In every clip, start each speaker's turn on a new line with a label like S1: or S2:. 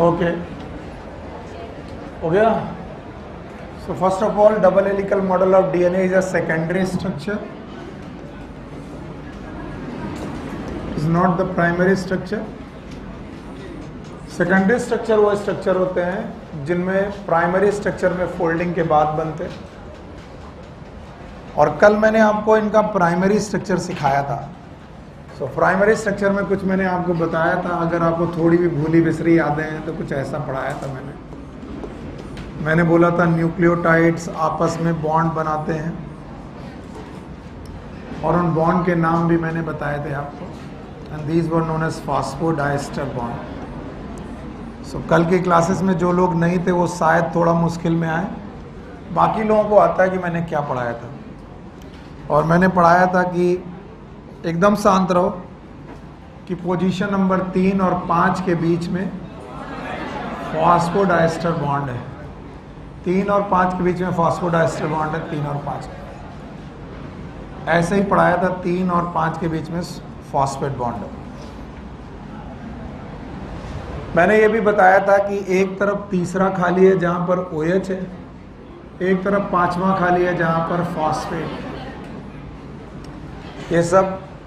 S1: Okay, हो गया. So first of all, double helical model of DNA is a secondary structure. Is not the primary structure. Secondary structure वो structure होते हैं जिनमें primary structure में folding के बाद बनते हैं. और कल मैंने आपको इनका प्राइमरी स्ट्रक्चर सिखाया था. सो प्राइमरी स्ट्रक्चर में कुछ मैंने आपको बताया था. अगर आपको थोड़ी भी भूली बिसरी यादें हैं तो कुछ ऐसा पढ़ाया था मैंने बोला था न्यूक्लियोटाइड्स आपस में बॉन्ड बनाते हैं और उन बॉन्ड के नाम भी मैंने बताए थे आपको. And these were known as phosphodiester bond. So कल की क्लासेस में जो लोग नहीं थे वो शायद थोड़ा मुश्किल में आए. बाकी लोगों को आता है कि मैंने क्या पढ़ाया था. और मैंने पढ़ाया था कि एकदम शांत रहो कि पोजीशन नंबर 3 और 5 के बीच में फॉस्फोडाइस्टर बॉन्ड है. 3 और 5 के बीच में फॉस्फोडाइस्टर बॉन्ड है. 3 और 5 ऐसे ही पढ़ाया था. 3 और 5 के बीच में फॉस्फेट बॉन्ड है. मैंने ये भी बताया था कि एक तरफ तीसरा खाली है जहाँ पर OH है, एक तरफ 5वां खाली है जहाँ पर फॉस्फेट. ये सब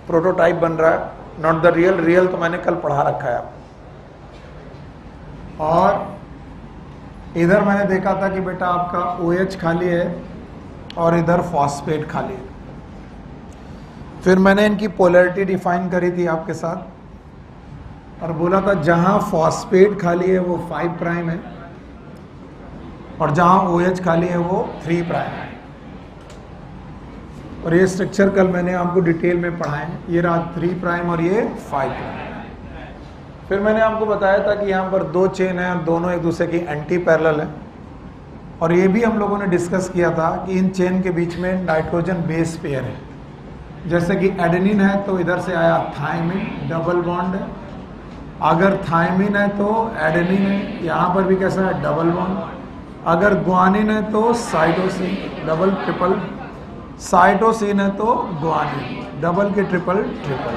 S1: प्रोटोटाइप बन रहा है, नॉट द रियल. रियल तो मैंने कल पढ़ा रखा है. और इधर मैंने देखा था कि बेटा आपका OH खाली है और इधर फॉस्फेट खाली है. फिर मैंने इनकी पोलैरिटी डिफाइन करी थी आपके साथ और बोला था जहां फॉस्फेट खाली है वो 5 प्राइम है और जहां OH खाली है वो 3 प्राइम है. और ये स्ट्रक्चर कल मैंने आपको डिटेल में पढ़ाए. ये रहा 3 प्राइम और ये 5 प्राइम. फिर मैंने आपको बताया था कि यहाँ पर 2 चेन हैं और दोनों एक दूसरे की एंटी पैरेलल है. और ये भी हम लोगों ने डिस्कस किया था कि इन चेन के बीच में नाइट्रोजन बेस पेयर है. जैसे कि एडेनिन है तो इधर से आया थायमिन, डबल बॉन्ड है. अगर थायमिन है तो एडेनिन है. यहाँ पर भी कैसा है, डबल बॉन्ड. अगर ग्वानिन है तो साइटोसिन, डबल ट्रिपल. साइटोसिन है तो ग्वानिन, डबल के ट्रिपल ट्रिपल.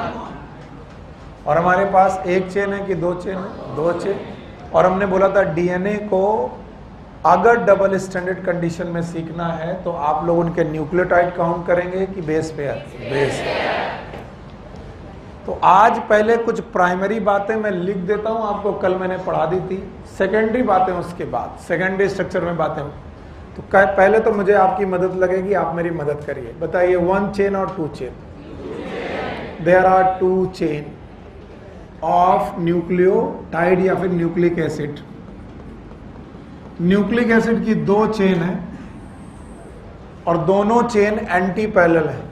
S1: और हमारे पास एक चेन है कि 2 चेन है, 2 चेन. और हमने बोला था DNA को अगर डबल स्टैंडर्ड कंडीशन में सीखना है तो आप लोग उनके न्यूक्लियोटाइड काउंट करेंगे कि बेस पेयर. बेस. तो आज पहले कुछ प्राइमरी बातें मैं लिख देता हूं आपको, कल मैंने पढ़ा दी थी. सेकेंडरी बातें उसके बाद, सेकेंडरी स्ट्रक्चर में बातें. तो पहले तो मुझे आपकी मदद लगेगी, आप मेरी मदद करिए. बताइए 1 चेन और 2 chain. There are 2 chain of nucleotide या फिर न्यूक्लिक एसिड. न्यूक्लिक एसिड की 2 चेन है और दोनों चेन एंटी पैरेलल है.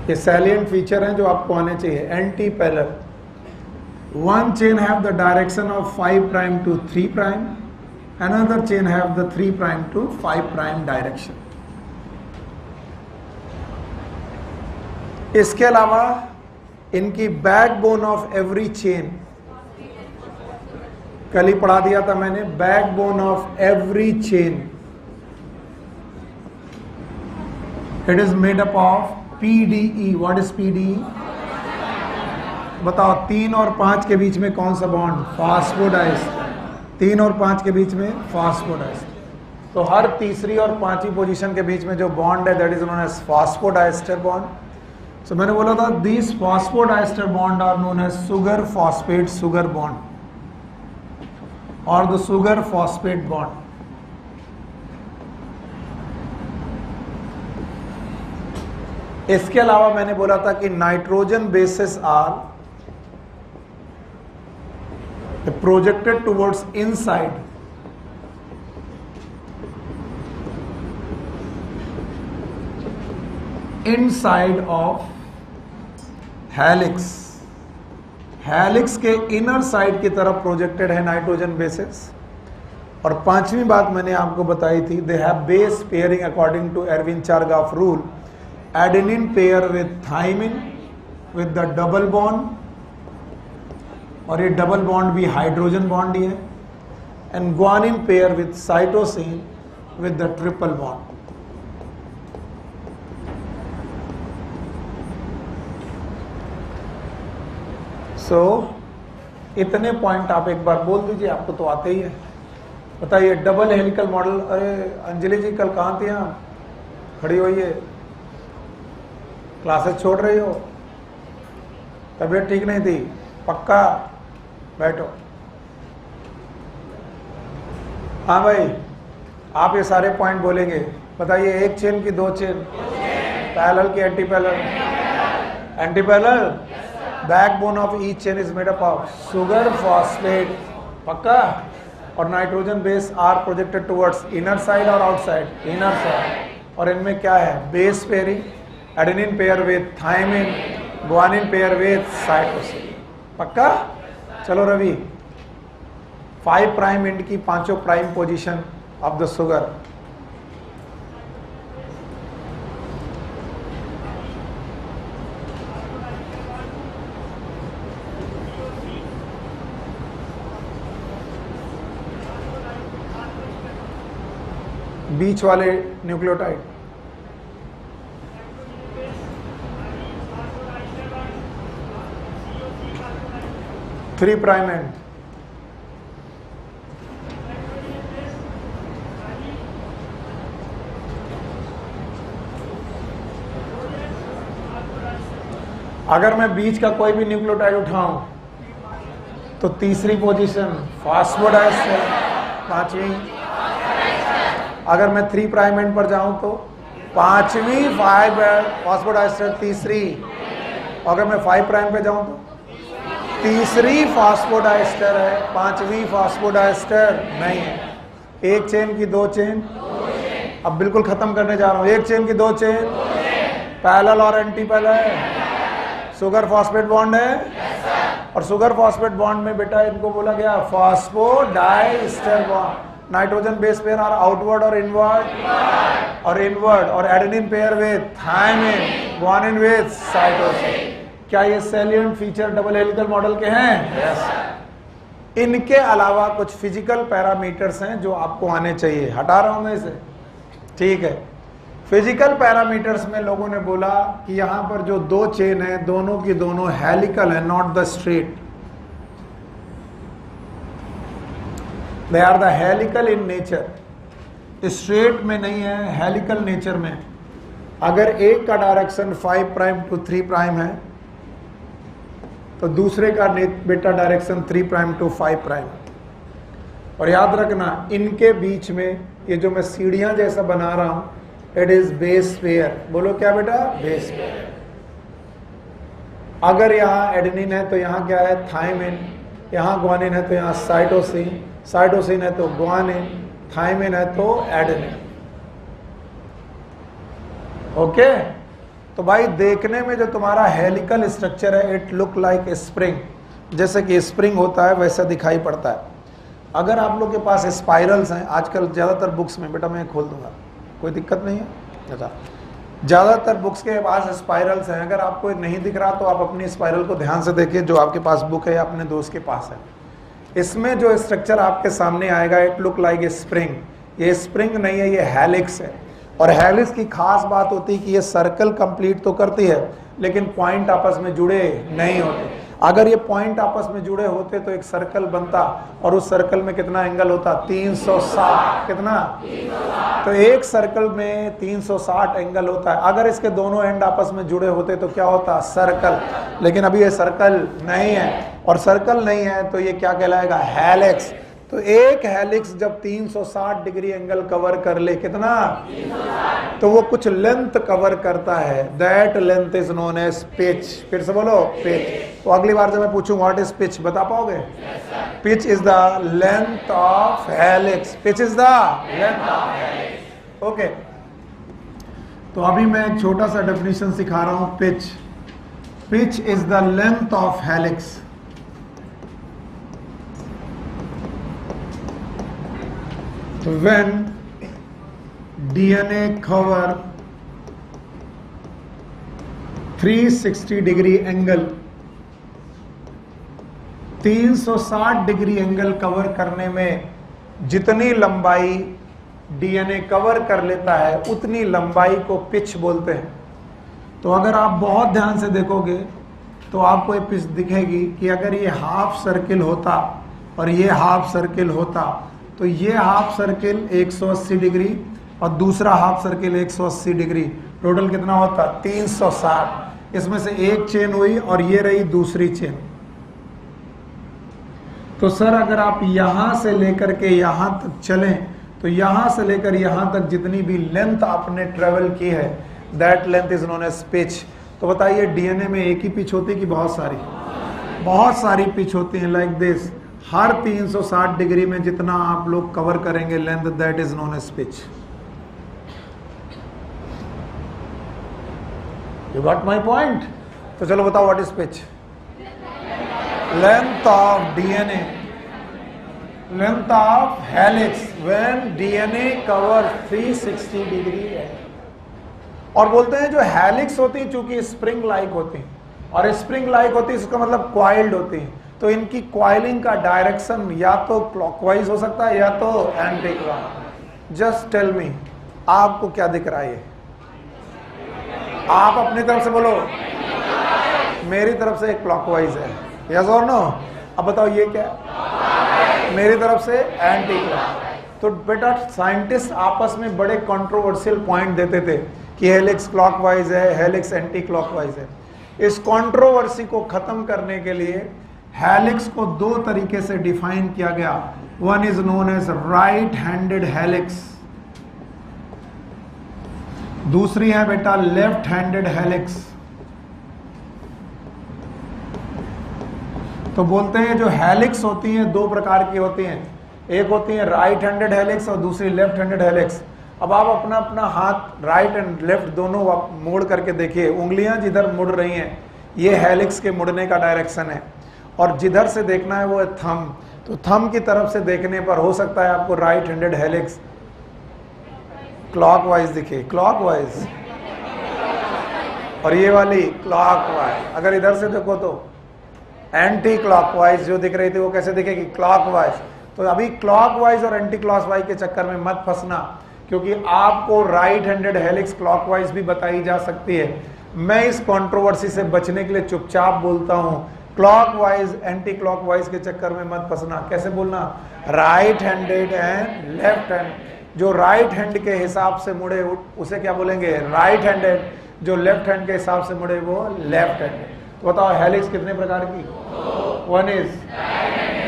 S1: ये सैलिएंट फीचर हैं जो आपको आने चाहिए. Anti parallel. 1 chain have the direction of 5 prime to 3 prime. Another chain have the 3 prime to 5 prime direction. इसके अलावा इनकी बैकबोन ऑफ एवरी चेन कल ही पढ़ा दिया था मैंने. Backbone of every chain it is made up of PDE. What is PDE? बताओ. 3 और 5 के बीच में कौन सा बॉन्ड? फॉस्फोडाइस्टर. 3 और 5 के बीच में फॉस्फोडाइस्टर. तो हर तीसरी और 5वीं पोजीशन के बीच में जो बॉन्ड है that is known as phosphodiester bond. So मैंने बोला था this phosphodiester bond are known as sugar phosphate sugar bond और द सुगर फॉस्फेट बॉन्ड. इसके अलावा मैंने बोला था कि nitrogen bases are projected towards inside of helix. Helix के इनर साइड की तरफ प्रोजेक्टेड है नाइट्रोजन बेसेस. और 5वीं बात मैंने आपको बताई थी, they have base pairing according to Erwin Chargaff rule. Adenine pair with thymine with the double bond और ये डबल बॉन्ड भी हाइड्रोजन बॉन्ड ही है. And guanine pair with cytosine with the triple bond. सो इतने पॉइंट आप एक बार बोल दीजिए, आपको तो आते ही है। बताइए डबल हेलिकल मॉडल। अरे अंजलि जी कल कहाँ थी आप? खड़ी हुई है, क्लासेस छोड़ रही हो, तबीयत ठीक नहीं थी? पक्का बैठो। हाँ भाई, आप ये सारे पॉइंट बोलेंगे। बताइए एक चेन की दो चेन, पैरेलल की antiparallel? Antiparallel. Backbone of each chain is made up of sugar phosphate, पक्का? और nitrogen base are projected towards inner side और आउटसाइड? Inner side. और इनमें क्या है? Base pairing, adenine pair with thymine, guanine pair with cytosine, पक्का? चलो Ravi, 5 prime end की पांचों prime position of the sugar. बीच वाले न्यूक्लियोटाइड, थ्री प्राइम एंड, अगर मैं बीच का कोई भी न्यूक्लियोटाइड उठाऊं तो तीसरी पोजीशन फास्फोडाइस्टर, पांचवी। अगर मैं 3 प्राइम एंड पर जाऊं तो पांचवी फास्फोडाइस्टर, तीसरी। अगर मैं 5 प्राइम पे जाऊं तो तीसरी फास्फोडाइस्टर है, पांचवी फास्फोडाइस्टर नहीं है। एक चेन की दो चेन, अब बिल्कुल खत्म करने जा रहा हूं। एक चेन की दो चेन, पैरेलल और anti parallel, sugar phosphate bond है। और सुगर फॉस्फेट बॉन्ड में बेटा इनको बोला गया phosphodiester bond. Nitrogen base pair are outward और इनवर्ड, और adenine pair with thymine, guanine with cytosine. क्या ये salient feature double helical model के हैं? yes. इनके अलावा कुछ फिजिकल पैरामीटर्स हैं जो आपको आने चाहिए, हटा रहा हूं मैं इसे, ठीक है। फिजिकल पैरामीटर्स में लोगों ने बोला कि यहां पर जो दो चेन है दोनों की दोनों हेलिकल है, not the straight. They are the helical in nature, straight में नहीं है, हेलिकल नेचर में। अगर एक का डायरेक्शन 5 प्राइम टू 3 प्राइम है तो दूसरे का बेटा डायरेक्शन 3 प्राइम टू 5 प्राइम। और याद रखना इनके बीच में ये जो मैं सीढ़ियां जैसा बना रहा हूं, इट इज बेस पेयर। बोलो क्या बेटा? Base pair. अगर यहाँ एडेनिन है तो यहाँ क्या है? थायमिन। यहाँ ग्वानिन है तो यहाँ साइटोसिन, साइटोसिन है तो ग्वानिन, थायमिन है तो एडेनिन। ओके? तो भाई देखने में जो तुम्हारा हेलिकल स्ट्रक्चर है, इट लुक लाइक स्प्रिंग, जैसे कि स्प्रिंग होता है वैसा दिखाई पड़ता है। अगर आप लोग के पास स्पाइरल्स हैं, आजकल ज़्यादातर बुक्स में, बेटा मैं खोल दूंगा, कोई दिक्कत नहीं है। अच्छा, ज़्यादातर बुक्स के पास स्पाइरल्स हैं। अगर आपको नहीं दिख रहा तो आप अपनी स्पाइरल को ध्यान से देखिए, जो आपके पास बुक है या अपने दोस्त के पास है। इसमें जो स्ट्रक्चर आपके सामने आएगा, it look like a spring. ये स्प्रिंग नहीं है, ये हेलिक्स है। और हेलिक्स की खास बात होती है कि ये सर्कल कंप्लीट तो करती है लेकिन पॉइंट आपस में जुड़े नहीं होते। अगर ये पॉइंट आपस में जुड़े होते तो एक सर्कल बनता, और उस सर्कल में कितना एंगल होता? 360। कितना? तो एक सर्कल में 360 एंगल होता है। अगर इसके दोनों एंड आपस में जुड़े होते तो क्या होता? सर्कल। लेकिन अभी ये सर्कल नहीं है, और सर्कल नहीं है तो ये क्या कहलाएगा? हेलिक्स। तो एक हेलिक्स जब 360 डिग्री एंगल कवर कर ले, कितना? 360, तो वो कुछ लेंथ कवर करता है, that length is known as pitch. फिर से बोलो, पिच। तो अगली बार जब मैं पूछूं व्हाट इज पिच, बता पाओगे? Pitch is the length of helix. Pitch is the length of helix. Okay, तो अभी मैं एक छोटा सा डेफिनेशन सिखा रहा हूं। Pitch, pitch is the length of helix when DNA cover 360 degree angle, 360 degree angle cover करने में जितनी लंबाई डीएनए कवर कर लेता है उतनी लंबाई को पिच बोलते हैं। तो अगर आप बहुत ध्यान से देखोगे तो आपको ये पिच दिखेगी कि अगर ये हाफ सर्किल होता और ये हाफ सर्किल होता तो ये हाफ सर्किल 180 डिग्री और दूसरा हाफ सर्किल 180 डिग्री, टोटल कितना होता 360। इसमें से एक चेन हुई और ये रही दूसरी चेन। तो सर अगर आप यहां से लेकर के यहां तक चलें तो यहां से लेकर यहां तक जितनी भी लेंथ आपने ट्रेवल की है that length is known as pitch. तो बताइए डीएनए में एक ही पिच होती है कि बहुत सारी पिच होती है लाइक दिस। हर 360 डिग्री में जितना आप लोग कवर करेंगे length that is known as pitch. You got my point. तो चलो बताओ what is pitch. Length of DNA, length of helix when DNA cover 360 degree है। और बोलते हैं जो हेलिक्स होती है चूंकि स्प्रिंग लाइक होती है और स्प्रिंग लाइक होती है इसका मतलब क्वाइल्ड होती है, तो इनकी क्वाइलिंग का डायरेक्शन या तो क्लॉकवाइज हो सकता है या तो anti clock. Just tell me आपको क्या दिख रहा है? आप अपनी तरफ से बोलो। मेरी तरफ से क्लॉकवाइज है, यस और नो? अब बताओ ये क्या है? मेरी तरफ से एंटी क्लॉक। तो बेटा साइंटिस्ट आपस में बड़े कंट्रोवर्शियल पॉइंट देते थे कि हेलिक्स क्लॉकवाइज है, हेलिक्स एंटी क्लॉकवाइज है। इस कंट्रोवर्सी को खत्म करने के लिए हेलिक्स को दो तरीके से डिफाइन किया गया। One is known as right handed helix, दूसरी है बेटा लेफ्ट हैंडेड हेलिक्स। तो बोलते हैं जो हेलिक्स होती हैं दो प्रकार की होती हैं, एक होती है राइट हैंडेड हेलिक्स और दूसरी लेफ्ट हैंडेड हेलिक्स। अब आप अपना अपना हाथ राइट एंड लेफ्ट दोनों मोड़ करके देखिए, उंगलियां जिधर मुड़ रही हैं ये हेलिक्स के मुड़ने का डायरेक्शन है और जिधर से देखना है वो है थंब। तो थंब की तरफ से देखने पर हो सकता है आपको राइट हैंडेड हेलिक्स क्लॉकवाइज दिखे, क्लॉकवाइज, और ये वाली क्लॉकवाइज। अगर इधर से देखो तो एंटी क्लॉकवाइज जो दिख रही थी वो कैसे दिखेगी? क्लॉकवाइज। तो अभी क्लॉकवाइज और एंटी क्लॉकवाइज के चक्कर में मत फंसना, क्योंकि आपको राइट हैंडेड हेलिक्स क्लॉकवाइज भी बताई जा सकती है। मैं इस कंट्रोवर्सी से बचने के लिए चुपचाप बोलता हूं, क्लॉकवाइज एंटी क्लॉकवाइज के चक्कर में मत फंसना। कैसे बोलना? Right handed and left hand. जो राइट हैंड के हिसाब से मुड़े उसे क्या बोलेंगे? Right handed. जो लेफ्ट हैंड के हिसाब से मुड़े वो लेफ्ट हैंडेड। तो बताओ हेलिक्स कितने प्रकार की? वन इज,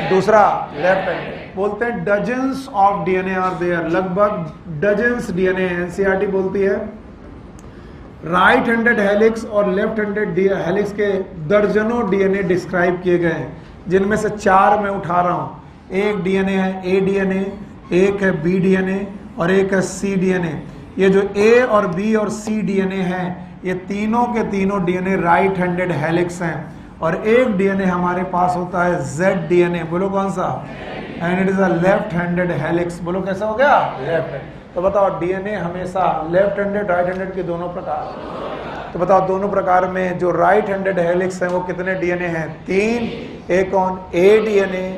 S1: दूसरा लेफ्ट हैंड। बोलते हैं dozens of DNA are there, लगभग डजन्स डीएनए। एनसीईआरटी बोलती है राइट हैंडेड हेलिक्स और लेफ्ट हैंडेड हेलिक्स के दर्जनों डीएनए डिस्क्राइब किए गए हैं, जिनमें से चार मैं उठा रहा हूं। एक डीएनए है ए डीएनए, एक है बी डीएनए और एक है सी डीएनए। ये जो ए और बी और सी डीएनए हैं ये तीनों के तीनों डीएनए राइट हैंडेड हेलिक्स हैं। और एक डीएनए हमारे पास होता है जेड डीएनए, बोलो कौन सा? And it is a left handed helix. बोलो कैसा हो गया? Left hand. तो बताओ डीएनए हमेशा लेफ्ट हैंडेड राइट हैंडेड के दोनों प्रकार। तो बताओ दोनों प्रकार में जो राइट हैंडेड हेलिक्स हैं वो कितने डीएनए हैं? तीन। एक कौन? ए डीएनए,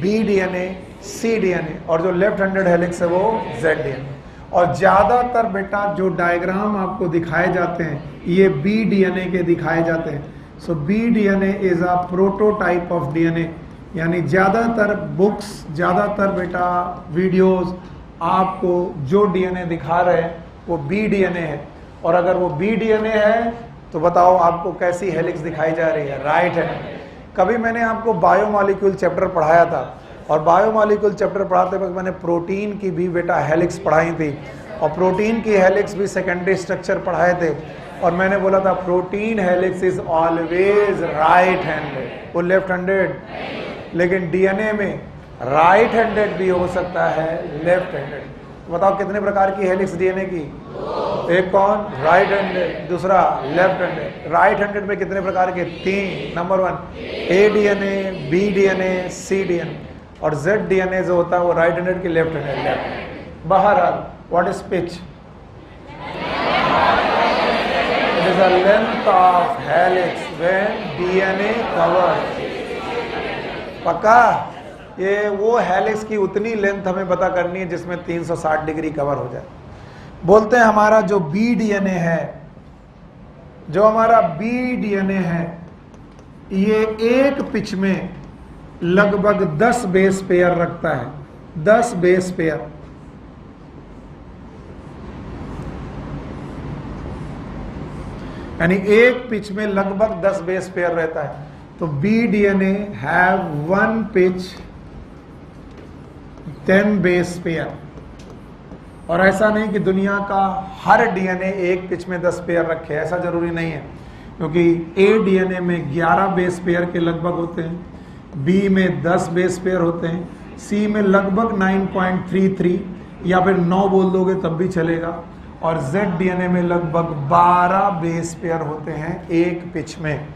S1: बी डीएनए, सी डीएनए, और जो लेफ्ट हैंडेड हेलिक्स है वो जेड डीएनए। और ज्यादातर बेटा जो डायग्राम आपको दिखाए जाते हैं ये बी डीएनए के दिखाए जाते हैं। So B DNA is a prototype of DNA, यानी ज्यादातर बुक्स, ज्यादातर बेटा वीडियोस आपको जो डीएनए दिखा रहे हैं वो बी डीएनए है। और अगर वो बी डीएनए है तो बताओ आपको कैसी हेलिक्स दिखाई जा रही है? Right hand. कभी मैंने आपको बायोमॉलिक्यूल चैप्टर पढ़ाया था और बायोमॉलिक्यूल चैप्टर पढ़ाते वक्त मैंने प्रोटीन की भी बेटा हेलिक्स पढ़ाई थी और प्रोटीन की हेलिक्स भी सेकेंडरी स्ट्रक्चर पढ़ाए थे। और मैंने बोला था protein helix is always right handed, वो लेफ्ट हैंडेड। लेकिन डीएनए में राइट हैंडेड भी हो सकता है, लेफ्ट हैंडेड। तो बताओ कितने प्रकार की हेलिक्स डीएनए की? एक कौन? राइट हैंडेड, दूसरा लेफ्ट हैंडेड। राइट हैंडेड में कितने प्रकार के? तीन। नंबर वन ए डीएनए, बी डीएनए, सी डीएनए। और जेड डीएनए जो होता है वो राइट हैंडेड की लेफ्ट हैंडेड। लेफ्ट। बहरहाल what is pitch? It is a length of helix when DNA cover. पक्का? ये वो हेलिक्स की उतनी लेंथ हमें पता करनी है जिसमें 360 डिग्री कवर हो जाए। बोलते हैं हमारा जो बी डीएनए है, जो हमारा बी डीएनए है ये एक पिच में लगभग 10 बेस पेयर रखता है, 10 बेस पेयर। यानी एक पिच में लगभग 10 बेस पेयर रहता है। तो B DNA have 1 pitch 10 base pair. और ऐसा नहीं कि दुनिया का हर डीएनए एक पिच में 10 पेयर रखे, ऐसा जरूरी नहीं है, क्योंकि ए डीएनए में 11 बेस पेयर के लगभग होते हैं, बी में 10 बेस पेयर होते हैं, सी में लगभग 9.33 या फिर 9 बोल दोगे तब भी चलेगा, और जेड डीएनए में लगभग 12 बेस पेयर होते हैं एक पिच में।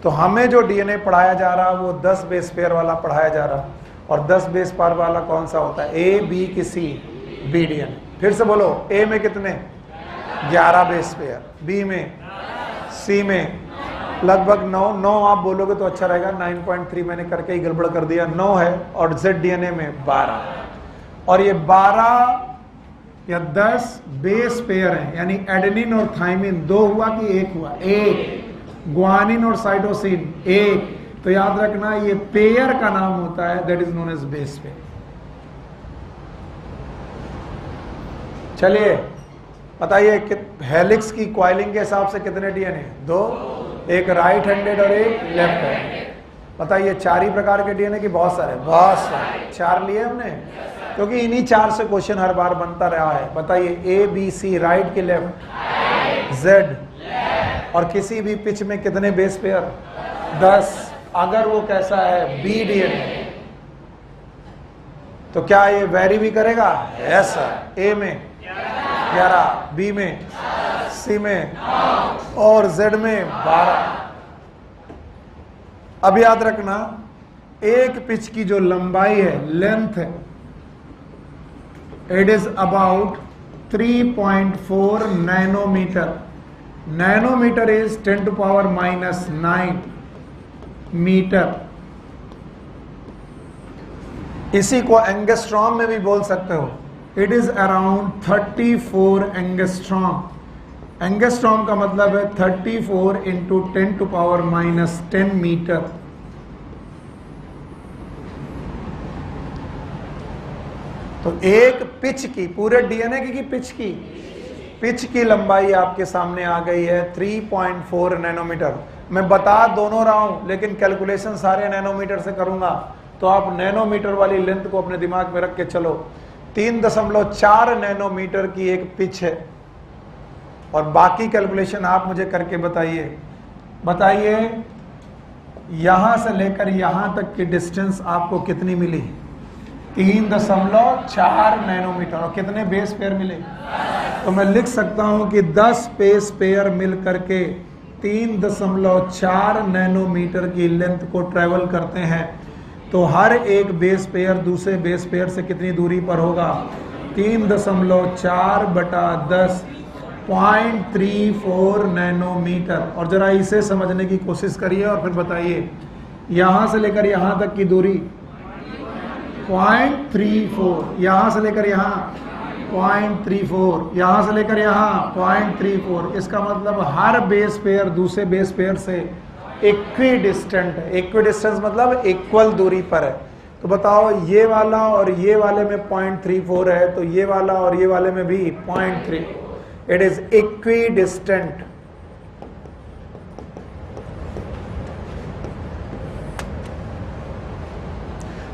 S1: तो हमें जो डीएनए पढ़ाया जा रहा है वो 10 बेस पेयर वाला पढ़ाया जा रहा है। और 10 बेस पेयर वाला कौन सा होता है? ए, बी की सी? B DNA. फिर से बोलो, ए में कितने? 11 बेस पेयर, बी में, सी में लगभग 9 आप बोलोगे तो अच्छा रहेगा, 9.3 मैंने करके ही गड़बड़ कर दिया, 9 है, और जेड डीएनए में 12। और ये 12 या 10 बेस पेयर हैं, यानी एडेनिन और थाइमिन 2 हुआ कि 1 हुआ? 1। ग्वानिन और साइटोसिन 1। तो याद रखना ये पेयर का नाम होता है, that is known as base pair. चलिए बताइए कि हेलिक्स की कॉइलिंग के हिसाब से कितने डीएनए? 2, एक राइट हैंडेड और एक लेफ्ट हैंडेड। बताइए 4 ही प्रकार के डीएनए की? बहुत सारे, बहुत सारे। 4 लिए हमने, क्योंकि इन्हीं 4 से क्वेश्चन हर बार बनता रहा है। बताइए ए, बी, सी, राइट की लेफ्ट, जेड, और किसी भी पिच में कितने बेस पेयर? 10। अगर वो कैसा है? बी डीएनए, तो क्या ये वेरी भी करेगा? ऐसा ए में 11, बी में, सी में, और जेड में 12। अब याद रखना, एक पिच की जो लंबाई है, लेंथ है, it is about 3.4 nanometre. Nanometre is 10⁻⁹ metre. इसी को एंगस्ट्रॉम में भी बोल सकते हो। It is around 34 angstrom. Angstrom का मतलब है 34 इंटू 10⁻⁻10 मीटर। तो एक पिच की, पूरे डीएनए की पिच की लंबाई आपके सामने आ गई है 3.4 नैनोमीटर। मैं बता दोनों रहा हूं, लेकिन कैलकुलेशन सारे नैनोमीटर से करूंगा, तो आप नैनोमीटर वाली लेंथ को अपने दिमाग में रख के चलो। 3.4 नैनोमीटर की एक पिच है, और बाकी कैलकुलेशन आप मुझे करके बताइए यहां से लेकर यहां तक की डिस्टेंस आपको कितनी मिली? 3.4 नैनोमीटर। और कितने बेस पेयर मिले? तो मैं लिख सकता हूं कि 10 बेस पेयर मिल करके 3.4 नैनोमीटर की लेंथ को ट्रेवल करते हैं। तो हर एक बेस पेयर दूसरे बेस पेयर से कितनी दूरी पर होगा? 3.4 बटा 10, 0.34 नैनोमीटर। और जरा इसे समझने की कोशिश करिए और फिर बताइए, यहां से लेकर यहां तक की दूरी 0.34, यहां से लेकर यहां 0.34, यहां से लेकर यहां 0.34। इसका मतलब हर बेस पेयर दूसरे बेस पेयर से इक्वी डिस्टेंट है। इक्वी डिस्टेंस मतलब इक्वल दूरी पर है। तो बताओ, ये वाला और ये वाले में 0.34 है, तो ये वाला और ये वाले में भी 0.3। It is equi distant.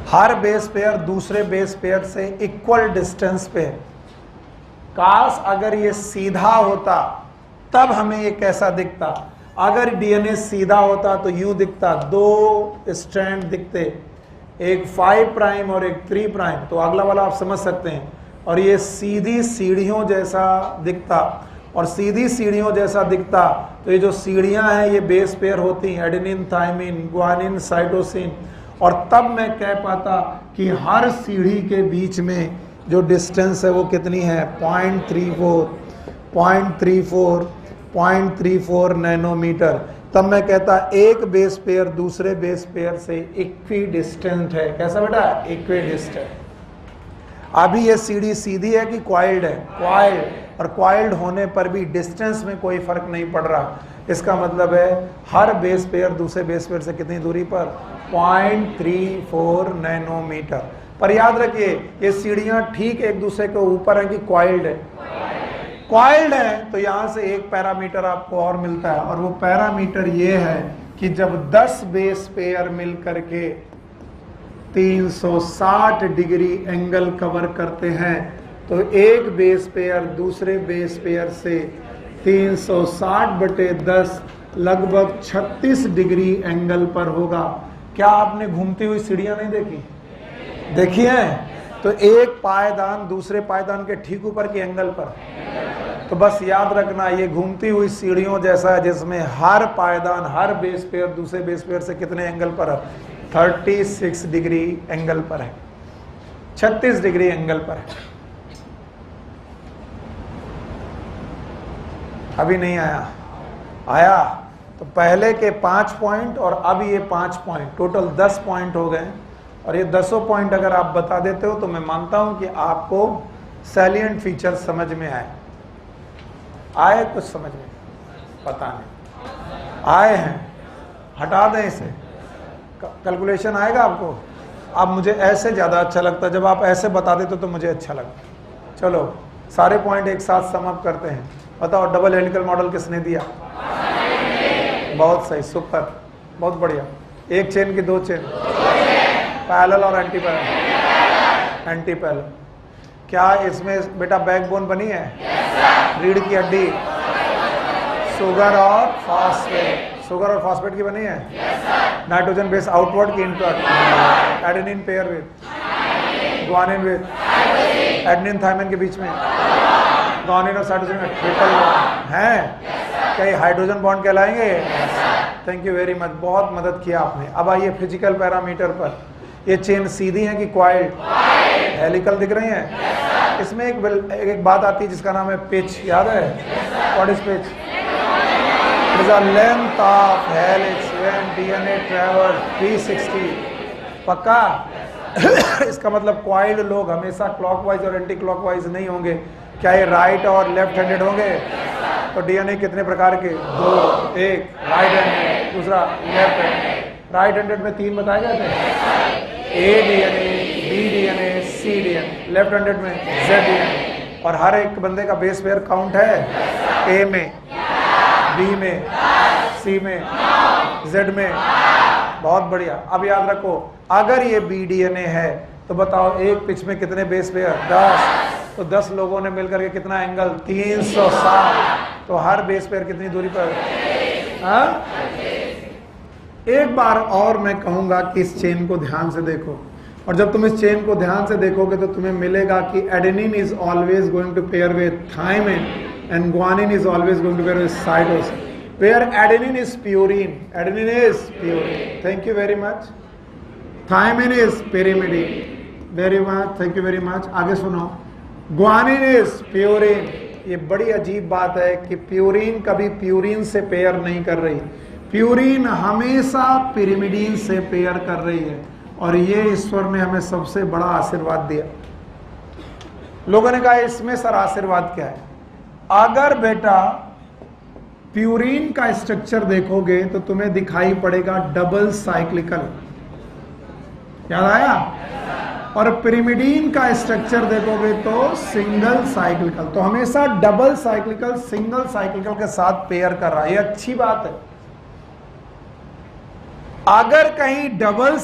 S1: Her base pair दूसरे बेस पेयर से इक्वल डिस्टेंस पे है। काश अगर ये सीधा होता तब हमें ये कैसा दिखता। अगर डीएनए सीधा होता तो यूं दिखता, 2 स्ट्रैंड दिखते, एक 5 प्राइम और एक 3 प्राइम। तो अगला वाला आप समझ सकते हैं। और ये सीधी सीढ़ियों जैसा दिखता, और सीधी सीढ़ियों जैसा दिखता तो ये जो सीढ़ियां हैं ये बेस पेयर होती हैं, एडेनिन, थाइमिन, ग्वानिन, साइटोसिन। और तब मैं कह पाता कि हर सीढ़ी के बीच में जो डिस्टेंस है वो कितनी है? 0.34 नैनोमीटर। तब मैं कहता एक बेस पेयर दूसरे बेस पेयर से इक्वी डिस्टेंट है। कैसा बेटा? Equi distant. अभी ये सीढ़ी सीधी है कि क्वाइल्ड है? क्वाइल्ड। और क्वाइल्ड होने पर भी डिस्टेंस में कोई फर्क नहीं पड़ रहा। इसका मतलब है हर बेस पेयर दूसरे बेस पेयर से कितनी दूरी पर, 0.34 नैनोमीटर। पर याद रखिए ये सीढ़ियां ठीक एक दूसरे के ऊपर हैं कि कॉइल्ड है, कॉइल्ड है, तो यहां से एक पैरामीटर आपको और मिलता है, और वो पैरामीटर ये है कि जब 10 बेस पेयर मिल करके 360 डिग्री एंगल कवर करते हैं तो एक बेस पेयर दूसरे बेस पेयर से 360/10 लगभग 36 डिग्री एंगल पर होगा। क्या आपने घूमती हुई सीढ़ियां नहीं देखी? देखी है? तो एक पायदान दूसरे पायदान के ठीक ऊपर के एंगल पर, तो बस याद रखना ये घूमती हुई सीढ़ियों जैसा है जिसमें हर पायदान हर बेस पेयर दूसरे बेस पेयर से कितने एंगल पर है, 36 डिग्री एंगल पर है, 36 डिग्री एंगल पर है। अभी नहीं आया? आया? तो पहले के 5 पॉइंट और अब ये 5 पॉइंट, टोटल 10 पॉइंट हो गए। और ये 10 पॉइंट अगर आप बता देते हो तो मैं मानता हूं कि आपको सैलिएंट फीचर समझ में आए कुछ समझ में, पता नहीं आए हैं, हटा दें इसे, कैलकुलेशन आएगा आपको। अब मुझे ऐसे ज़्यादा अच्छा लगता है, जब आप ऐसे बता देते तो मुझे अच्छा लगता। चलो सारे पॉइंट एक साथ सम अप करते हैं। बताओ डबल हेलिकल मॉडल किसने दिया? बहुत सही, सुपर, बहुत बढ़िया। एक चेन की 2 चेन, पैरेलल और एंटी पैरेलल, एंटी पैरेलल। क्या इसमें बेटा बैकबोन बनी है? रीढ़ की हड्डी, शुगर और फास्फेट, शुगर और फास्फेट की बनी है। नाइट्रोजन बेस आउटवर्ड की inward, adenine pair with guanine with adenine thymine के बीच में ग्वानिन और साइटोसिन में ट्रिपल बॉन्ड है। क्या ये हाइड्रोजन बॉन्ड कहलाएंगे? थैंक यू वेरी मच, बहुत मदद किया आपने। अब आइए फिजिकल पैरामीटर पर। ये चेन सीधी है कि क्वाइल्ड? हेलिकल दिख रही है? इसमें एक बात आती है जिसका नाम है पिच, याद है? What is pitch? It is the length of helix when DNA travels 360। पक्का? इसका मतलब क्वाइल्ड लोग हमेशा क्लॉकवाइज और एंटी क्लॉकवाइज नहीं होंगे। क्या ये राइट और लेफ्ट हैंडेड होंगे? तो डीएनए कितने प्रकार के? 2, एक राइट हैंडेड, दूसरा लेफ्ट हैंडेड। राइट हैंडेड में 3 बताए गए थे, ए डीएनए, बी डीएनए, सी डीएनए। लेफ्ट हैंडेड में जेड डीएनए। और हर एक बंदे का बेस पेयर काउंट है, ए में, बी में, सी में, जेड में। बहुत बढ़िया। अब याद रखो अगर ये बी डीएनए है तो बताओ एक पिच में कितने बेस पेयर? 10। तो 10 लोगों ने मिलकर के कितना एंगल? 360। तो हर बेस पेयर कितनी दूरी पर? हाँ? एक बार और मैं कहूंगा कि इस चेन को ध्यान से देखो, और जब तुम इस चेन को ध्यान से देखोगे तो तुम्हें मिलेगा कि adenine is always going to pair with thymine and guanine is always going to pair with cytosine, where adenine is purine, adenine is purine. Thank you very much. Thymine is pyrimidine, very much, thank you very much. आगे सुनो, guanine is purine. ये बड़ी अजीब बात है कि purine कभी purine से पेयर नहीं कर रही, प्यूरिन हमेशा पिरिमिडीन से पेयर कर रही है। और ये ईश्वर ने हमें सबसे बड़ा आशीर्वाद दिया। लोगों ने कहा इसमें सर आशीर्वाद क्या है? अगर बेटा प्यूरिन का स्ट्रक्चर देखोगे तो तुम्हें दिखाई पड़ेगा डबल साइक्लिकल, याद आया? और पिरिमिडीन का स्ट्रक्चर देखोगे तो सिंगल साइक्लिकल। तो हमेशा डबल साइक्लिकल सिंगल साइक्लिकल के साथ पेयर कर रहा है, ये अच्छी बात है। अगर कहीं डबल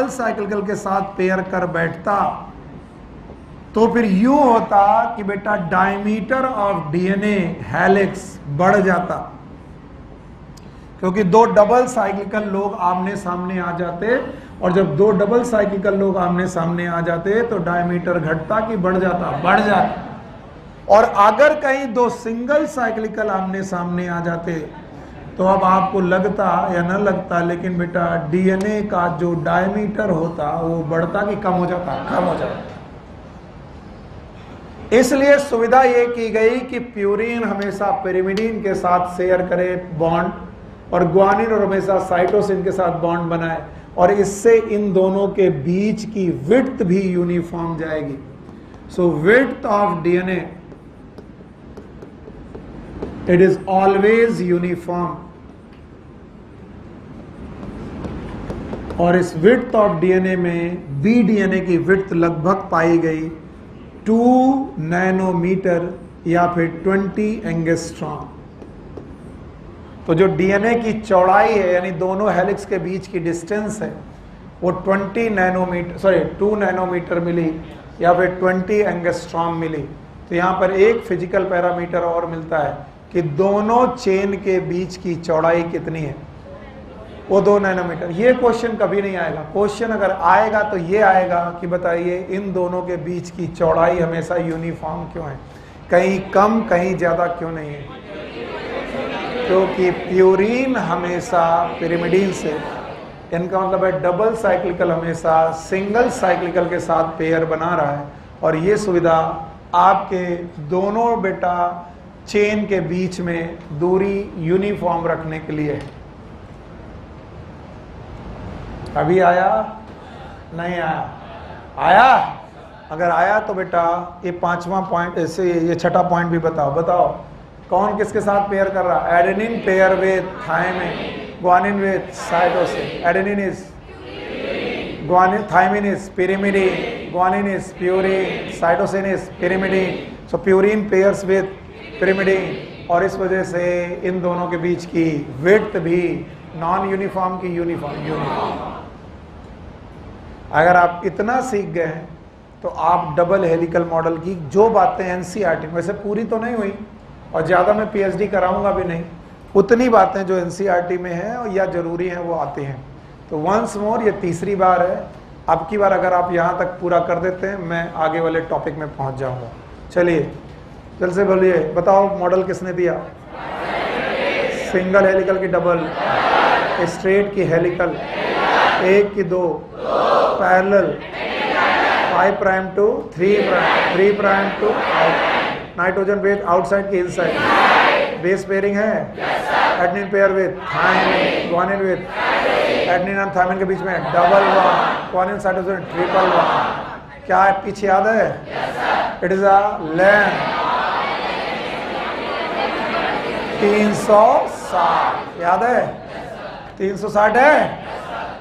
S1: साइक्लिकल के साथ पेयर कर बैठता तो फिर यूं होता कि बेटा डायमीटर ऑफ डीएनए हेलिक्स बढ़ जाता, क्योंकि 2 डबल साइक्लिकल लोग आमने सामने आ जाते, और जब 2 डबल साइक्लिकल लोग आमने सामने आ जाते तो डायमीटर घटता कि बढ़ जाता? बढ़ जाता। और अगर कहीं 2 सिंगल साइक्लिकल आमने सामने आ जाते तो अब आपको लगता या न लगता, लेकिन बेटा डीएनए का जो डायमीटर होता वो बढ़ता कि कम हो जाता? कम हो जाता। इसलिए सुविधा ये की गई कि प्यूरिन हमेशा पिरिमिडीन के साथ शेयर करे बॉन्ड, और ग्वानिन और हमेशा साइटोसिन के साथ बॉन्ड बनाए, और इससे इन दोनों के बीच की विड्थ भी यूनिफॉर्म जाएगी। So width of DNA it is always uniform, और इस विड्थ ऑफ डीएनए में बी डीएनए की विड्थ लगभग पाई गई 2 नैनोमीटर या फिर 20 एंगस्ट्रॉम। तो जो डीएनए की चौड़ाई है, यानी दोनों हेलिक्स के बीच की डिस्टेंस है, वो 2 नैनोमीटर मिली या फिर 20 एंगस्ट्रॉम मिली। तो यहाँ पर एक फिजिकल पैरामीटर और मिलता है कि दोनों चेन के बीच की चौड़ाई कितनी है, वो 2 नैनोमीटर। ये क्वेश्चन कभी नहीं आएगा। क्वेश्चन अगर आएगा तो ये आएगा कि बताइए इन दोनों के बीच की चौड़ाई हमेशा यूनिफॉर्म क्यों है, कहीं कम कहीं ज़्यादा क्यों नहीं है? क्योंकि प्यूरीन हमेशा पिरिमिडीन से, इनका मतलब है डबल साइक्लिकल हमेशा सिंगल साइक्लिकल के साथ पेयर बना रहा है, और ये सुविधा आपके दोनों बेटा चेन के बीच में दूरी यूनिफॉर्म रखने के लिए है। अभी आया नहीं आया? आया? अगर आया तो बेटा ये 5वां पॉइंट, ऐसे ये 6ठा पॉइंट भी बताओ कौन किसके साथ पेयर कर रहा है? Adenine pair with thymine, guanine with cytosine. Adenine is guanine, thymine is pyrimidine, guanine is purine, cytosine is pyrimidine। So purine pairs with pyrimidine, और इस वजह से इन दोनों के बीच की विड्थ भी नॉन यूनिफॉर्म की यूनिफॉर्म। अगर आप इतना सीख गए हैं तो आप डबल हेलिकल मॉडल की जो बातें एनसीईआरटी में, वैसे पूरी तो नहीं हुई और ज़्यादा मैं पीएचडी कराऊंगा भी नहीं, उतनी बातें जो एनसीईआरटी में हैं और या जरूरी हैं वो आती हैं। तो वंस मोर, ये तीसरी बार है। अब की बार अगर आप यहाँ तक पूरा कर देते हैं, मैं आगे वाले टॉपिक में पहुँच जाऊँगा। चलिए जल्द से बोलिए, बताओ मॉडल किसने दिया? सिंगल हेलिकल की डबल, स्ट्रेट की हेलिकल, एक की 2, parallel 5 prime to 3 prime to nitrogen base outside की इनसाइड, बेस पेयरिंग है, adenine pair with thymine, guanine with adenine और थायमिन के बीच में double bond, guanine cytosine triple bond. क्या है पीछे याद है? इट इज अ लेंथ 360, याद है? 360 है।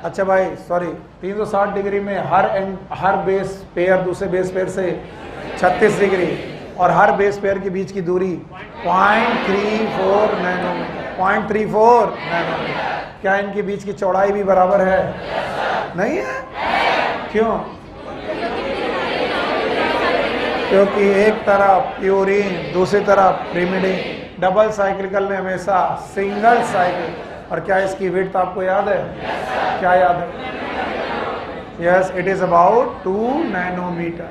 S1: अच्छा भाई सॉरी, 360 डिग्री में हर बेस पेयर दूसरे बेस पेयर से 36 डिग्री, और हर बेस पेयर के बीच की दूरी 0.34 नैनोमीटर। 0.34 नैनोमीटर। क्या इनके बीच की चौड़ाई भी बराबर है? नहीं है। क्यों? क्योंकि एक तरफ प्यूरिन, दूसरी तरफ pyrimidine। डबल साइक्लिकल में हमेशा सिंगल साइकिल। और क्या इसकी विड्थ आपको याद है? क्या याद है? Yes, it is about 2 nanometre.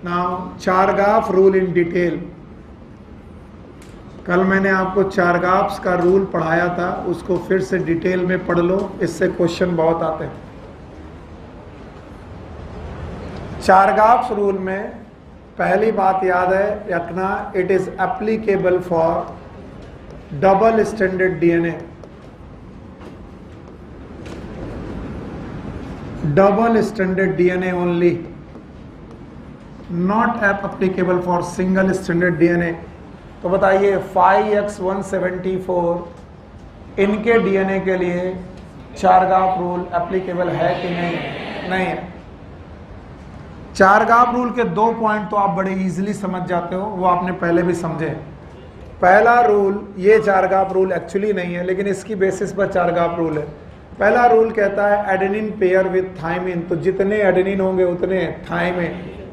S1: Now Chargaff rule in detail. कल मैंने आपको चारगाफ्स का रूल पढ़ाया था, उसको फिर से डिटेल में पढ़ लो, इससे क्वेश्चन बहुत आते हैं। चारगाफ्स रूल में पहली बात याद है रखना, it is applicable for double standard DNA. Double standard DNA only, not applicable for single standard DNA. तो बताइए 5x174 इनके डीएनए के लिए चारगाफ रूल एप्लीकेबल है कि नहीं? नहीं है। चारगाफ रूल के 2 पॉइंट तो आप बड़े इजीली समझ जाते हो, वो आपने पहले भी समझे। पहला रूल, ये चारगाफ रूल एक्चुअली नहीं है लेकिन इसकी बेसिस पर चारगाफ रूल है। पहला रूल कहता है एडेनिन पेयर विद थायमिन, तो जितने एडेनिन होंगे उतने thymine,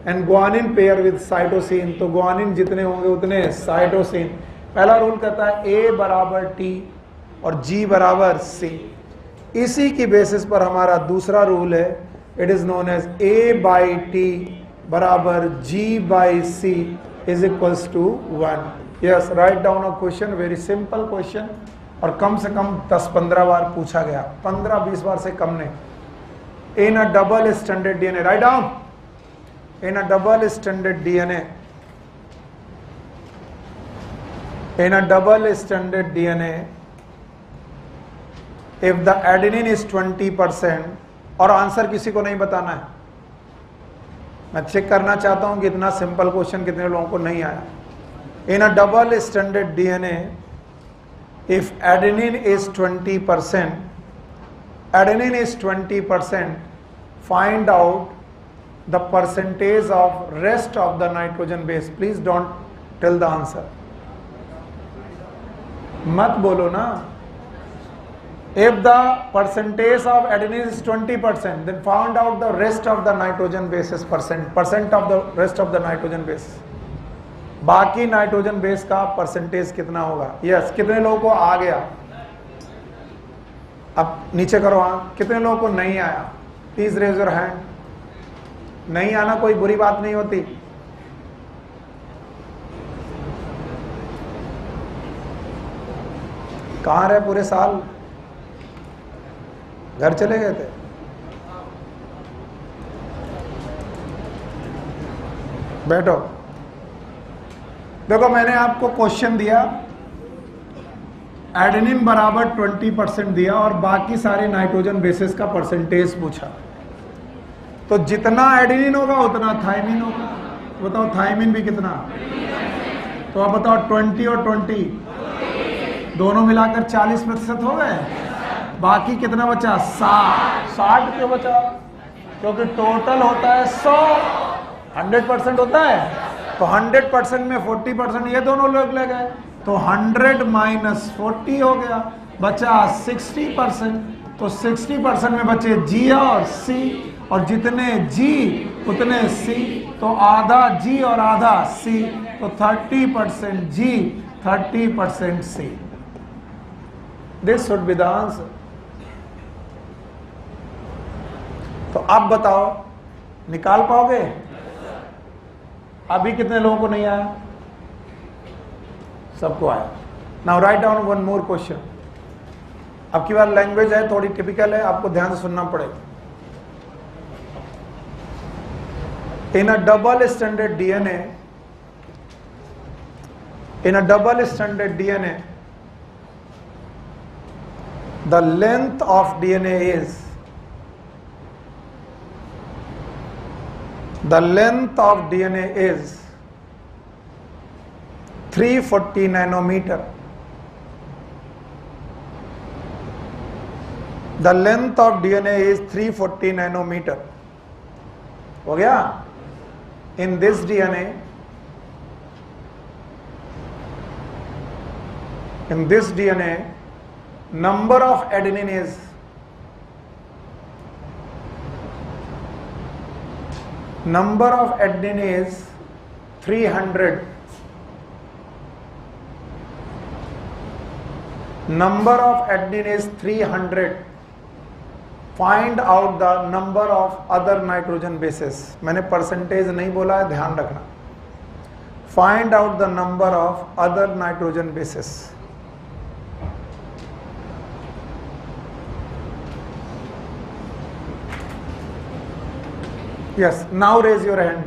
S1: and guanine pair with cytosine, तो ग्वानिन जितने होंगे उतने साइटोसिन। पहला रूल कहता है A बराबर T और G बराबर C। इसी की बेसिस पर हमारा दूसरा रूल है, it is known as A by T बराबर G by C is equals to 1। Yes, write down a question, very simple question, और कम से कम 10-15 बार पूछा गया, 15-20 बार से कम नहीं। In a double standard DNA, right down, in a double standard DNA, in a double stranded DNA if the adenine is 20%, और answer किसी को नहीं बताना है, मैं चेक करना चाहता हूं कि इतना सिंपल क्वेश्चन कितने लोगों को नहीं आया। In a double standard DNA if adenine is 20%, adenine is 20%, find out the percentage of rest of the nitrogen base. Please don't tell the answer. मत बोलो ना. If the percentage of adenine is 20%, then find out the rest of the nitrogen bases percent of the rest of the nitrogen base. बाकी nitrogen base का percentage कितना होगा? Yes, कितने लोगों को आ गया? अब नीचे करो हाँ. कितने लोगों को नहीं आया? Please raise your hand. नहीं आना कोई बुरी बात नहीं होती. कहां रहे पूरे साल? घर चले गए थे? बैठो. देखो मैंने आपको क्वेश्चन दिया, एडेनिन बराबर 20% दिया और बाकी सारे नाइट्रोजन बेसिस का परसेंटेज पूछा. तो जितना एडेनिन होगा उतना थायमिन होगा. बताओ थायमिन भी कितना? तो आप बताओ 20 और 20 दोनों मिलाकर 40% हो गए. बाकी कितना बचा? 60 क्यों बचा? क्योंकि टोटल होता है 100, 100% होता है. तो 100% में 40% ये दोनों लोग ले गए, तो 100 माइनस 40 हो गया, बचा 60%. तो 60% में बचे G और C, और जितने G उतने C, तो आधा G और आधा C, तो 30% G 30% C. This should be the answer. तो अब बताओ निकाल पाओगे? अभी कितने लोगों को नहीं आया? सबको आया. Now write down one more question. अब की बार लैंग्वेज है थोड़ी टिपिकल है, आपको ध्यान से सुनना पड़ेगा. In a double standard DNA, in a double standard DNA, the length of DNA is, the length of DNA is 340 nanometer. The length of DNA is 340 nanometer. हो गया? In this DNA, number of adenine is 300. Number of adenine is 300. Find out the number of other nitrogen bases. मैंने percentage नहीं बोला है, ध्यान रखना. Find out the number of other nitrogen bases. Yes, now raise your hand.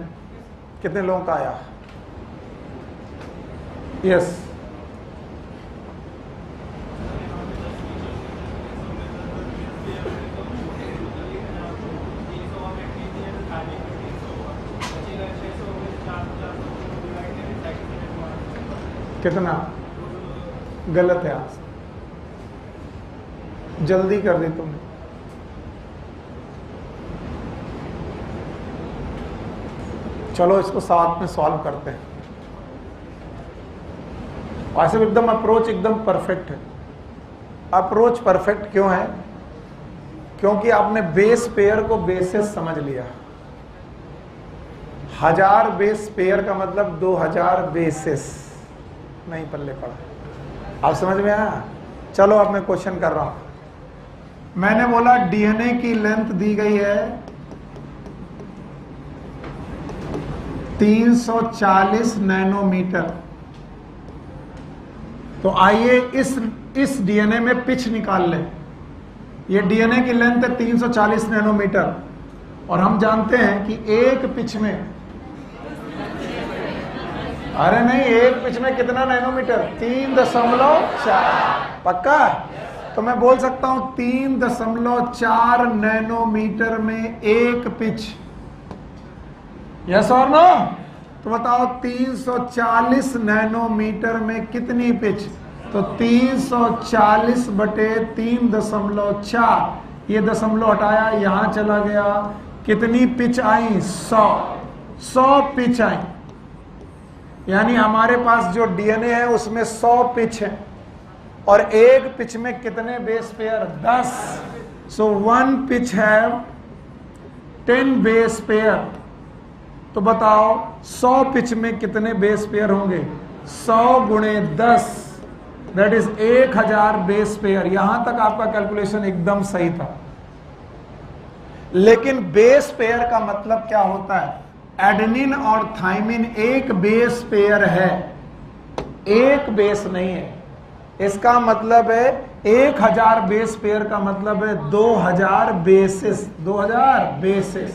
S1: कितने लोगों का आया? Yes. कितना? गलत है. आज जल्दी कर दी तुमने. चलो इसको साथ में सॉल्व करते हैं. वैसे एकदम अप्रोच एकदम परफेक्ट है. अप्रोच परफेक्ट क्यों है? क्योंकि आपने बेस पेयर को बेसिस समझ लिया. 1000 बेस पेयर का मतलब 2000 बेसिस नहीं पल्ले पड़ा. आप समझ में आया? चलो अब मैं क्वेश्चन कर रहा हूं. मैंने बोला डीएनए की लेंथ दी गई है 340 नैनोमीटर. तो आइए इस डीएनए में पिच निकाल लें. ये डीएनए की लेंथ है 340 नैनोमीटर, और हम जानते हैं कि एक पिच में, अरे नहीं, एक पिच में कितना नैनोमीटर? 3.4. पक्का? तो मैं बोल सकता हूं 3.4 नैनोमीटर में एक पिच. यस और नो? तो बताओ 340 नैनोमीटर में कितनी पिच? तो 340 बटे 3.4, ये दशमलव हटाया, यहां चला गया, कितनी पिच आई? 100 पिच आई। यानी हमारे पास जो डीएनए है उसमें 100 पिच है, और एक पिच में कितने बेस पेयर? 10। सो 1 पिच है 10 बेस पेयर। तो बताओ 100 पिच में कितने बेस पेयर होंगे? 100 गुणे 10, दैट इज 1000 बेस पेयर। यहां तक आपका कैलकुलेशन एकदम सही था। लेकिन बेस पेयर का मतलब क्या होता है? एडेनिन और थाइमिन एक बेस पेयर है, एक बेस नहीं है। इसका मतलब है 1000 बेस पेयर का मतलब है 2000 बेसिस, 2000 बेसिस।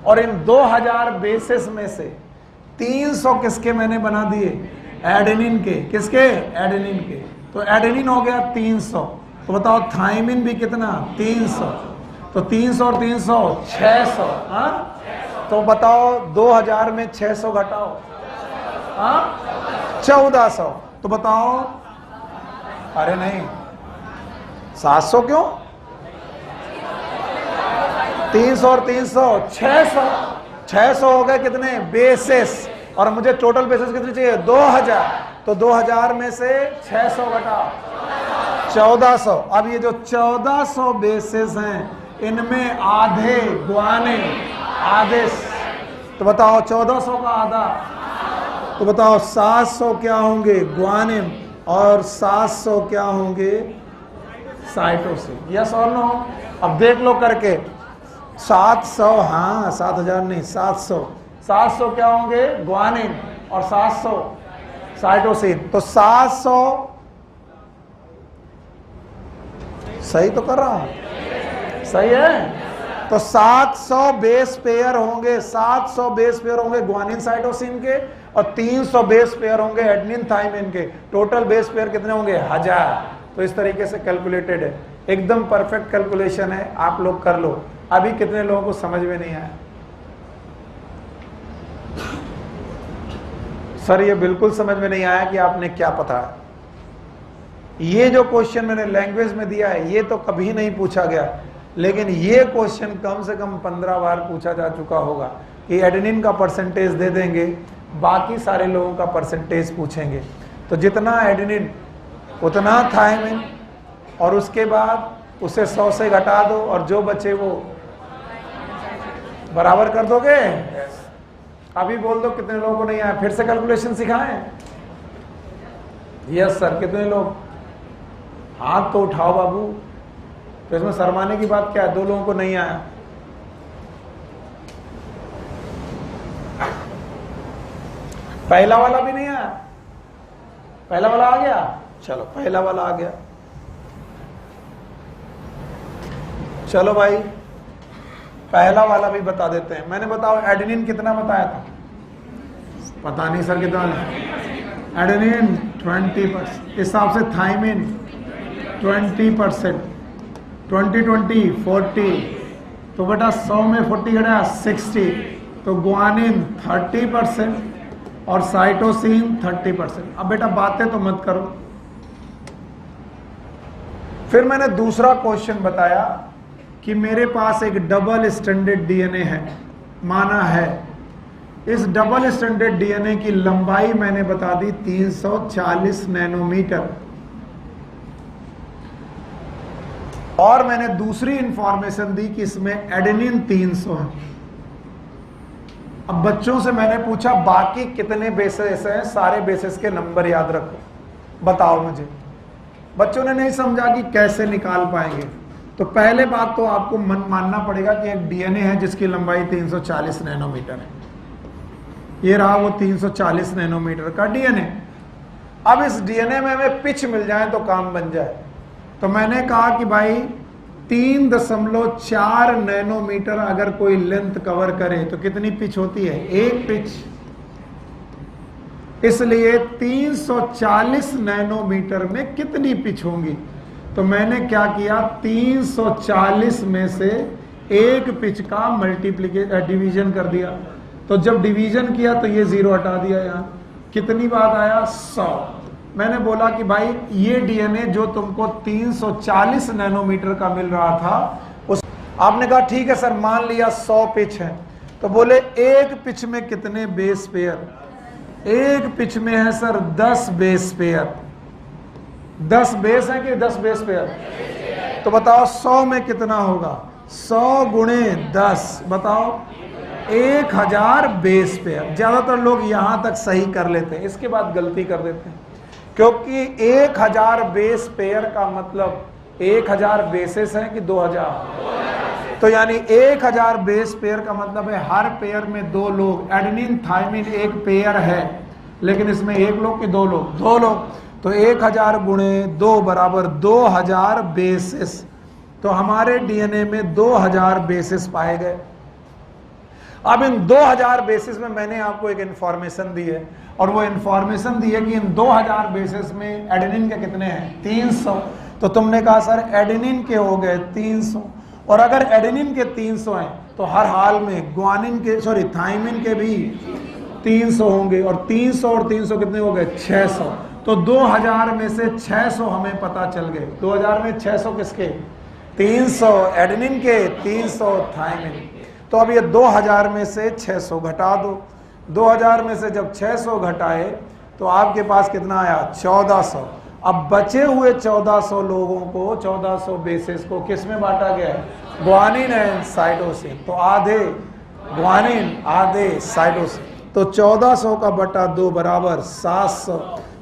S1: और इन 2000 बेसिस में से 300 किसके मैंने बना दिए? एडेनिन के। किसके? एडेनिन के। तो एडेनिन हो गया 300। तो बताओ थाइमिन भी कितना? 300। तो 300 और 300 600। हाँ, तो बताओ 2000 में 600 घटाओ, हाँ 1400। तो बताओ, अरे नहीं 700 क्यों? 300 और 300 600। 600 हो गए कितने? बेसिस। और मुझे टोटल बेसिस कितनी चाहिए? 2000। तो 2000 में से 600 घटाओ, 1400। अब ये जो 1400 बेसिस हैं, इनमें आधे ग्वानिन, आधे। तो बताओ 1400 का आधा, तो बताओ 700 क्या होंगे? ग्वानिन, और 700 क्या होंगे? साइटोसिन। यस और नो? अब देख लो करके। 700, हाँ 7000 नहीं, 700 क्या होंगे? ग्वानिन, और 700 साइटोसिन। तो 700 सही तो कर रहा हूं? सही है। तो 700 बेस पेयर होंगे, 700 बेस पेयर होंगे ग्वानिन साइटोसिन के, और 300 बेस पेयर होंगे एडेनिन थाइमिन के। टोटल बेस पेयर कितने होंगे? 1000। तो इस तरीके से कैलकुलेटेड है, एकदम परफेक्ट कैलकुलेशन है। आप लोग कर लो। अभी कितने लोगों को समझ में नहीं आया? सर ये बिल्कुल समझ में नहीं आया कि आपने क्या पता है। ये जो क्वेश्चन मैंने लैंग्वेज में दिया है, ये तो कभी नहीं पूछा गया, लेकिन ये क्वेश्चन कम से कम 15 बार पूछा जा चुका होगा कि एडेनिन का परसेंटेज दे देंगे, बाकी सारे लोगों का परसेंटेज पूछेंगे। तो जितना एडेनिन उतना थाइमिन, और उसके बाद उसे 100 से घटा दो, और जो बचे वो बराबर कर दोगे। अभी बोल दो कितने लोगों को नहीं आया, फिर से कैलकुलेशन सिखाएं? Yes sir. कितने लोग? हाथ तो उठाओ बाबू। तो इसमें शर्माने की बात क्या है? 2 लोगों को नहीं आया। पहला वाला भी नहीं आया? पहला वाला आ गया? चलो पहला वाला आ गया। चलो भाई पहला वाला भी बता देते हैं। मैंने बताओ एडेनिन कितना बताया था? पता नहीं सर कितना। एडेनिन 20%, इस हिसाब से थाइमिन 20%, 20 40। तो बेटा 100 में 40 घटा 60। तो ग्वानिन 30% और साइटोसिन 30%। अब बेटा बातें तो मत करो। फिर मैंने दूसरा क्वेश्चन बताया कि मेरे पास एक डबल स्ट्रैंडेड डीएनए है, माना है। इस डबल स्ट्रैंडेड डीएनए की लंबाई मैंने बता दी 340 नैनोमीटर, और मैंने दूसरी इंफॉर्मेशन दी कि इसमें एडेनिन 300 है। अब बच्चों से मैंने पूछा बाकी कितने बेसिस हैं, सारे बेसिस के नंबर याद रखो, बताओ मुझे। बच्चों ने नहीं समझा कि कैसे निकाल पाएंगे। तो पहले बात तो आपको मानना पड़ेगा कि एक डीएनए है जिसकी लंबाई 340 नैनोमीटर है। ये रहा वो 340 नैनोमीटर का डीएनए। अब इस डीएनए में हमें पिच मिल जाए तो काम बन जाए। तो मैंने कहा कि भाई 3.4 नैनोमीटर अगर कोई लेंथ कवर करे तो कितनी पिच होती है? 1 पिच। इसलिए 340 नैनोमीटर में कितनी पिच होंगी? तो मैंने क्या किया, 340 में से 1 पिच का डिवीजन कर दिया। तो जब डिवीजन किया तो ये 0 हटा दिया। यहाँ कितनी बात आया? 100। मैंने बोला कि भाई ये डीएनए जो तुमको 340 नैनोमीटर का मिल रहा था, उस आपने कहा ठीक है सर, मान लिया 100 पिच है, तो बोले एक पिच में कितने बेस पेयर? एक पिच में है सर 10 बेस पेयर। 10 बेस है कि 10 बेस पेयर? तो बताओ 100 में कितना होगा? 100 गुणे 10, बताओ 1000 बेस पेयर। ज्यादातर लोग यहां तक सही कर लेते हैं, इसके बाद गलती कर देते हैं, क्योंकि 1000 बेस पेयर का मतलब 1000 बेसेस है कि 2000? तो यानी 1000 बेस पेयर का मतलब है हर पेयर में 2 लोग। एडेनिन थायमिन एक पेयर है, लेकिन इसमें 1 लोग कि 2 लोग? 2 लोग। तो 1000 गुणे 2 बराबर 2000 बेसिस। तो हमारे डीएनए में 2000 बेसिस पाए गए। अब इन 2000 बेसिस में मैंने आपको एक इंफॉर्मेशन दी है, और वो इंफॉर्मेशन दी है कि इन 2000 बेसिस में एडेनिन के कितने हैं? 300। तो तुमने कहा सर एडेनिन के हो गए 300, और अगर एडेनिन के 300 हैं तो हर हाल में ग्वानिन के थायमिन के भी 300 होंगे, और 300 और 300 कितने हो गए? 600। तो 2000 में से 600 हमें पता चल गए। 2000 में 600 किसके? 300 एडेनिन के, 300 थायमिन। तो अब ये 2000 में से 600 घटा दो। 2000 में से जब 600 घटाए तो आपके पास कितना आया? 1400। अब बचे हुए 1400 लोगों को, 1400 बेसिस को किस में बांटा गया? Guanine and cytosine. तो आधे ग्वानिन, आधे साइटोसिन। तो 1400 का बटा 2 बराबर 700।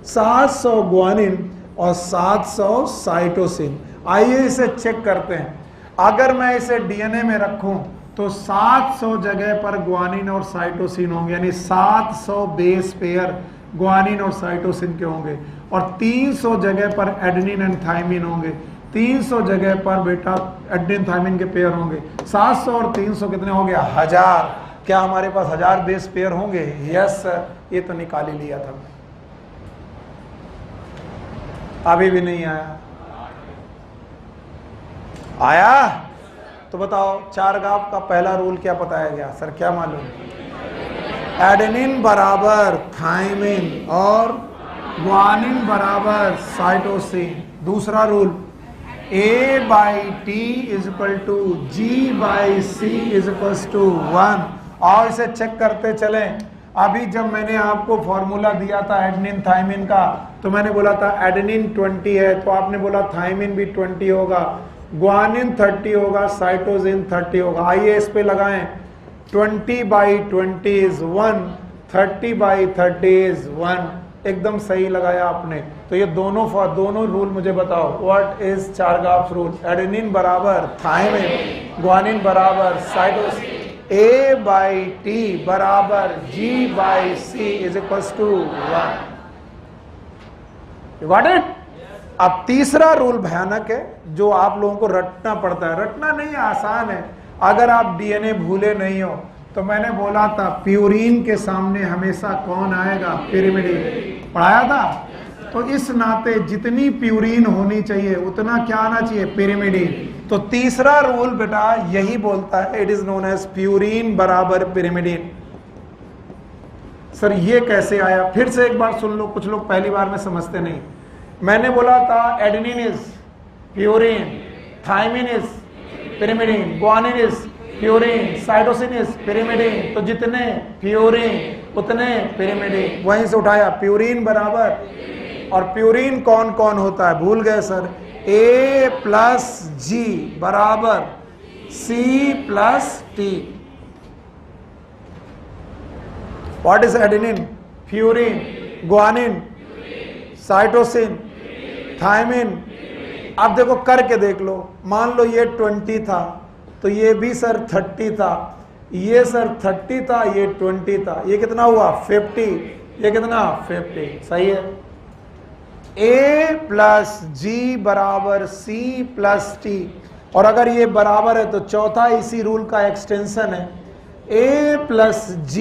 S1: 700 ग्वानिन और 700 साइटोसिन। आइए इसे चेक करते हैं। अगर मैं इसे डीएनए में रखूं तो 700 जगह पर ग्वानिन और साइटोसिन होंगे, यानी 700 बेस पेयर ग्वानिन और साइटोसिन के होंगे, और 300 जगह पर एडेनिन एंड थायमिन होंगे। 300 जगह पर बेटा एडेनिन थायमिन के पेयर होंगे। 700 और 300 कितने हो गया? 1000। क्या हमारे पास 1000 बेस पेयर होंगे? यस सर, ये तो निकाल ही लिया था। अभी भी नहीं आया? आया? तो बताओ 4 गाप का पहला रूल क्या बताया गया? सर क्या मालूम? एडेनिन बराबर थायमिन और ग्वानिन बराबर साइटोसिन। दूसरा रूल A/T = G/C = 1। और इसे चेक करते चलें। अभी जब मैंने आपको फॉर्मूला दिया था एडेनिन थायमिन का, तो मैंने बोला था एडेनिन 20 है, तो आपने बोला थायमिन भी 20 होगा, ग्वानिन 30 होगा, साइटोसिन 30 होगा। आइए इस पे लगाएं। 20/20 इज 1, 30/30 इज 1। एकदम सही लगाया आपने। तो ये दोनों रूल मुझे बताओ। What is 4 Chargaff's rule? Adenine बराबर थायमिन, ग्वानिन बराबर साइटोसिन, A/T बराबर G/C = 1। You got it? अब तीसरा रूल भयानक है, जो आप लोगों को रटना पड़ता है। रटना नहीं, आसान है। अगर आप डीएनए भूले नहीं हो, तो मैंने बोला था प्यूरिन के सामने हमेशा कौन आएगा? पिरिमिडीन। पढ़ाया था। तो इस नाते जितनी प्यूरिन होनी चाहिए उतना क्या आना चाहिए? पिरिमिडीन। तो तीसरा रूल बेटा यही बोलता है, it is known as purine बराबर पिरिमिडीन। सर ये कैसे आया? फिर से एक बार सुन लो, कुछ लोग पहली बार में समझते नहीं। मैंने बोला था adenine is purine, thymine is pyrimidine, guanine is purine, cytosine is pyrimidine. तो जितने प्यूरिन उतने पिरिमिडीन। वहीं से उठाया प्यूरिन बराबर, और प्यूरिन कौन कौन होता है? भूल गए सर? A+G बराबर C+T। What is adenine? Purine, guanine, cytosine, thymine. अब देखो करके देख लो। मान लो ये 20 था, तो ये भी सर 30 था, ये सर 30 था, ये 20 था, ये कितना हुआ? 50। ये कितना? 50। सही है। A+G बराबर C+T, और अगर ये बराबर है तो चौथा इसी रूल का एक्सटेंशन है। A+G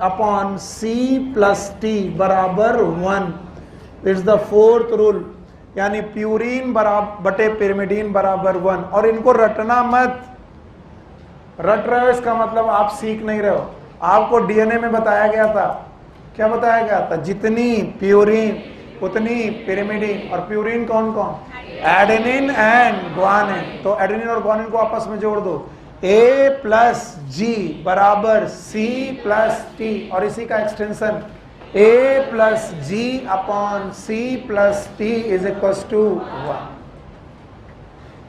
S1: अपॉन C+T बराबर 1। इट्स द फोर्थ रूल, यानी प्यूरिन बराबर बटे पिरिमिडीन बराबर 1। और इनको रटना मत। रट रहे हो इसका मतलब आप सीख नहीं रहे हो। आपको डीएनए में बताया गया था, क्या बताया गया था? जितनी प्यूरिन उतनी पिरिमिडीन। और प्यूरिन कौन कौन? Adenine and guanine. तो एडेनिन और ग्वानिन को आपस में जोड़ दो, A प्लस जी बराबर C प्लस टी, और इसी का extension A plus G upon C plus T is equal to 1।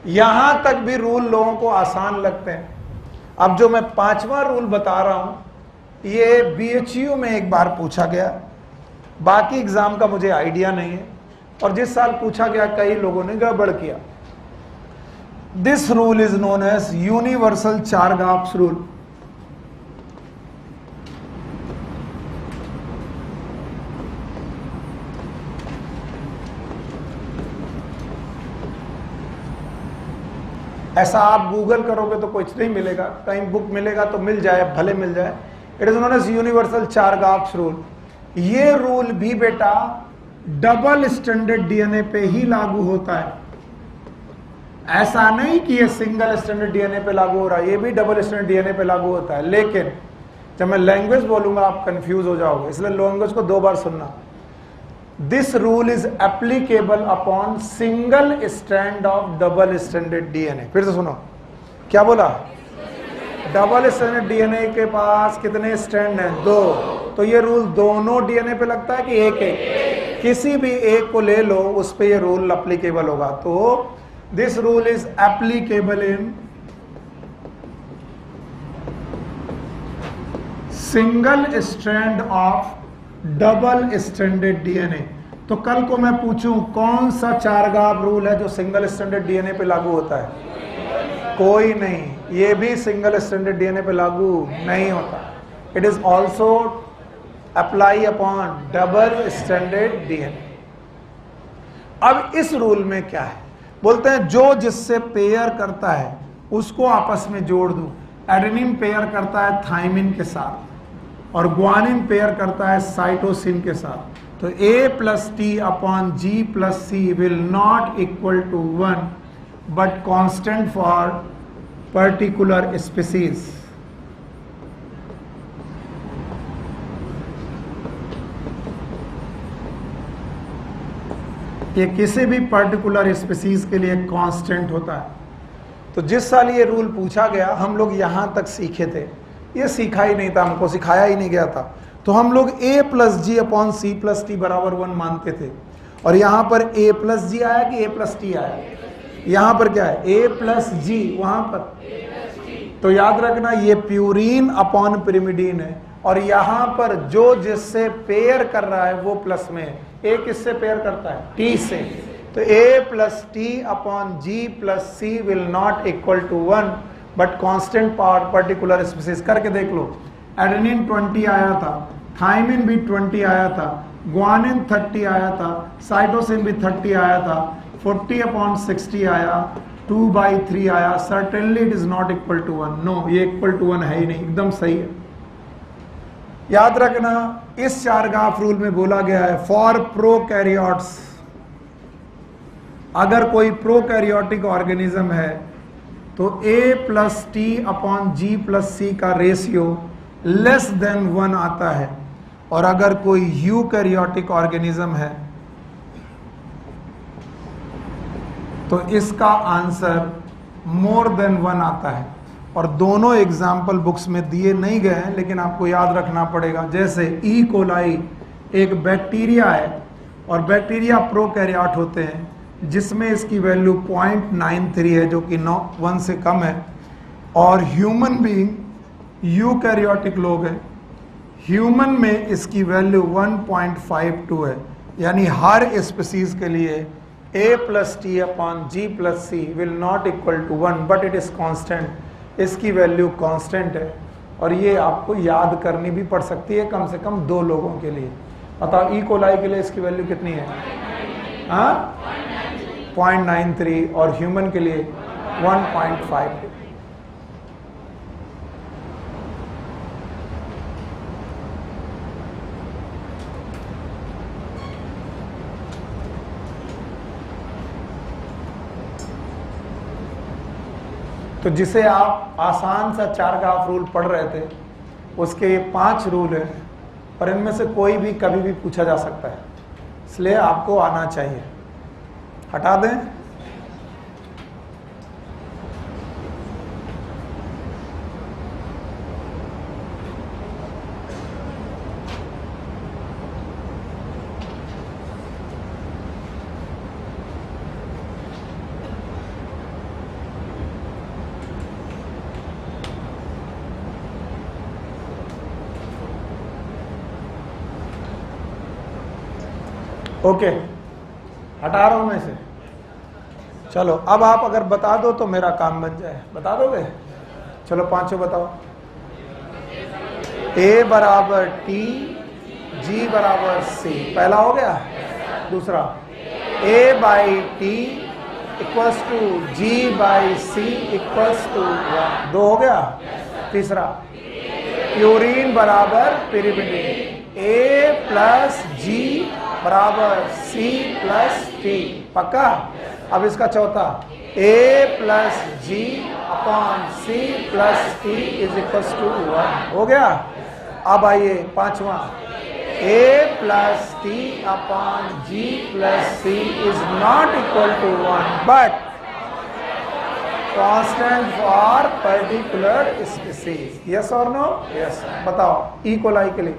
S1: यहां तक भी रूल लोगों को आसान लगते हैं। अब जो मैं 5वां रूल बता रहा हूं, ये BHU में एक बार पूछा गया, बाकी एग्जाम का मुझे आइडिया नहीं है, और जिस साल पूछा गया कई लोगों ने गड़बड़ किया। This rule is known as universal Chargaff's rule. ऐसा आप गूगल करोगे तो कुछ नहीं मिलेगा, कहीं बुक मिलेगा तो मिल जाए, भले मिल जाए। It is known as universal Chargaff's rule. ये रूल भी बेटा डबल स्टैंडर्ड डीएनए पे ही लागू होता है। ऐसा नहीं कि ये सिंगल स्टैंडर्ड डीएनए पे लागू हो रहा है, ये भी डबल स्टैंडर्ड डीएनए पे लागू होता है। लेकिन जब मैं लैंग्वेज बोलूंगा आप कंफ्यूज हो जाओगे, इसलिए लैंग्वेज को 2 बार सुनना। This rule is applicable upon single strand of double standard DNA. फिर से सुनो, क्या बोला? डबल स्टैंडर्ड डीएनए के पास कितने स्ट्रैंड हैं? 2। तो ये रूल दोनों डीएनए पे लगता है कि एक एक? किसी भी एक को ले लो, उस पे ये रूल एप्लीकेबल होगा। तो this rule is applicable in single strand of double standard DNA. तो कल को मैं पूछूं कौन सा चारगाफ रूल है जो सिंगल स्टैंडर्ड डीएनए पे लागू होता है? कोई नहीं। ये भी सिंगल स्टैंडर्ड डीएनए पे लागू नहीं होता। It is also apply upon double standard DNA. अब इस रूल में क्या है? बोलते हैं जो जिससे पेयर करता है उसको आपस में जोड़ दूं। एडेनिन पेयर करता है थाइमिन के साथ, और ग्वानिन पेयर करता है साइटोसिन के साथ। तो A plus T upon G plus C will not equal to 1 but constant for particular species. ये किसी भी पर्टिकुलर स्पीसीज के लिए कांस्टेंट होता है। तो जिस साल ये रूल पूछा गया हम लोग यहां तक सीखे थे, ये सीखा ही नहीं था, हमको सिखाया ही नहीं गया था। तो हम लोग A plus G upon C plus T बराबर 1 मानते थे। और यहां पर A प्लस जी आया कि A प्लस टी आया? यहां पर क्या है? A प्लस जी, वहां पर। तो याद रखना ये प्यूरिन अपॉन पिरिमिडीन है, और यहां पर जो जिससे पेयर कर रहा है वो प्लस में है। A किससे पेयर करता है? T से। तो A plus T upon G plus C will not equal to 1 but constant for particular species. करके देख लो। एडेनिन 20 आया था, थाइमिन भी 20 आया था, ग्वानिन 30 आया था, साइटोसिन भी 30 आया था, 40 अपॉन 60 आया, 2/3 आया। Certainly it is not equal to 1। No, ये इक्वल टू 1 है ही नहीं। एकदम सही है। याद रखना इस चारगाफ रूल में बोला गया है फॉर प्रोकैरियोट्स। अगर कोई प्रोकैरियोटिक ऑर्गेनिज्म है तो A plus T upon G plus C का रेशियो लेस देन 1 आता है, और अगर कोई यूकैरियोटिक ऑर्गेनिज्म है तो इसका आंसर मोर देन 1 आता है। और दोनों एग्जाम्पल बुक्स में दिए नहीं गए हैं, लेकिन आपको याद रखना पड़ेगा। जैसे ई कोलाई एक बैक्टीरिया है, और बैक्टीरिया प्रोकैरियोट होते हैं जिसमें इसकी वैल्यू 0.93 है, जो कि 1 से कम है। और ह्यूमन बीइंग यूकैरियोटिक लोग हैं, ह्यूमन में इसकी वैल्यू 1.52 है। यानी हर स्पीसीज के लिए A plus T upon G plus C will not equal to 1 but it is constant. इसकी वैल्यू कांस्टेंट है, और ये आपको याद करनी भी पड़ सकती है कम से कम 2 लोगों के लिए। बताओ ई कोलाई के लिए इसकी वैल्यू कितनी है? हाँ, 0.93, और ह्यूमन के लिए 1.5। तो जिसे आप आसान सा चारगाफ रूल पढ़ रहे थे, उसके ये 5 रूल हैं, और इनमें से कोई भी कभी भी पूछा जा सकता है। इसलिए आपको आना चाहिए। हटा दें। ओके, हटा रहा हूं मैं इसे। चलो अब आप अगर बता दो तो मेरा काम बन जाए। बता दोगे? चलो पांचों बताओ। ए बराबर टी, जी बराबर सी, पहला हो गया। दूसरा, A by T equals to G by C equals to 1, 2 हो गया। तीसरा, प्यूरिन बराबर पिरिमिडिन, ए प्लस जी बराबर सी प्लस टी, पक्का। अब इसका चौथा, A plus G upon C plus T is equal to 1, हो गया। अब आइए पांचवा, A plus T upon G plus C is not equal to 1 but constant for particular species. Yes और नो? यस। बताओ इक्वल के लिए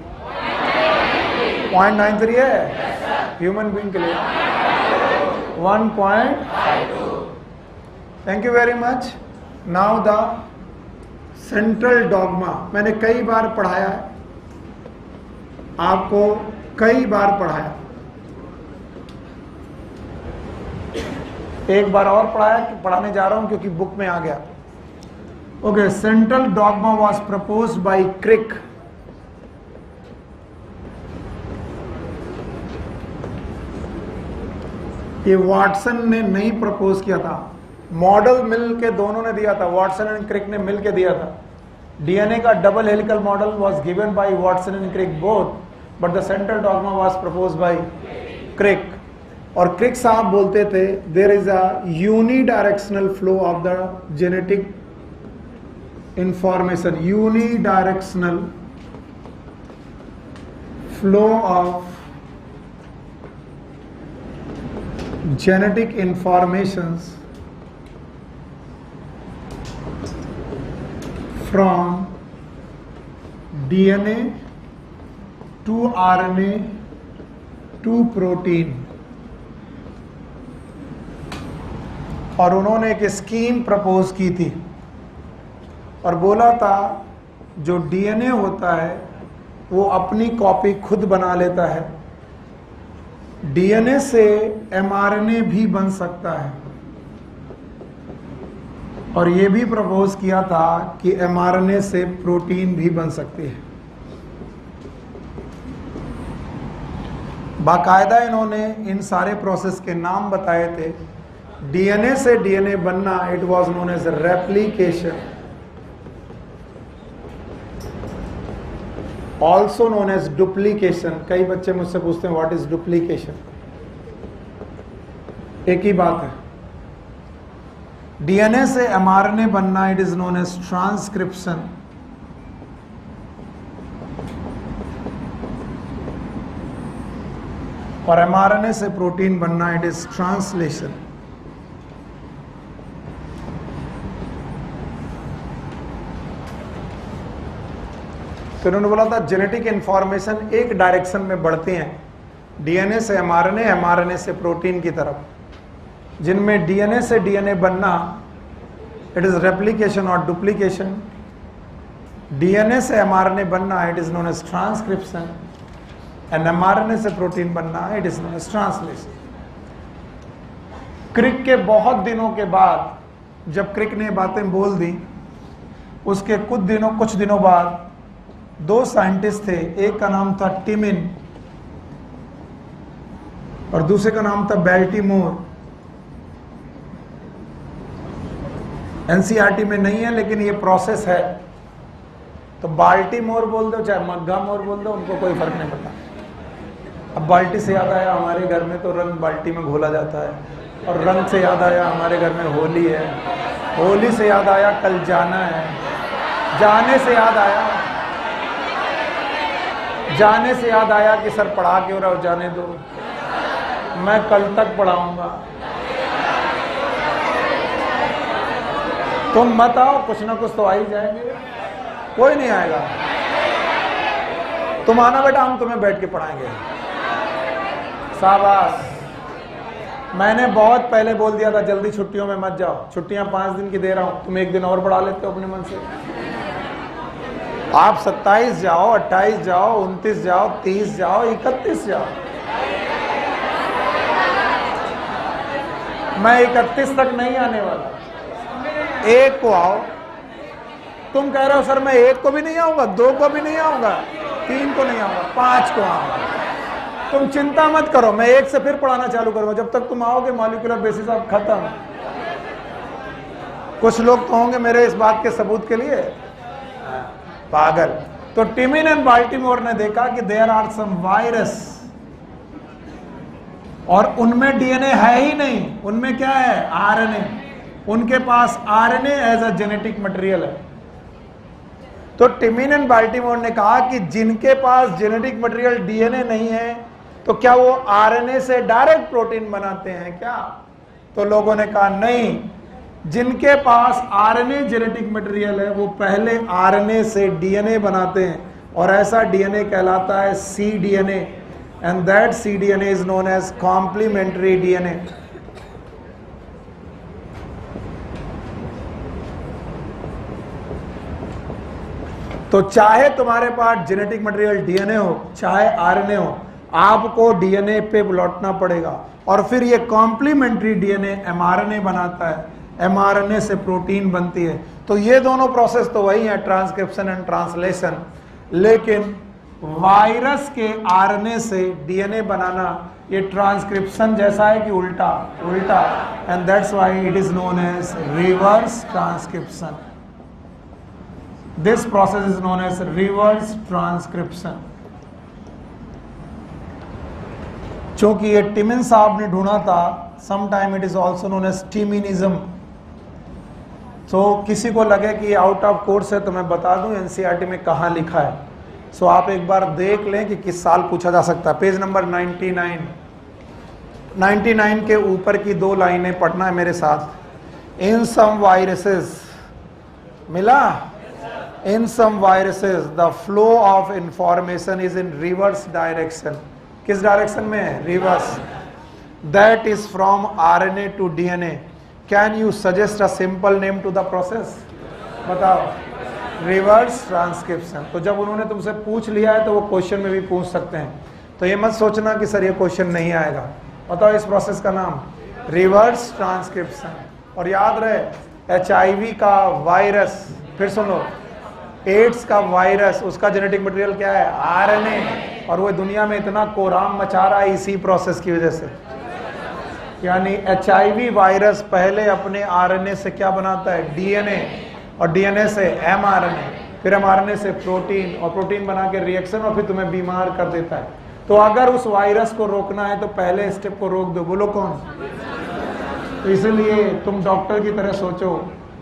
S1: 0.93 है, ह्यूमन बीइंग के लिए 1.52। Thank you very much. Now the central dogma. मैंने कई बार पढ़ाया है आपको, कई बार पढ़ाया, एक बार और पढ़ाने जा रहा हूं क्योंकि बुक में आ गया। Okay, central dogma was proposed by Crick. ये वाटसन ने नहीं प्रपोज किया था, मॉडल मिल के दोनों ने दिया था, वाटसन एंड क्रिक ने मिल के दिया था। डीएनए का double helical model was given by Watson and Crick both, but the central dogma was proposed by Crick. और क्रिक साहब बोलते थे there is a unidirectional flow of the genetic information, unidirectional flow of genetic informations from DNA to RNA to protein। और उन्होंने एक scheme propose की थी और बोला था जो डीएनए होता है वो अपनी कॉपी खुद बना लेता है, डीएनए से एमआरएनए भी बन सकता है। और ये भी प्रपोज किया था कि एमआरएनए से प्रोटीन भी बन सकती है। बाकायदा इन्होंने इन सारे प्रोसेस के नाम बताए थे। डीएनए से डीएनए बनना, it was known as replication, also known as duplication. कई बच्चे मुझसे पूछते हैं व्हाट इज डुप्लीकेशन। एक ही बात है। डीएनए से एमआरएनए बनना, it is known as transcription. और एमआरएनए से प्रोटीन बनना, इट इज ट्रांसलेशन। तो उन्होंने बोला था जेनेटिक इंफॉर्मेशन एक डायरेक्शन में बढ़ते हैं, डीएनए से एमआरएनए, एमआरएनए से प्रोटीन की तरफ। जिनमें डीएनए से डीएनए बनना, इट इज रेप्लिकेशन और डुप्लीकेशन। डीएनए से एमआरएनए बनना, it is known as transcription. And mRNA से प्रोटीन बनना, it is known as translation. Crick के बहुत दिनों के बाद जब क्रिक ने बातें बोल दी, उसके कुछ दिनों बाद दो साइंटिस्ट थे, एक का नाम था टिमिन और दूसरे का नाम था बाल्टीमोर। एनसीईआरटी में नहीं है लेकिन ये प्रोसेस है, तो बाल्टीमोर बोल दो चाहे मग्गा मोर बोल दो, उनको कोई फर्क नहीं पड़ता। अब बाल्टी से याद आया, हमारे घर में तो रंग बाल्टी में घोला जाता है, और रंग से याद आया हमारे घर में होली है, होली से याद आया कल जाना है, जाने से याद आया कि सर पढ़ा क्यों रहो, जाने दो। मैं कल तक पढ़ाऊंगा। तुम मत आओ, कुछ ना कुछ तो आ ही जाएंगे। कोई नहीं आएगा, तुम आना बेटा, हम तुम्हें बैठ के पढ़ाएंगे। शाबाश। मैंने बहुत पहले बोल दिया था जल्दी छुट्टियों में मत जाओ, छुट्टियां 5 दिन की दे रहा हूं, तुम 1 दिन और बढ़ा लेते हो अपने मन से। आप 27 जाओ, 28 जाओ, 29 जाओ, 30 जाओ, 31 जाओ। मैं 31 तक नहीं आने वाला, 1 को आओ। तुम कह रहे हो सर मैं 1 को भी नहीं आऊंगा, 2 को भी नहीं आऊंगा, 3 को नहीं आऊंगा, 5 को आऊंगा। तुम चिंता मत करो, मैं 1 से फिर पढ़ाना चालू करूंगा। जब तक तुम आओगे मॉलिक्यूलर बेसिस अब खत्म। कुछ लोग तो होंगे मेरे इस बात के सबूत के लिए पागल। तो टिमिन एंड बाल्टीमोर ने देखा कि देयर आर सम वायरस, और उनमें डीएनए है ही नहीं, उनमें क्या है? आरएनए। उनके पास RNA as a genetic material है। तो टिमिन एंड बाल्टीमोर ने कहा कि जिनके पास जेनेटिक मटेरियल डीएनए नहीं है, तो क्या वो आरएनए से डायरेक्ट प्रोटीन बनाते हैं क्या? तो लोगों ने कहा नहीं, जिनके पास आरएनए जेनेटिक मटेरियल है वो पहले आरएनए से डीएनए बनाते हैं, और ऐसा डीएनए कहलाता है cDNA, and that cDNA is known as complementary DNA. तो चाहे तुम्हारे पास जेनेटिक मटेरियल डीएनए हो, चाहे आरएनए हो, आपको डीएनए पे लौटना पड़ेगा, और फिर ये कॉम्प्लीमेंट्री डीएनए एमआरएनए बनाता है, एमआरएनए से प्रोटीन बनती है। तो ये दोनों प्रोसेस तो वही है, ट्रांसक्रिप्शन एंड ट्रांसलेशन। लेकिन वायरस के आरएनए से डीएनए बनाना ये ट्रांसक्रिप्शन जैसा है कि उल्टा उल्टा, and that's why it is known as reverse transcription. This process is known as reverse transcription. चूंकि ये टिमिन साहब ने ढूंढा था, sometime it is also known as Teminism. तो किसी को लगे कि ये आउट ऑफ कोर्स है तो मैं बता दूं एनसीईआरटी में कहाँ लिखा है। सो आप एक बार देख लें कि किस साल पूछा जा सकता है। पेज नंबर 99 के ऊपर की 2 लाइनें पढ़ना है मेरे साथ। इन सम वायरसेस, मिला? In some viruses the flow of information is in reverse direction. किस डायरेक्शन में है? Reverse. That is from RNA to DNA. Can you suggest a simple name to the process? बताओ। Reverse transcription. तो जब उन्होंने तुमसे पूछ लिया है तो वो क्वेश्चन में भी पूछ सकते हैं। तो ये मत सोचना कि सर ये क्वेश्चन नहीं आएगा। बताओ इस प्रोसेस का नाम रिवर्स ट्रांसक्रिप्शन। और याद रहे HIV का वायरस, फिर सुनो, एड्स का वायरस, उसका जेनेटिक मटेरियल क्या है? आरएनए। और वो दुनिया में इतना कोराम मचा रहा है इसी प्रोसेस की वजह से। यानी HIV वायरस पहले अपने आरएनए से क्या बनाता है? डीएनए, और डीएनए से एमआरएनए, फिर एमआरएनए से प्रोटीन, और प्रोटीन बना के रिएक्शन, और फिर तुम्हें बीमार कर देता है। तो अगर उस वायरस को रोकना है तो पहले स्टेप को रोक दो। बोलो कौन? तो इसलिए तुम डॉक्टर की तरह सोचो,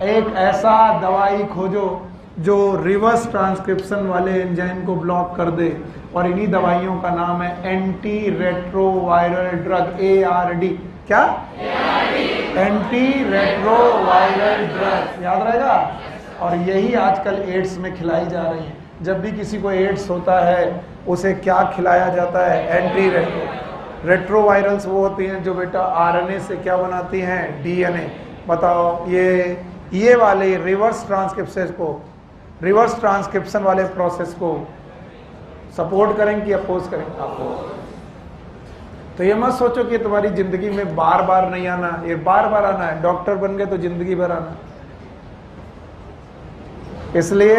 S1: एक ऐसा दवाई खोजो जो रिवर्स ट्रांसक्रिप्शन वाले एंजाइम को ब्लॉक कर दे, और इन्हीं दवाइयों का नाम है एंटी रेट्रोवायरल ड्रग, ARD। क्या? एंटी रेट्रोवायरल ड्रग, याद रहेगा। और यही आजकल एड्स में खिलाई जा रही है। जब भी किसी को एड्स होता है उसे क्या खिलाया जाता है? एंटी रेट्रोवायरल्स वो होती हैं जो बेटा आरएनए से क्या बनाती हैं? डीएनए। बताओ ये वाले रिवर्स ट्रांसक्रिप्शन वाले प्रोसेस को सपोर्ट करेंगे कि अपोज करेंगे? अपोज। तो ये मत सोचो कि तुम्हारी जिंदगी में बार बार नहीं आना, ये बार बार आना है। डॉक्टर बन गए तो जिंदगी भर आना। इसलिए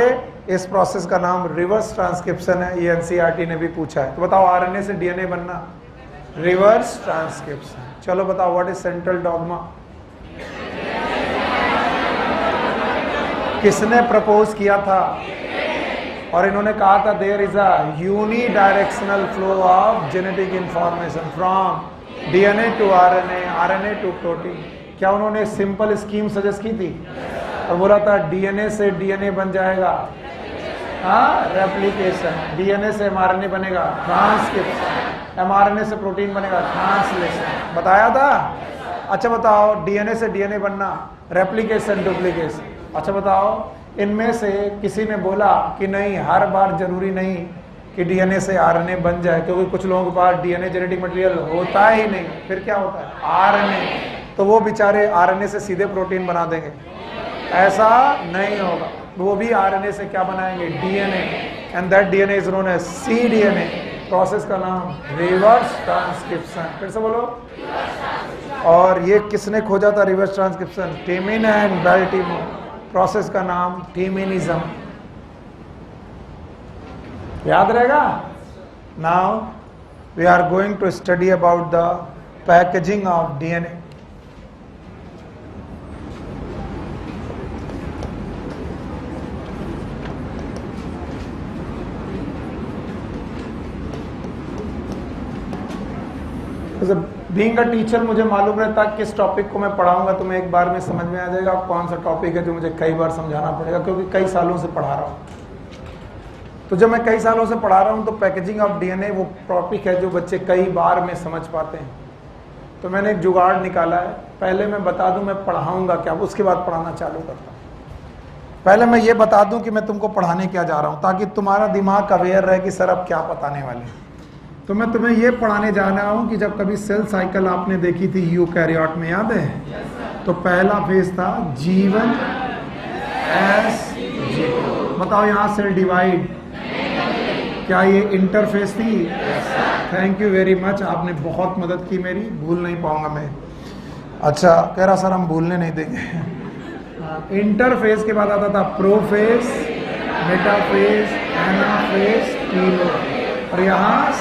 S1: इस प्रोसेस का नाम रिवर्स ट्रांसक्रिप्शन है। ये एनसीईआरटी ने भी पूछा है। तो बताओ आरएनए से डीएनए बनना, रिवर्स ट्रांसक्रिप्शन। चलो बताओ व्हाट इज सेंट्रल डॉगमा? किसने प्रपोज किया था? और इन्होंने कहा था there is a unidirectional flow of genetic information from DNA to RNA, RNA to protein. क्या उन्होंने सिंपल स्कीम सजेस्ट की थी? और बोला था डीएनए से डीएनए बन जाएगा, हाँ, रेप्लिकेशन। डीएनए से एमआरएनए बनेगा, ट्रांसक्रिप्शन। mRNA से प्रोटीन बनेगा, ट्रांसलेशन बताया था। अच्छा बताओ, डीएनए से डीएनए बनना, रेप्लिकेशन, डुप्लीकेशन। अच्छा बताओ, इनमें से किसी ने बोला कि नहीं, हर बार जरूरी नहीं कि डीएनए से आरएनए बन जाए, क्योंकि कुछ लोगों के पास डीएनए जेनेटिक मटेरियल होता ही नहीं, फिर क्या होता है, आरएनए, तो वो बेचारे आरएनए से सीधे प्रोटीन बना देंगे? ऐसा नहीं होगा, वो भी आरएनए से क्या बनाएंगे, DNA, and that DNA is known as cDNA। Process का नाम रिवर्स ट्रांसक्रिप्शन। फिर से बोलो। और ये किसने खोजा था reverse transcription? Temin and Baltimore. Process का नाम टिमिनिज्म। याद रहेगा? Now we are going to study about the packaging of DNA. Being a teacher मुझे मालूम रहता किस टॉपिक को मैं पढ़ाऊंगा, तो मैं एक बार में समझ में आ जाएगा कौन सा टॉपिक है जो मुझे कई बार समझाना पड़ेगा, क्योंकि कई सालों से पढ़ा रहा हूँ। तो जब मैं कई सालों से पढ़ा रहा हूँ तो पैकेजिंग ऑफ डीएनए वो टॉपिक है जो बच्चे कई बार में समझ पाते हैं। तो मैंने एक जुगाड़ निकाला है, पहले मैं बता दूं मैं पढ़ाऊंगा क्या, उसके बाद पढ़ाना चालू करता हूँ। पहले मैं ये बता दूं कि मैं तुमको पढ़ाने क्या जा रहा हूँ, ताकि तुम्हारा दिमाग अवेयर रहे कि सर अब क्या बताने वाले हैं। तो मैं तुम्हें ये पढ़ाने जा रहा हूँ कि जब कभी सेल साइकिल आपने देखी थी यूकैरियोट में, याद है? तो पहला फेज था G1 S बताओ यहाँ सेल डिवाइड, क्या ये इंटरफेस थी? थैंक यू वेरी मच, आपने बहुत मदद की मेरी, भूल नहीं पाऊंगा मैं। अच्छा कह रहा सर हम भूलने नहीं देंगे। इंटरफेस के बाद आता था प्रोफेज, मेटाफेज, एनाफेज, टीलोफेज, और यहाँ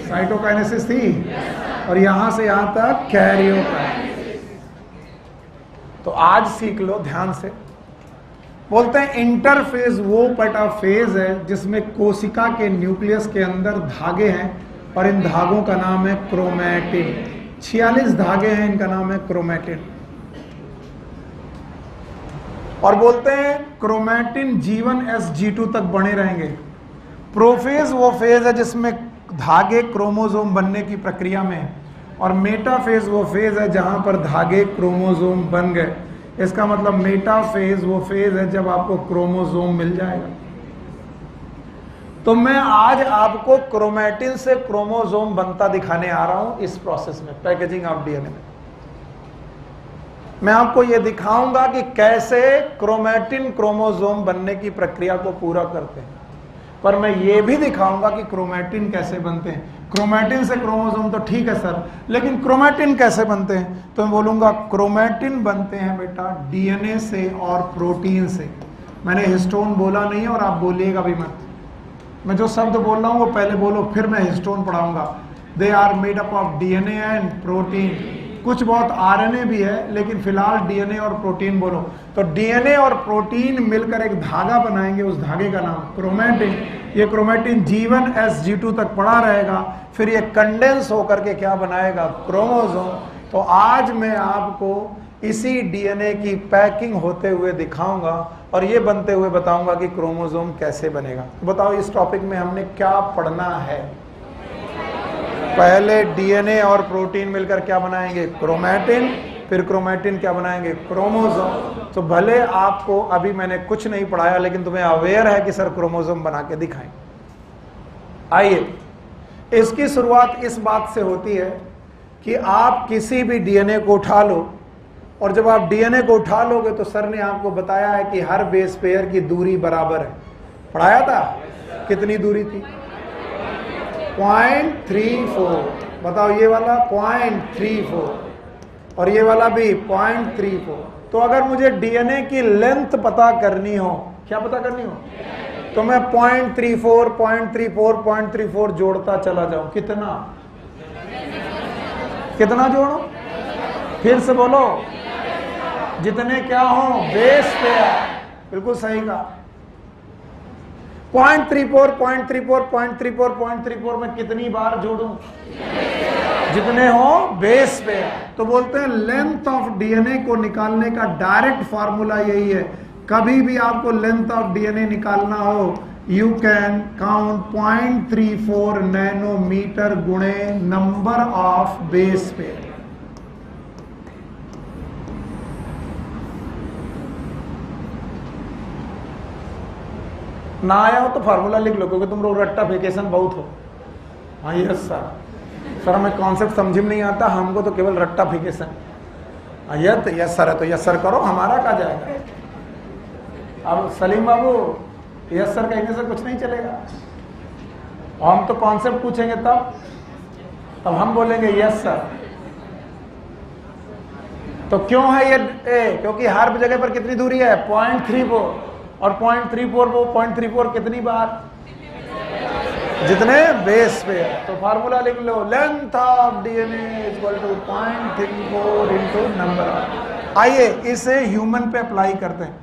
S1: साइटोकाइनेसिस थी, और यहाँ से यहाँ तक कैरियोकाइनेसिस। तो आज सीख लो ध्यान से। बोलते हैं इंटरफेज वो पेटाफेज है जिसमें कोशिका के न्यूक्लियस के अंदर धागे हैं, और इन धागों का नाम है क्रोमैटिन। 46 धागे हैं, इनका नाम है क्रोमैटिन। और बोलते हैं क्रोमैटिन G1 S G2 तक बने रहेंगे। प्रोफेज वो फेज है जिसमें धागे क्रोमोसोम बनने की प्रक्रिया में है, और मेटाफेज वो फेज है जहां पर धागे क्रोमोसोम बन गए। इसका मतलब मेटाफेज वो फेज है जब आपको क्रोमोसोम मिल जाएगा। तो मैं आज आपको क्रोमैटिन से क्रोमोसोम बनता दिखाने आ रहा हूं इस प्रोसेस में, पैकेजिंग ऑफ डीएनए में। मैं आपको यह दिखाऊंगा कि कैसे क्रोमैटिन क्रोमोसोम बनने की प्रक्रिया को पूरा करते हैं, पर मैं ये भी दिखाऊंगा कि क्रोमैटिन कैसे बनते हैं। क्रोमैटिन से क्रोमोसोम तो ठीक है सर, लेकिन क्रोमैटिन कैसे बनते हैं? तो मैं बोलूंगा क्रोमैटिन बनते हैं बेटा डीएनए से और प्रोटीन से। मैंने हिस्टोन बोला नहीं है और आप बोलिएगा भी मत। मैं जो शब्द बोल रहा हूँ वो पहले बोलो, फिर मैं हिस्टोन पढ़ाऊंगा। They are made up of DNA and protein. कुछ बहुत आरएनए भी है, लेकिन फिलहाल डीएनए और प्रोटीन बोलो। तो डीएनए और प्रोटीन मिलकर एक धागा बनाएंगे, उस धागे का नाम क्रोमैटिन। ये क्रोमैटिन G1 S G2 तक पड़ा रहेगा, फिर ये कंडेंस होकर के क्या बनाएगा, क्रोमोसोम। तो आज मैं आपको इसी डीएनए की पैकिंग होते हुए दिखाऊंगा और ये बनते हुए बताऊंगा कि क्रोमोसोम कैसे बनेगा। तो बताओ इस टॉपिक में हमने क्या पढ़ना है? पहले डीएनए और प्रोटीन मिलकर क्या बनाएंगे, क्रोमैटिन, फिर क्रोमैटिन क्या बनाएंगे, क्रोमोसोम। तो भले आपको अभी मैंने कुछ नहीं पढ़ाया, लेकिन तुम्हें अवेयर है कि सर क्रोमोसोम बना के दिखाएं। आइए, इसकी शुरुआत इस बात से होती है कि आप किसी भी डीएनए को उठा लो, और जब आप डीएनए को उठा लोगे तो सर ने आपको बताया है कि हर बेस पेयर की दूरी बराबर है। पढ़ाया था? कितनी दूरी थी? 0.34। बताओ ये वाला 0.34 और ये वाला भी 0.34। तो अगर मुझे डीएनए की लेंथ पता करनी हो, क्या पता करनी हो, तो मैं 0.34 0.34 0.34 जोड़ता चला जाऊं। कितना कितना जोड़ो? फिर से बोलो, जितने क्या हो बेस पेयर। बिल्कुल सही कहा। 0.34 0.34 0.34 0.34 में कितनी बार जोड़ूं? जितने हो बेस पेयर। तो बोलते हैं लेंथ ऑफ डीएनए को निकालने का डायरेक्ट फार्मूला यही है। कभी भी आपको लेंथ ऑफ डीएनए निकालना हो यू कैन काउंट 0.34 नैनोमीटर गुणे नंबर ऑफ बेस पेयर। ना आया हो तो फार्मूला लिख लो, क्योंकि तुम लोग रट्टाफिकेशन बहुत हो। हाँ यस सर हमें कॉन्सेप्ट समझ में नहीं आता, हमको तो केवल रट्टाफिकेशन। यस सर है तो यस सर करो, हमारा कहा जाएगा। अब सलीम बाबू यस सर कहने से कुछ नहीं चलेगा, हम तो कॉन्सेप्ट पूछेंगे तब हम बोलेंगे यस सर। तो क्यों है ये क्योंकि हर जगह पर कितनी दूरी है 0.34, और 0.34 वो 0.34 कितनी बार जितने बेस पे है। तो फार्मूला लिख लो, length of DNA equal to 0.34 into number. आइए इसे ह्यूमन पे अप्लाई करते हैं।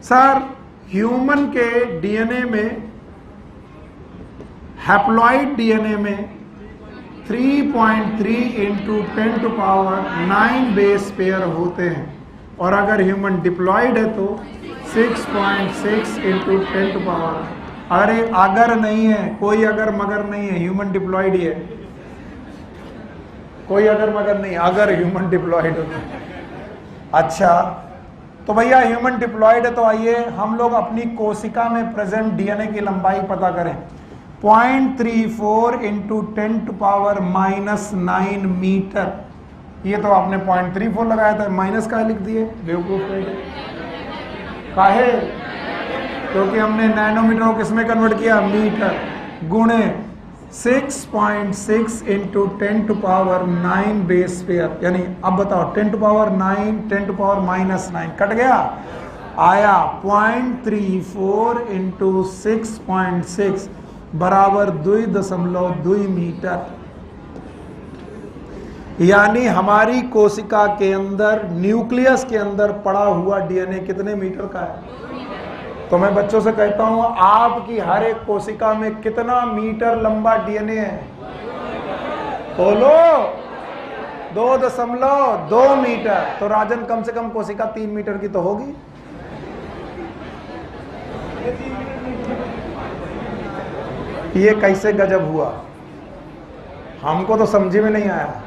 S1: सर ह्यूमन के डीएनए में, हैप्लॉइड डीएनए में 3.3 इंटू 10⁹ बेस पेयर होते हैं, और अगर ह्यूमन डिप्लॉइड है तो 6.6 इंटू 10⁻। अरे अगर नहीं है, कोई अगर मगर नहीं है, ह्यूमन डिप्लॉइड ही है, कोई अगर मगर नहीं, अगर ह्यूमन डिप्लॉइड हो। अच्छा तो भैया ह्यूमन डिप्लॉइड है, तो आइए हम लोग अपनी कोशिका में प्रेजेंट डीएनए की लंबाई पता करें। 0.34 इंटू 10⁻⁹ मीटर। ये तो आपने 0.34 लगाया था, माइनस का लिख दिए बेवकूफ। काहे? क्योंकि हमने नैनोमीटर को किसमें कन्वर्ट किया, मीटर, गुणे 6.6 इंटू 10⁻⁹ बेस पेयर। यानी अब बताओ 10⁻⁹ 10⁻⁻9 कट गया, आया 0.34 इंटू 6.6 बराबर 2.2 मीटर। यानी हमारी कोशिका के अंदर, न्यूक्लियस के अंदर पड़ा हुआ डीएनए कितने मीटर का है? तो मैं बच्चों से कहता हूं, आपकी हर एक कोशिका में कितना मीटर लंबा डीएनए है? बोलो 2.2 मीटर। तो राजन कम से कम कोशिका 3 मीटर की तो होगी। ये कैसे गजब हुआ, हमको तो समझ में नहीं आया।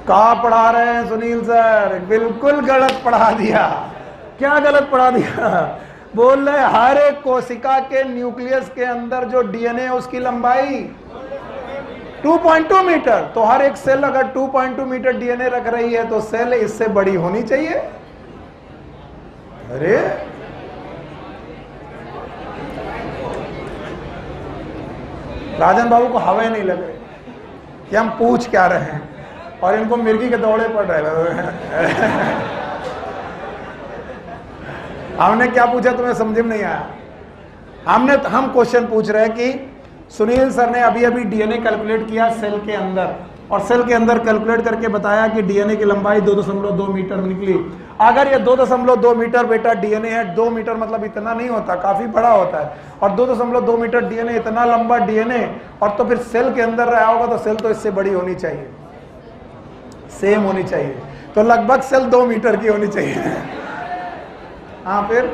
S1: कहा पढ़ा रहे हैं सुनील सर? बिल्कुल गलत पढ़ा दिया। क्या गलत पढ़ा दिया? बोल रहे हर एक कोशिका के न्यूक्लियस के अंदर जो डीएनए है उसकी लंबाई 2.2 मीटर। तो हर एक सेल अगर 2.2 मीटर डीएनए रख रही है तो सेल इससे बड़ी होनी चाहिए। अरे राजन बाबू को हवा नहीं लग रही कि हम पूछ क्या रहे हैं, और इनको मिर्गी के दौड़े पड़ रहे हैं। हमने क्या पूछा तुम्हें समझ में नहीं आया? हम क्वेश्चन पूछ रहे हैं कि सुनील सर ने अभी अभी डीएनए कैलकुलेट किया सेल के अंदर, और सेल के अंदर कैलकुलेट करके बताया कि डीएनए की लंबाई 2.2 मीटर निकली। अगर ये 2.2 मीटर बेटा डीएनए है, 2 मीटर मतलब इतना नहीं होता, काफी बड़ा होता है, और 2.2 मीटर डीएनए, इतना लंबा डीएनए, और तो फिर सेल के अंदर रहा होगा तो सेल तो इससे बड़ी होनी चाहिए, सेम होनी चाहिए। तो लगभग सेल 2 मीटर की होनी चाहिए। हाँ फिर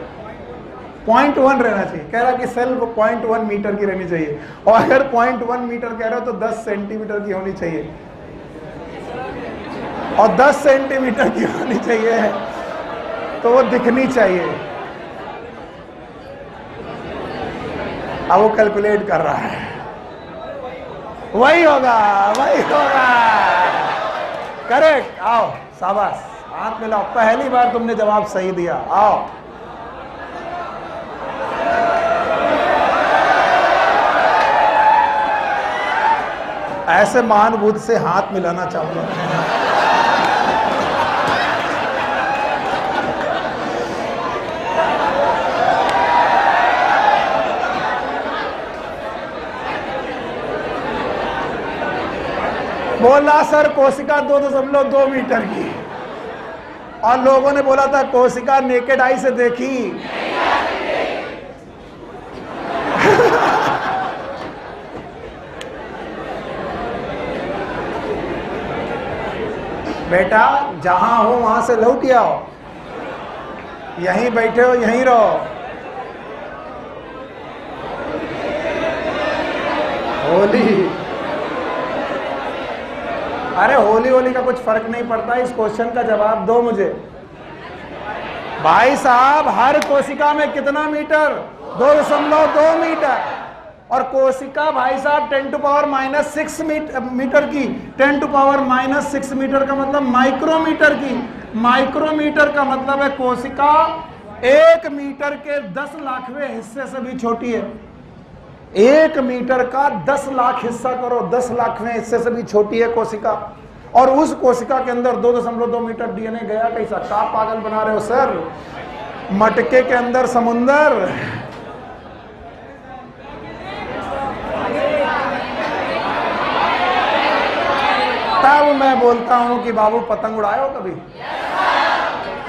S1: 0.1 रहना चाहिए। कह रहा कि सेल 0.1 मीटर की रहनी चाहिए, और अगर 0.1 मीटर कह रहे हो तो 10 सेंटीमीटर की होनी चाहिए, और 10 सेंटीमीटर की होनी चाहिए तो वो दिखनी चाहिए। अब वो कैलकुलेट कर रहा है, वही होगा, वही होगा। करेक्ट। आओ शाबाश, हाथ मिलाओ। पहली बार तुमने जवाब सही दिया। आओ ऐसे महानुभूत से हाथ मिलाना चाहूंगा। बोला सर कोशिका 2.2 मीटर की, और लोगों ने बोला था कोशिका नेकेड आई से देखी। बेटा जहां हो वहां से लौट आओ, यहीं बैठे हो यहीं रहो। होली, अरे होली होली का कुछ फर्क नहीं पड़ता, इस क्वेश्चन का जवाब दो मुझे। भाई साहब, हर कोशिका में कितना मीटर? 2.2 मीटर। और कोशिका भाई साहब 10⁻⁻6 मीटर की, 10⁻⁻6 मीटर का मतलब माइक्रोमीटर की। माइक्रोमीटर का मतलब है कोशिका 1 मीटर के 10 लाखवें हिस्से से भी छोटी है। 1 मीटर का 10 लाख हिस्सा करो, 10 लाखवें हिस्से से भी छोटी है कोशिका। और उस कोशिका के अंदर 2.2 मीटर डीएनए गया कैसा? क्या पागल बना रहे हो सर? मटके के अंदर समुंदर। तब मैं बोलता हूं कि बाबू पतंग उड़ाए हो कभी?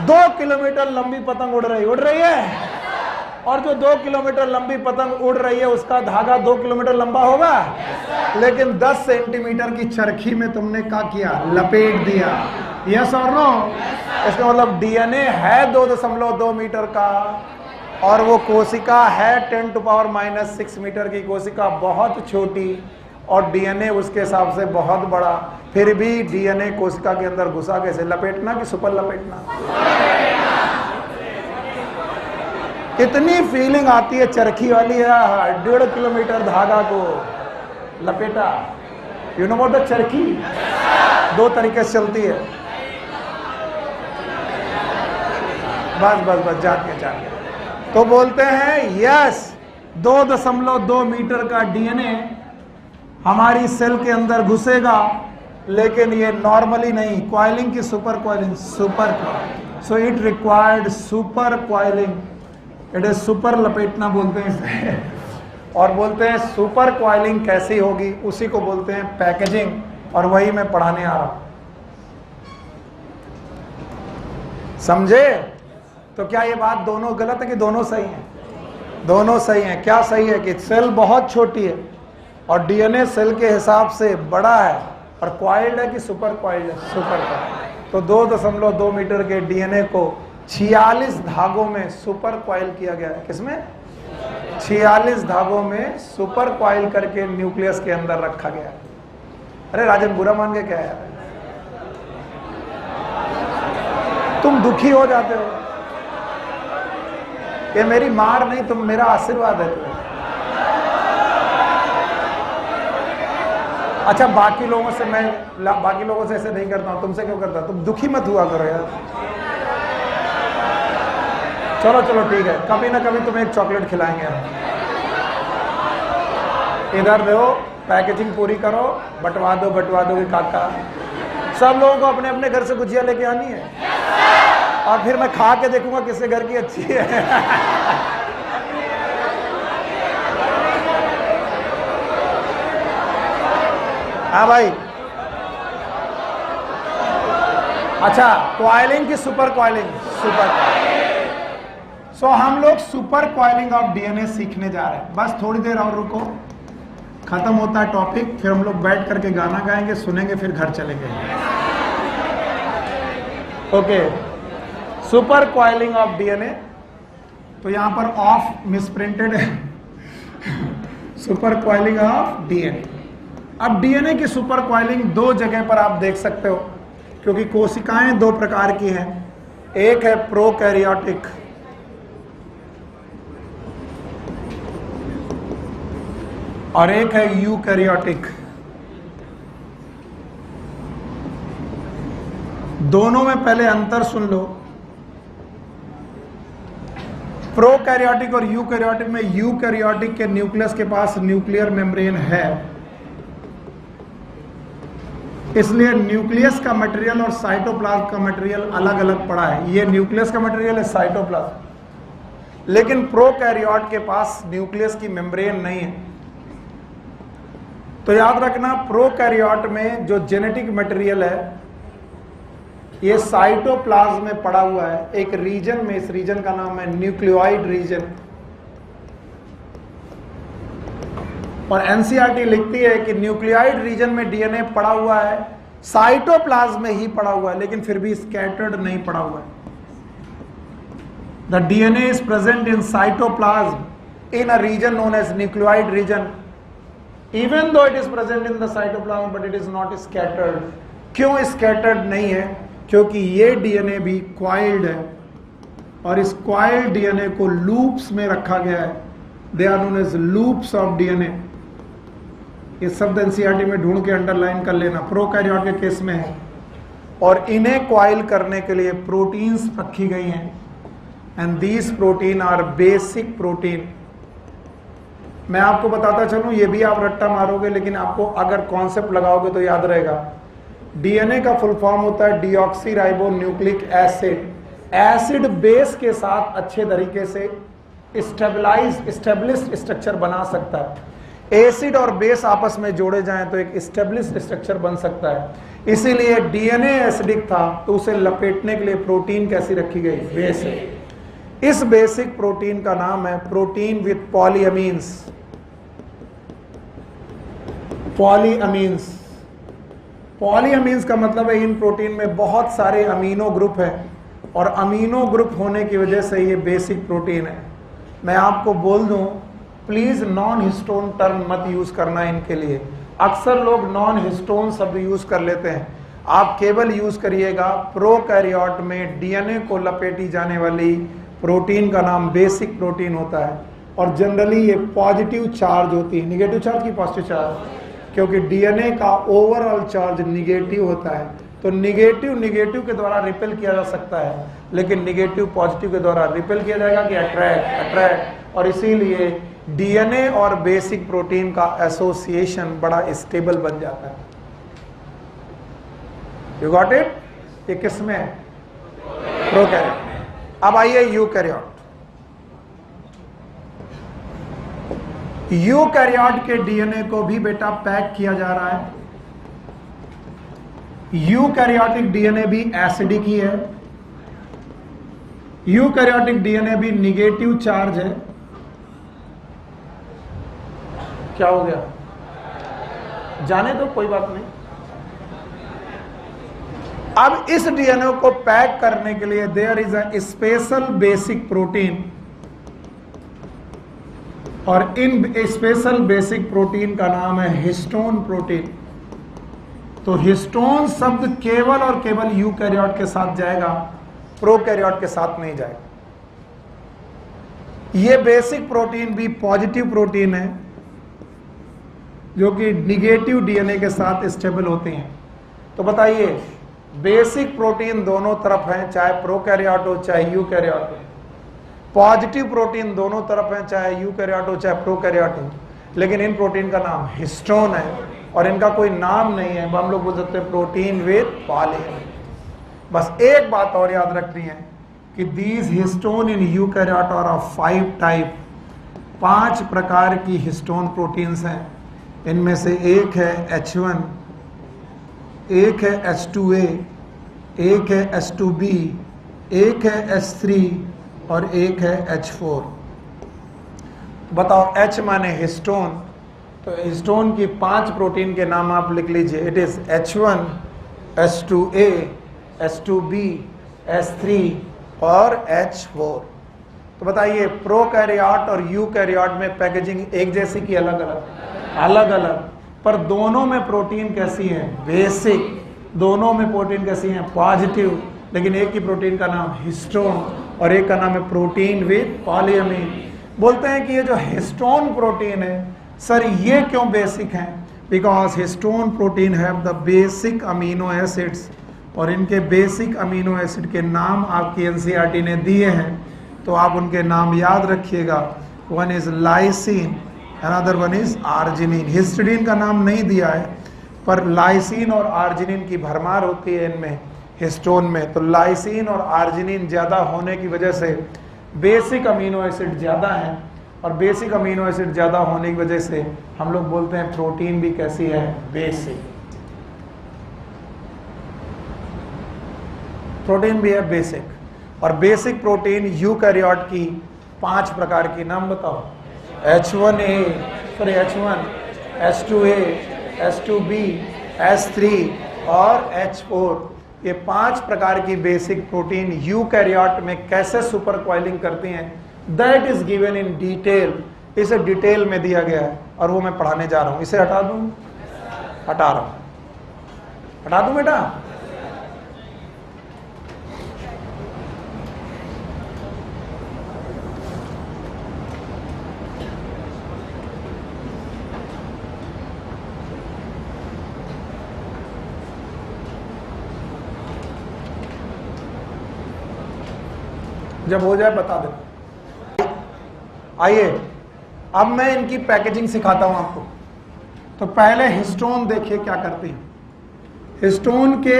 S1: 2 किलोमीटर लंबी पतंग उड़ रही है, और जो 2 किलोमीटर लंबी पतंग उड़ रही है उसका धागा 2 किलोमीटर लंबा होगा, लेकिन 10 सेंटीमीटर की चरखी में तुमने क्या किया? लपेट दिया। यस और नो? इसका मतलब डीएनए है 2.2 मीटर का, और वो कोशिका है 10⁻⁻6 मीटर की। कोशिका बहुत छोटी और डीएनए उसके हिसाब से बहुत बड़ा, फिर भी डीएनए कोशिका के अंदर घुसा कैसे? लपेटना कि सुपर लपेटना? कितनी फीलिंग आती है चरखी वाली है, 1.5 किलोमीटर धागा को लपेटा। यू नो व्हाट द चरखी? 2 तरीके से चलती है। बस जाके तो बोलते हैं यस, 2.2 मीटर का डीएनए हमारी सेल के अंदर घुसेगा, लेकिन ये नॉर्मली नहीं, क्वाइलिंग की super coiling, so it required super coiling. It is super लपेटना बोलते हैं इसे। और बोलते हैं सुपर क्वाइलिंग कैसी होगी, उसी को बोलते हैं पैकेजिंग, और वही मैं पढ़ाने आ रहा हूं। समझे? तो क्या ये बात दोनों गलत है कि दोनों सही हैं? दोनों सही हैं। क्या सही है? कि सेल बहुत छोटी है और डीएनए सेल के हिसाब से बड़ा है, और क्वाइल्ड है कि सुपर क्वाइल्ड है? Super coiled. तो 2.2 मीटर के डीएनए को 46 धागों में सुपर क्वाइल किया गया है। किसमें? 46 धागों में सुपर क्वाइल करके न्यूक्लियस के अंदर रखा गया है। अरे राजन, बुरा मान के क्या है? तुम दुखी हो जाते हो। ये मेरी मार नहीं, तुम मेरा आशीर्वाद है तुम्हें। अच्छा, बाकी लोगों से ऐसे नहीं करता हूं, तुमसे क्यों करता? तुम दुखी मत हुआ करो यार। चलो ठीक है, कभी ना कभी तुम्हें एक चॉकलेट खिलाएंगे हम। इधर देखो, पैकेजिंग पूरी करो, बंटवा दो कि काका। सब लोगों को अपने अपने घर से गुजिया लेके आनी है, और फिर मैं खा के देखूंगा किसके घर की अच्छी है। हाँ भाई। अच्छा, क्वाइलिंग की सुपर क्वाइलिंग? सो हम लोग सुपर क्वाइलिंग ऑफ डीएनए सीखने जा रहे हैं। बस थोड़ी देर और रुको, खत्म होता है टॉपिक, फिर हम लोग बैठ करके गाना गाएंगे, सुनेंगे, फिर घर चलेंगे। Okay, super coiling of DNA. तो यहां पर ऑफ मिसप्रिंटेड है। Super coiling of DNA. अब डीएनए की सुपर क्वाइलिंग 2 जगह पर आप देख सकते हो, क्योंकि कोशिकाएं 2 प्रकार की हैं। एक है प्रोकैरियोटिक, और एक है यूकैरियोटिक। दोनों में पहले अंतर सुन लो। प्रोकैरियोटिक और यूकैरियोटिक में, यूकैरियोटिक के न्यूक्लियस के पास न्यूक्लियर मेम्ब्रेन है, इसलिए न्यूक्लियस का मटेरियल और साइटोप्लाज्म का मटेरियल अलग अलग पड़ा है। ये न्यूक्लियस का मटेरियल है, साइटोप्लाज्म। लेकिन प्रोकैरियोट के पास न्यूक्लियस की मेम्ब्रेन नहीं है। तो याद रखना, प्रोकैरियोट में जो जेनेटिक मटेरियल है ये साइटोप्लाज्म में पड़ा हुआ है, एक रीजन में। इस रीजन का नाम है न्यूक्लियोइड रीजन। और एनसीईआरटी लिखती है कि न्यूक्लियोइड रीजन में डीएनए पड़ा हुआ है, साइटोप्लाज्म में ही पड़ा हुआ है, लेकिन फिर भी स्कैटर्ड नहीं पड़ा हुआ है। The DNA is present in cytoplasm in a region known as nucleoid region, even though it is present in the cytoplasm but it is not scattered. क्यों स्कैटर्ड नहीं है? क्योंकि ये डीएनए भी क्वाइल्ड है और इस क्वाइल्ड डीएनए को लूप्स में रखा गया है। They are known as loops of DNA. ये शब्द एनसीईआरटी में ढूंढ के अंडरलाइन कर लेना, प्रोकैरियोट के केस में है। और इन्हें क्वाइल करने के लिए प्रोटीन्स रखी गई हैं and these protein are basic protein. मैं आपको बताता चलूं, ये भी आप रट्टा मारोगे लेकिन आपको अगर कॉन्सेप्ट लगाओगे तो याद रहेगा। डीएनए का फुल फॉर्म होता है डीऑक्सीराइबोन्यूक्लिक एसिड। एसिड बेस के साथ अच्छे तरीके से स्टेबलिश्ड स्ट्रक्चर बना सकता है। एसिड और बेस आपस में जोड़े जाएं तो एक स्टेबलिश्ड स्ट्रक्चर बन सकता है। इसीलिए डीएनए एसिडिक था तो उसे लपेटने के लिए प्रोटीन कैसी रखी गई? बेसिक। इस बेसिक प्रोटीन का नाम है प्रोटीन विथ पॉलीअमीन्स। पॉलीअमीन्स, पॉलीअमीन्स का मतलब है इन प्रोटीन में बहुत सारे अमीनो ग्रुप हैं और अमीनो ग्रुप होने की वजह से ये बेसिक प्रोटीन है। मैं आपको बोल दूं, प्लीज नॉन हिस्टोन टर्म मत यूज करना इनके लिए। अक्सर लोग नॉन हिस्टोन शब्द यूज कर लेते हैं। आप केवल यूज करिएगा प्रोकैरियोट में डीएनए को लपेटी जाने वाली प्रोटीन का नाम बेसिक प्रोटीन होता है और जनरली ये पॉजिटिव चार्ज होती है, निगेटिव चार्ज की पॉजिटिव चार्ज, क्योंकि डीएनए का ओवरऑल चार्ज निगेटिव होता है। तो निगेटिव निगेटिव के द्वारा रिपेल किया जा सकता है लेकिन निगेटिव पॉजिटिव के द्वारा रिपेल किया जाएगा कि अट्रैक्ट। और इसीलिए डीएनए और बेसिक प्रोटीन का एसोसिएशन बड़ा स्टेबल बन जाता है। You got it? ये किस में है? प्रोकैरियोट। अब आइए यूकैरियोट। यूकैरियोट के डीएनए को भी बेटा पैक किया जा रहा है। यूकैरियोटिक डीएनए भी एसिडिक ही है। यूकैरियोटिक डीएनए भी निगेटिव चार्ज है। क्या हो गया? जाने दो, कोई बात नहीं। अब इस डीएनए को पैक करने के लिए there is a special basic protein और इन स्पेशल बेसिक प्रोटीन का नाम है हिस्टोन प्रोटीन। तो हिस्टोन शब्द केवल और केवल यूकैरियोट के साथ जाएगा, प्रोकैरियोट के साथ नहीं जाएगा। ये बेसिक प्रोटीन भी पॉजिटिव प्रोटीन है जो कि निगेटिव डीएनए के साथ स्टेबल होते हैं। तो बताइए, बेसिक प्रोटीन दोनों तरफ हैं, चाहे प्रोकैरियोट हो चाहे यूकैरियोट हो। पॉजिटिव प्रोटीन दोनों तरफ हैं, चाहे यूकैरियोट हो चाहे प्रोकैरियोट हो। लेकिन इन प्रोटीन का नाम हिस्टोन है और इनका कोई नाम नहीं है। हम लोग बोल सकते हैं प्रोटीन विद पॉलीअमीन। बस एक बात और याद रखनी है कि these histone in eukaryote are of 5 type. 5 प्रकार की हिस्टोन प्रोटीन्स हैं। इनमें से एक है H1, एक है H2A, एक है H2B, एक है H3 और एक है H4। बताओ, H माने हिस्टोन, तो हिस्टोन की 5 प्रोटीन के नाम आप लिख लीजिए। It is H1, H2A, H2B, H3 और H4। तो बताइए, प्रोकैरियोट और यूकैरियोट में पैकेजिंग एक जैसी की अलग अलग? अलग अलग, पर दोनों में प्रोटीन कैसी है? बेसिक। दोनों में प्रोटीन कैसी है? पॉजिटिव। लेकिन एक की प्रोटीन का नाम हिस्टोन और एक का नाम है प्रोटीन विद पॉलीअमीन। बोलते हैं कि ये जो हिस्टोन प्रोटीन है, सर ये क्यों बेसिक है? Because histone protein have the basic amino acids और इनके बेसिक अमीनो एसिड के नाम आपकी एनसीईआरटी ने दिए हैं, तो आप उनके नाम याद रखिएगा। One is lysine, another one is arginine. Histidine का नाम नहीं दिया है, पर लाइसिन और आर्जिनिन की भरमार होती है इनमें, हिस्टोन में। तो लाइसिन और आर्जिनिन ज़्यादा होने की वजह से बेसिक अमीनो एसिड ज़्यादा हैं और बेसिक अमीनो एसिड ज़्यादा होने की वजह से हम लोग बोलते हैं प्रोटीन भी कैसी है? बेसिक। प्रोटीन भी है बेसिक। और बेसिक प्रोटीन यूकैरियोट की 5 प्रकार की, नाम बताओ। H1A, H1, H2A, H2B, H3 और H4। ये 5 प्रकार की बेसिक प्रोटीन यूकैरियोट में कैसे सुपर कॉइलिंग करती हैं, that is given in detail इसे डिटेल में दिया गया है और वो मैं पढ़ाने जा रहा हूं। इसे हटा दूं? हटा रहा हूं। हटा दूं बेटा? जब हो जाए बता देना। आइए अब मैं इनकी पैकेजिंग सिखाता हूं आपको। तो पहले हिस्टोन देखिए क्या करते हैं। हिस्टोन के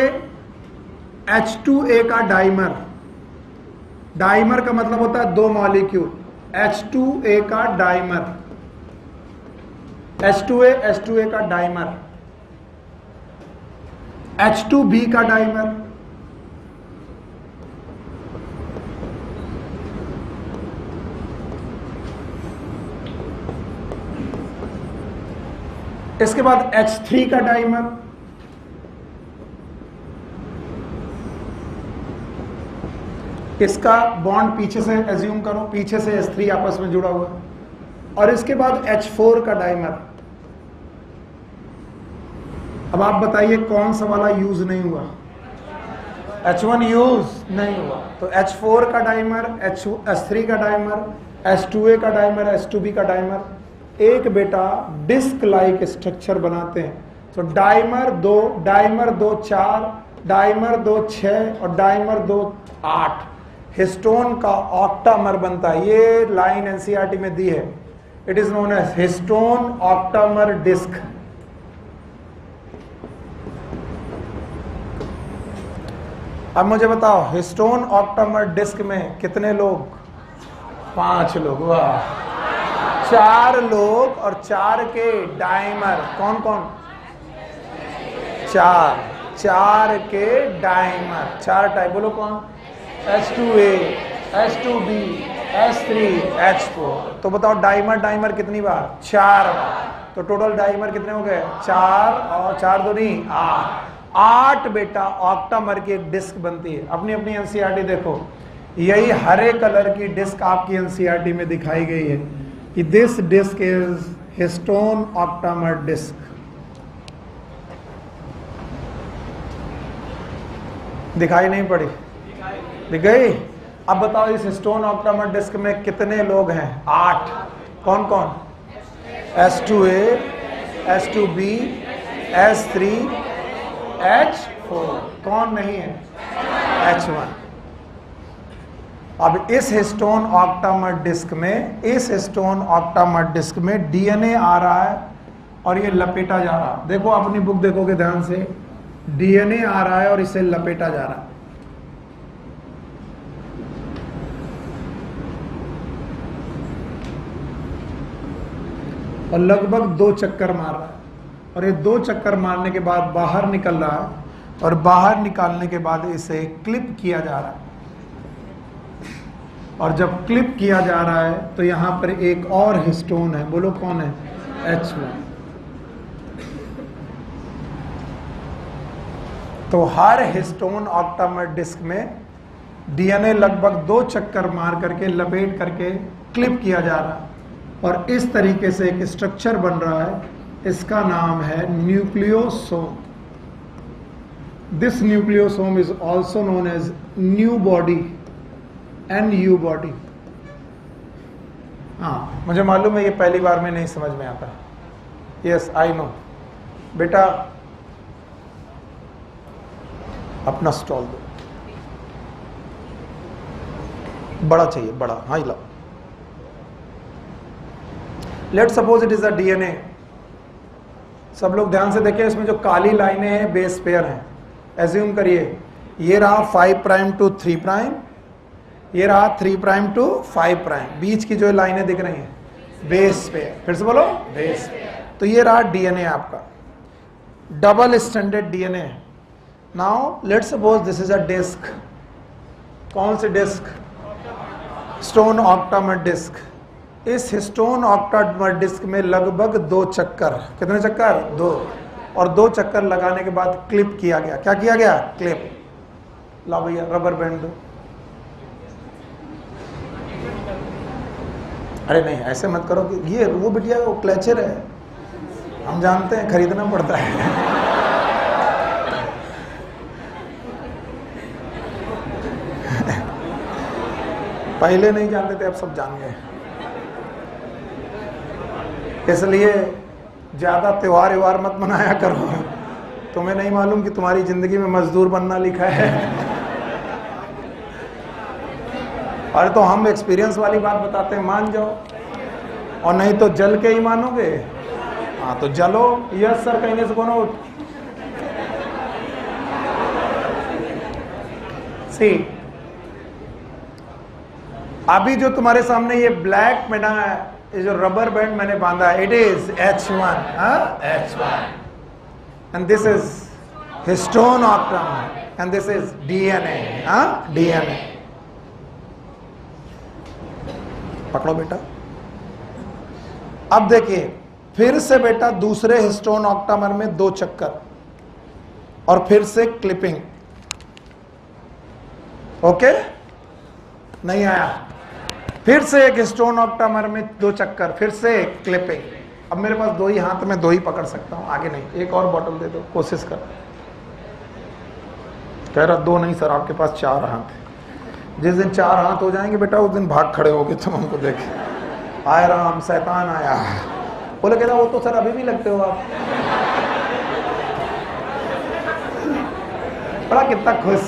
S1: H2A का डाइमर, डाइमर का मतलब होता है दो मॉलिक्यूल, H2A का डाइमर, H2A का डाइमर, H2B का डाइमर, इसके बाद H3 का डाइमर, इसका बॉन्ड पीछे से एज्यूम करो, पीछे से H3 आपस में जुड़ा हुआ, और इसके बाद H4 का डाइमर। अब आप बताइए कौन सा वाला यूज नहीं हुआ? H1 यूज नहीं हुआ। तो H4 का डाइमर, H3 का डाइमर, H2A का डाइमर, H2B का डाइमर, एक बेटा डिस्क लाइक स्ट्रक्चर बनाते हैं। तो डाइमर 2, डाइमर 2 4, डाइमर 2 6 और डाइमर 2 8 हिस्टोन का ऑक्टामर बनता है। ये लाइन एनसीईआरटी में दी है। It is known as histone octamer disc. अब मुझे बताओ हिस्टोन ऑक्टामर डिस्क में कितने लोग? 5 लोग। वाह, 4 लोग और 4 के डाइमर। कौन कौन? 4 के डाइमर, 4 टाइप। बोलो कौन? H2A, H2B, H3, H4। तो बताओ डाइमर डाइमर कितनी बार? 4 बार। तो टोटल डाइमर कितने हो गए? 4 और 4 दो नहीं 8 बेटा ऑक्टामर की एक डिस्क बनती है। अपनी अपनी एनसीईआरटी देखो, यही हरे कलर की डिस्क आपकी एनसीईआरटी में दिखाई गई है कि this disc is histone octamer disc. दिखाई नहीं पड़ी? दिख गई? अब बताओ इस हिस्टोन ऑक्टामर डिस्क में कितने लोग हैं? 8। कौन कौन? H2A, H2B, H3, H4। कौन नहीं है? H1। अब इस हिस्टोन ऑक्टामर डिस्क में, इस हिस्टोन ऑक्टामर डिस्क में डीएनए आ रहा है और ये लपेटा जा रहा है। देखो अपनी बुक देखोगे ध्यान से, डीएनए आ रहा है और इसे लपेटा जा रहा है। और लगभग 2 चक्कर मार रहा है, और ये 2 चक्कर मारने के बाद बाहर निकल रहा है, और बाहर निकालने के बाद इसे क्लिप किया जा रहा है। और जब क्लिप किया जा रहा है तो यहां पर एक और हिस्टोन है। बोलो कौन है? H1। तो हर हिस्टोन ऑक्टामर डिस्क में डीएनए लगभग 2 चक्कर मार करके लपेट करके क्लिप किया जा रहा है, और इस तरीके से एक स्ट्रक्चर बन रहा है। इसका नाम है nucleosome. This nucleosome is also known as nu body, NU body. हाँ, मुझे मालूम है ये पहली बार में नहीं समझ में आता। Yes I know. बेटा अपना स्टॉल दो, बड़ा चाहिए, बड़ा। हाँ लाओ। Let suppose it is a DNA. सब लोग ध्यान से देखें, इसमें जो काली लाइनें हैं बेस पेयर हैं। एज्यूम करिए ये रहा 5 प्राइम टू 3 प्राइम, ये रहा 3 प्राइम टू 5 प्राइम। बीच की जो लाइनें दिख रही हैं बेस पेयर। फिर से बोलो बेस पेयर। तो ये रहा डीएनए आपका, double standard DNA. Now let's suppose this is a disc. कौन सी डिस्क? Histone octamer disc. इस हिस्टोन ऑक्टामर डिस्क में लगभग 2 चक्कर। कितने चक्कर? 2। और 2 चक्कर लगाने के बाद क्लिप किया गया। क्या किया गया? क्लिप। लाओ भैया रबर बैंड दो। अरे नहीं ऐसे मत करो कि ये वो बिटिया वो क्लेचर है, हम जानते हैं खरीदना पड़ता है। पहले नहीं जानते थे, अब सब जान गए। इसलिए ज्यादा त्योहार व्योहार मत मनाया करो, तुम्हें नहीं मालूम कि तुम्हारी जिंदगी में मजदूर बनना लिखा है। अरे तो हम एक्सपीरियंस वाली बात बताते हैं, मान जाओ, और नहीं तो जल के ही मानोगे। हाँ तो जलो, यस सर कहने से कौन सी। अभी जो तुम्हारे सामने ये ब्लैक में ना, ये जो रबर बैंड मैंने बांधा है, it is H1, H1, and this is histone octamer, and this is DNA, DNA। पकड़ो बेटा। अब देखिए फिर से बेटा दूसरे हिस्टोन ऑक्टामर में 2 चक्कर और फिर से क्लिपिंग। ओके, नहीं आया। फिर से एक हिस्टोन ऑक्टामर में 2 चक्कर, फिर से क्लिपिंग। अब मेरे पास 2 ही हाथ में 2 ही पकड़ सकता हूं, आगे नहीं। एक और बॉटल दे दो, कोशिश कर। कह रहा 2 नहीं सर, आपके पास 4 हाथ है। जिस दिन 4 हाथ हो जाएंगे बेटा, उस दिन भाग खड़े होगे तुम हमको देखे, आए राम शैतान आया। बोले कह रहा वो तो सर अभी भी लगते हो आप। बड़ा कितना खुश।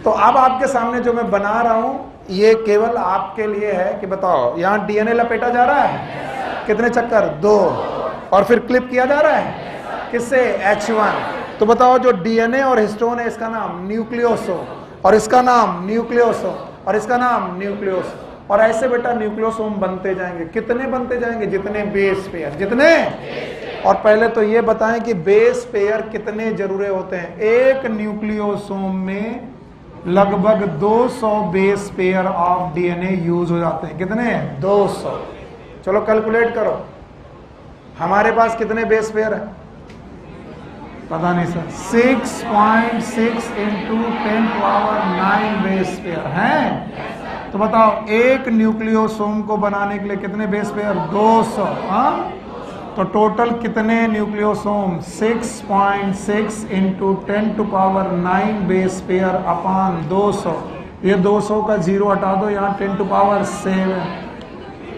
S1: तो अब आपके सामने जो मैं बना रहा हूं, ये केवल आपके लिए है कि बताओ, यहां डीएनए लपेटा जा रहा है, कितने चक्कर? 2, और फिर क्लिप किया जा रहा है किससे? H1। तो बताओ जो डीएनए और हिस्टोन है, इसका नाम न्यूक्लियोसोम, और इसका नाम न्यूक्लियोसोम, और इसका नाम न्यूक्लियोसोम। और ऐसे बेटा न्यूक्लियोसोम बनते जाएंगे। कितने बनते जाएंगे? जितने बेस पेयर, जितने। और पहले तो ये बताएं कि बेस पेयर कितने जरूरी होते हैं। एक न्यूक्लियोसोम में लगभग 200 base pair of DNA use हो जाते हैं। कितने? 200। चलो कैलकुलेट करो, हमारे पास कितने बेस पेयर है? पता नहीं सर। 6.6 × 10⁻⁹ बेस पेयर हैं। तो बताओ एक न्यूक्लियोसोम को बनाने के लिए कितने बेस पेयर? 200। तो टोटल कितने न्यूक्लियोसोम? 6.6 × 10⁹ बेस पेयर अपान 200। ये 200 का 0 हटा दो, यहाँ 10⁷।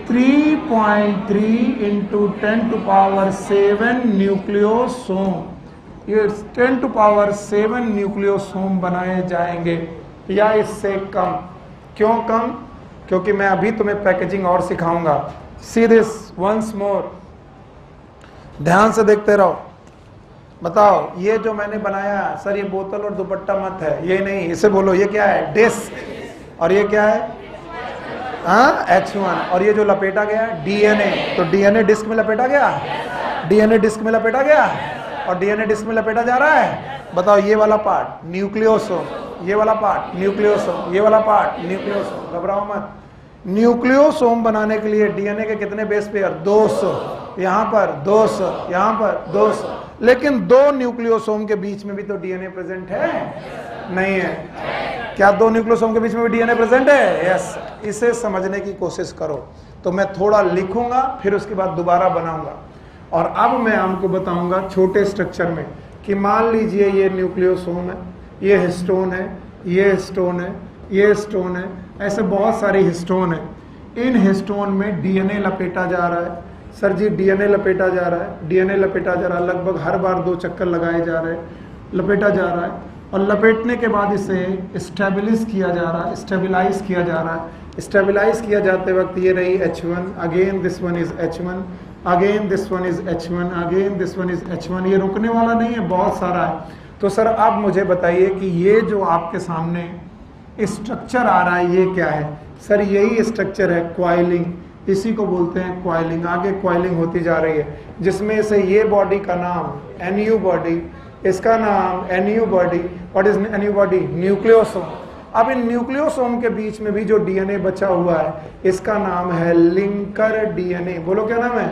S1: 3.3 × 10⁷ न्यूक्लियोसोम, ये 10⁷ न्यूक्लियोसोम बनाए जाएंगे, या इससे कम। क्यों कम? क्योंकि मैं अभी तुम्हें पैकेजिंग और सिखाऊंगा। सी दिस वंस मोर, ध्यान से देखते रहो। बताओ ये जो मैंने बनाया सर, ये बोतल और दुपट्टा मत है, ये नहीं, इसे बोलो ये क्या है? डिस्क। और ये क्या है? H1। और ये जो लपेटा गया डीएनए, तो डीएनए डिस्क में लपेटा गया, डीएनए डिस्क में लपेटा गया, और डीएनए डिस्क में लपेटा जा रहा है। बताओ ये वाला पार्ट न्यूक्लियोसोम, ये वाला पार्ट न्यूक्लियोसोम, ये वाला पार्ट न्यूक्लियोसोम। घबराओ मत। न्यूक्लियोसोम बनाने के लिए डीएनए के कितने बेस पेयर? 200। यहाँ पर 200, यहाँ पर 200। लेकिन 2 न्यूक्लियोसोम के बीच में भी तो डीएनए प्रेजेंट है, नहीं है? क्या 2 न्यूक्लियोसोम के बीच में भी डीएनए प्रेजेंट है? यस। इसे समझने की कोशिश करो। तो मैं थोड़ा लिखूंगा, फिर उसके बाद दोबारा बनाऊंगा। और अब मैं आपको बताऊंगा छोटे स्ट्रक्चर में कि मान लीजिए ये न्यूक्लियोसोम है, ये हिस्टोन है, ये हिस्टोन है, ये हिस्टोन है, ऐसे बहुत सारे हिस्टोन है। इन हिस्टोन में डीएनए लपेटा जा रहा है। सर जी डीएनए लपेटा जा रहा है, डीएनए लपेटा जा रहा है, लगभग हर बार 2 चक्कर लगाए जा रहे हैं, लपेटा जा रहा है। और लपेटने के बाद इसे स्टेबलाइज किया जा रहा है, स्टेबलाइज किया जा रहा है। स्टेबलाइज किया जाते वक्त ये रही H1, again this one is H1, again this one is H1, again this one is H1। ये रुकने वाला नहीं है, बहुत सारा है। तो सर आप मुझे बताइए कि ये जो आपके सामने स्ट्रक्चर आ रहा है, ये क्या है? सर यही स्ट्रक्चर है क्वाइलिंग, इसी को बोलते हैं क्वाइलिंग। आगे क्वाइलिंग होती जा रही है, जिसमें से ये बॉडी का नाम NU बॉडी, इसका नाम NU body. What is NU body? Nucleosome. अब इन न्यूक्लियोसोम के बीच में भी जो डीएनए बचा हुआ है, इसका नाम है लिंकर डीएनए। बोलो क्या नाम है?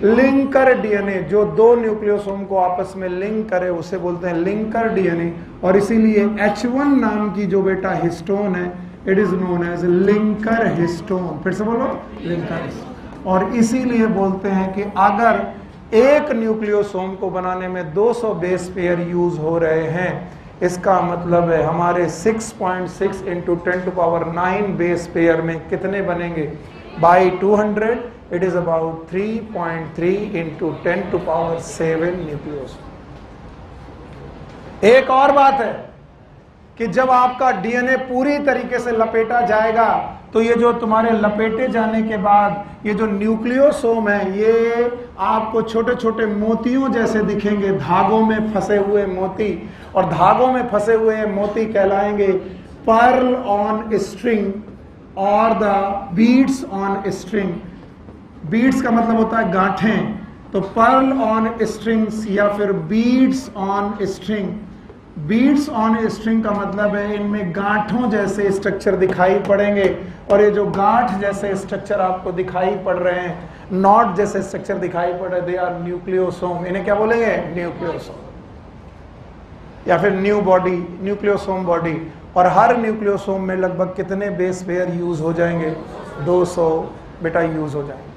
S1: Linker DNA. जो 2 न्यूक्लियोसोम को आपस में लिंक करे उसे बोलते हैं लिंकर डीएनए। और इसीलिए H1 नाम की जो बेटा हिस्टोन है, it is known as linker histone. फिर से बोलो, लिंकर हिस्टोन। और इसीलिए बोलते हैं कि अगर एक न्यूक्लियोसोम को बनाने में 200 बेस पेयर यूज हो रहे हैं, इसका मतलब है हमारे 6.6 इंटू 10⁹ बेस पेयर में कितने बनेंगे? By 200 it is about 3.3 into 10⁷ nucleosome. एक और बात है कि जब आपका डीएनए पूरी तरीके से लपेटा जाएगा तो ये जो तुम्हारे लपेटे जाने के बाद ये जो न्यूक्लियोसोम है ये आपको छोटे छोटे मोतियों जैसे दिखेंगे, धागों में फंसे हुए मोती। और धागों में फंसे हुए मोती कहलाएंगे पर्ल ऑन स्ट्रिंग और the beads on string. Beads का मतलब होता है गांठें, तो पर्ल ऑन स्ट्रिंग्स या फिर beads on string. Beads on string का मतलब है इनमें गांठों जैसे स्ट्रक्चर दिखाई पड़ेंगे। और ये जो गांठ जैसे स्ट्रक्चर आपको दिखाई पड़ रहे हैं, नॉट जैसे स्ट्रक्चर दिखाई पड़ रहे, दे आर न्यूक्लियोसोम। इन्हें क्या बोलेंगे? न्यूक्लियोसोम या फिर न्यू बॉडी, न्यूक्लियोसोम बॉडी। और हर न्यूक्लियोसोम में लगभग कितने बेस पेयर यूज हो जाएंगे? 200 बेटा यूज हो जाएंगे।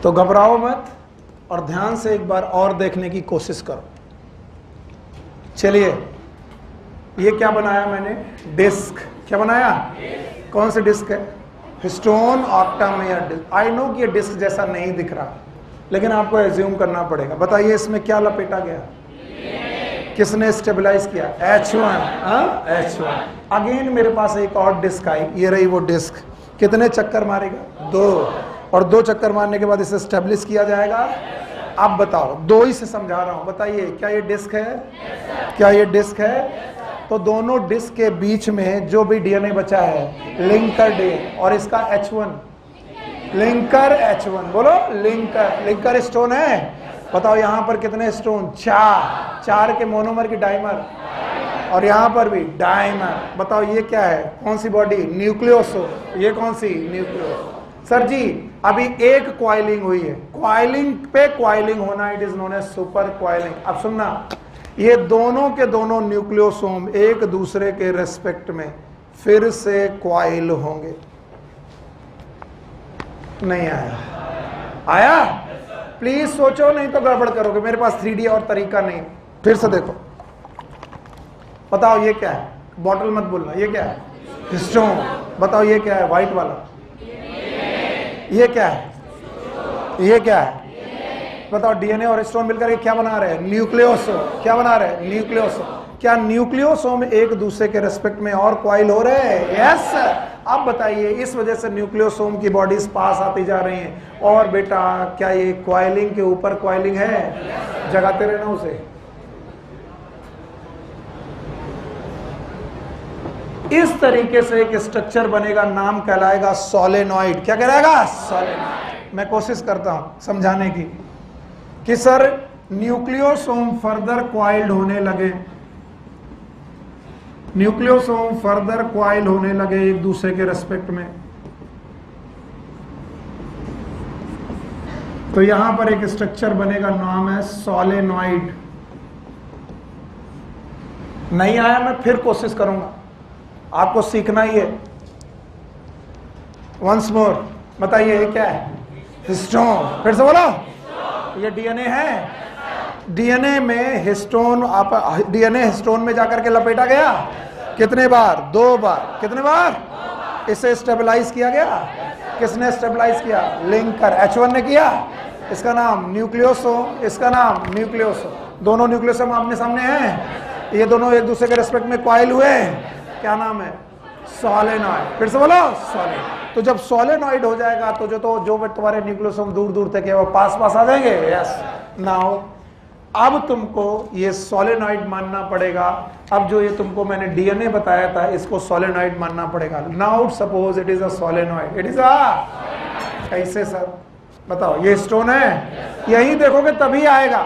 S1: तो घबराओ मत और ध्यान से एक बार और देखने की कोशिश करो। चलिए, ये क्या बनाया मैंने? डिस्क। क्या बनाया? कौन सी डिस्क है? Histone octamer disc. I know कि ये डिस्क जैसा नहीं दिख रहा, लेकिन आपको एज्यूम करना पड़ेगा। बताइए इसमें क्या लपेटा गया? किसने स्टेबलाइज किया? H1। H1। अगेन मेरे पास एक और डिस्क आई, ये रही वो डिस्क। कितने चक्कर मारेगा? 2। और 2 चक्कर मारने के बाद इसे स्टेब्लिश किया जाएगा। अब बताओ, 2 ही से समझा रहा हूं, बताइए क्या ये डिस्क है? क्या ये डिस्क है? तो दोनों डिस्क के बीच में जो भी डीएनए बचा है, लिंकर डीएनए, और इसका H1, लिंकर H1। बोलो, लिंकर। लिंकर स्टोन है। बताओ यहां पर कितने स्टोन? 4 के मोनोमर की डाइमर, और यहां पर भी डाइमर। बताओ ये क्या है? कौन सी बॉडी? न्यूक्लियोसोम। ये कौन सी? न्यूक्लियोसोम। सर जी अभी एक क्वाइलिंग हुई है, क्वाइलिंग पे क्वाइलिंग होना, it is known as super coiling. अब सुनना, ये दोनों के दोनों न्यूक्लियोसोम एक दूसरे के रेस्पेक्ट में फिर से क्वाइल होंगे। नहीं आया? आया? प्लीज सोचो, नहीं तो गड़बड़ करोगे। मेरे पास 3D और तरीका नहीं। फिर से देखो, बताओ ये क्या है? बॉटल मत बोलना, ये क्या है? हिस्टोन। बताओ ये क्या है? व्हाइट वाला। ये क्या है? ये क्या है? बताओ डीएनए और हिस्टोन मिलकर ये क्या बना रहे हैं? न्यूक्लियोसोम। क्या बना रहे हैं? न्यूक्लियोसोम। क्या न्यूक्लियोसोम एक दूसरे के रेस्पेक्ट में और क्वाइल हो रहे हैं? यस। अब बताइए, इस वजह से न्यूक्लियोसोम की बॉडीज पास आती जा रही हैं। और बेटा क्या ये क्वाइलिंग के ऊपर क्वाइलिंग है? जगाते रहना उसे। इस तरीके से एक स्ट्रक्चर बनेगा, नाम कहलाएगा सोलेनॉइड। क्या कहलाएगा? सोलेनॉइड। मैं कोशिश करता हूं समझाने की कि सर न्यूक्लियोसोम फर्दर क्वाइल्ड होने लगे, न्यूक्लियोसोम फर्दर क्वाइल होने लगे एक दूसरे के रेस्पेक्ट में, तो यहां पर एक स्ट्रक्चर बनेगा, नाम है सोलेनॉइड। नहीं आया? मैं फिर कोशिश करूंगा, आपको सीखना ही है। वंस मोर, बताइए ये क्या है? हिस्टोन। फिर से बोलो, ये डीएनए है। डीएनए में हिस्टोन, आप डीएनए हिस्टोन में जाकर के लपेटा गया। कितने बार? 2 बार। कितने बार? इसे स्टेबलाइज किया गया। किसने स्टेबलाइज किया? लिंकर, H1 ने किया। इसका नाम न्यूक्लियोसोम, इसका नाम न्यूक्लियोसोम। दोनों न्यूक्लियोसोम आमने सामने हैं, ये दोनों एक दूसरे के रेस्पेक्ट में क्वाइल हुए। क्या नाम है? सोलेनॉइड। फिर से बोलो, सोलेनॉइड। तो जब सोलेनॉइड हो जाएगा तो जो तुम्हारे न्यूक्लियोसोम दूर दूर तक है वो पास पास आ जाएंगे। यस। नाउ अब तुमको ये सोलेनॉइड मानना पड़ेगा। अब जो ये तुमको मैंने डीएनए बताया था, इसको सोलेनॉइड मानना पड़ेगा। Now suppose it is a solenoid, it is अ, कैसे सर? बताओ, ये स्टोन है, यही देखोगे तभी आएगा।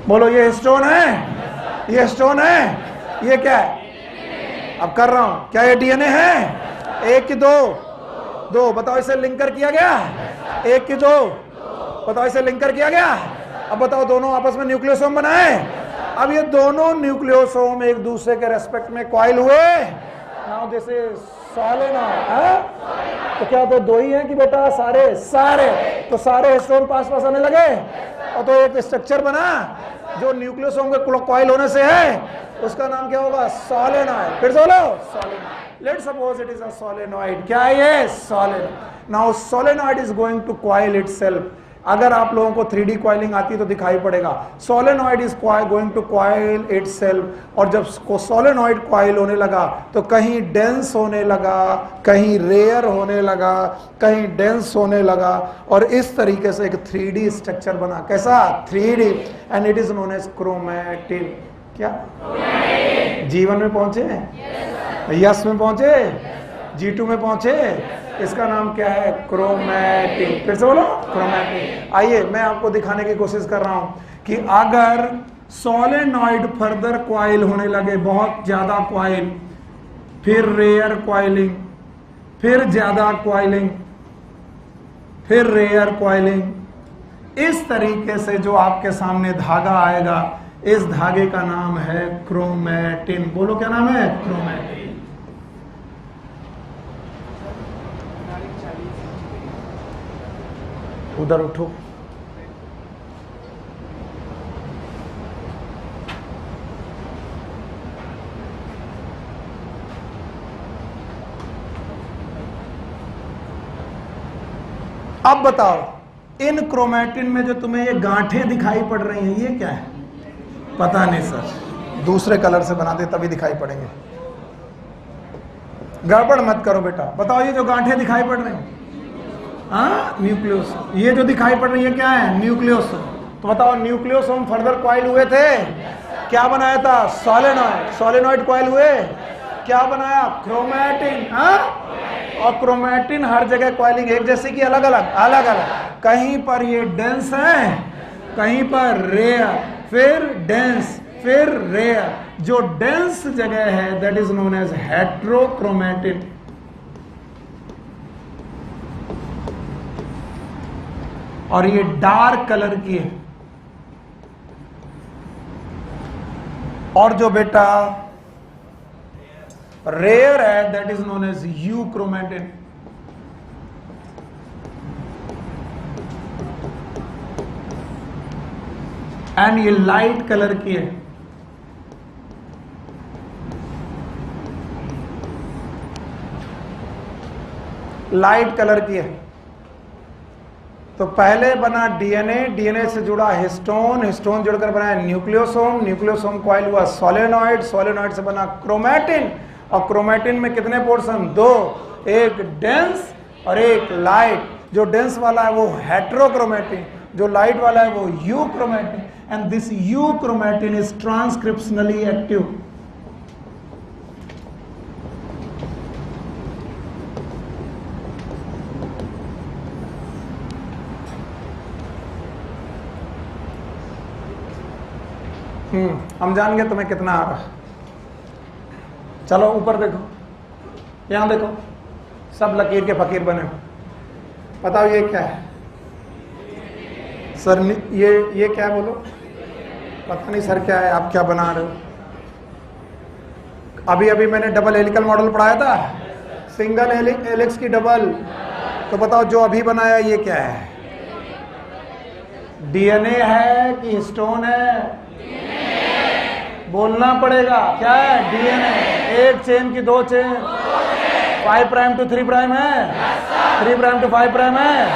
S1: बोलो, ये स्टोन है, ये स्टोन है, ये क्या है? अब कर रहा हूं, क्या ये डीएनए है? 1 की 2? बताओ इसे लिंकर किया गया? 1 की 2? बताओ इसे लिंकर किया गया? अब बताओ दोनों आपस में न्यूक्लियोसोम बनाए। अब ये दोनों न्यूक्लियोसोम एक दूसरे के रेस्पेक्ट में कॉइल हुए। Now this is solenoid. तो क्या तो दो ही हैं कि बेटा सारे सारे तो सारे हिस्टोन पास पास आने लगे और तो एक स्ट्रक्चर बना जो न्यूक्लियोसोम के कॉइल होने से है, उसका नाम क्या होगा? सोलेनॉइड। फिर बोलो solenoid. Let's suppose it is a solenoid. क्या है ये? Solenoid. Now solenoid is going to coil itself. अगर आप लोगों को 3D कॉइलिंग आती है तो दिखाई पड़ेगा। Solenoid is going to coil itself. और जब सोलेनॉइड कॉइल होने लगा तो कहीं डेंस होने लगा, कहीं रेयर होने लगा, कहीं डेंस होने लगा और इस तरीके से एक 3D स्ट्रक्चर बना। कैसा? 3D। And it is known as chromatin. क्या जीवन में पहुंचे? यस में पहुंचे? G2 में पहुंचे? इसका नाम क्या है? क्रोमैटिन। फिर से बोलो क्रोमैटिन। आइए मैं आपको दिखाने की कोशिश कर रहा हूं कि अगर सोलेनॉइड फर्दर कॉइल होने लगे, बहुत ज्यादा कॉइल, फिर रेयर कॉइलिंग, फिर ज्यादा कॉइलिंग, फिर रेयर कॉइलिंग, इस तरीके से जो आपके सामने धागा आएगा, इस धागे का नाम है क्रोमैटिन। बोलो क्या नाम है? क्रोमैटिन। उधर उठो। अब बताओ इन क्रोमैटिन में जो तुम्हें ये गांठें दिखाई पड़ रही हैं, ये क्या है? पता नहीं सर, दूसरे कलर से बना दे तभी दिखाई पड़ेंगे। गड़बड़ मत करो बेटा। बताओ ये जो गांठें दिखाई पड़ रही हैं, हाँ न्यूक्लियोसोम। ये जो दिखाई पड़ रही है क्या है? न्यूक्लियोसोम। तो बताओ न्यूक्लियोसोम फर्दर कॉइल हुए थे, क्या बनाया था? सोलेनॉइड। सोलेनॉइड कॉइल हुए, क्या बनाया? क्रोमैटिन। हाँ, और क्रोमैटिन हर जगह कॉइलिंग एक जैसे कि अलग अलग अलग अलग। कहीं पर ये डेंस है, कहीं पर रेयर, फिर डेंस, फिर रेयर। जो डेंस जगह है that is known as heterochromatin. और ये डार्क कलर की है। और जो बेटा रेयर है that is known as euchromatin. And ये लाइट कलर की है। लाइट कलर की है। तो पहले बना डीएनए, डीएनए से जुड़ा हिस्टोन, हिस्टोन जुड़कर बना न्यूक्लियोसोम, न्यूक्लियोसोम कॉइल हुआ सोलेनॉइड, सोलेनॉइड से बना क्रोमैटिन। और क्रोमैटिन में कितने पोर्शन? दो, एक डेंस और एक लाइट। जो डेंस वाला है वो हेट्रोक्रोमैटिन, जो लाइट वाला है वो euchromatin. And this euchromatin is transcriptionally active. हम जान गए तुम्हें कितना आ रहा। चलो ऊपर देखो, यहां देखो, सब लकीर के फकीर बने। बताओ ये क्या है? सर ये क्या है? बोलो। पता नहीं सर क्या है, आप क्या बना रहे हो? अभी अभी मैंने डबल हेलिकल मॉडल पढ़ाया था, सिंगल हेलिक्स की डबल। तो बताओ जो अभी बनाया ये क्या है? डीएनए है कि हिस्टोन है? बोलना पड़ेगा। क्या है? डीएनए। एक चेन की दो चेन, 5 प्राइम टू 3 प्राइम है, 3 प्राइम टू 5 प्राइम है।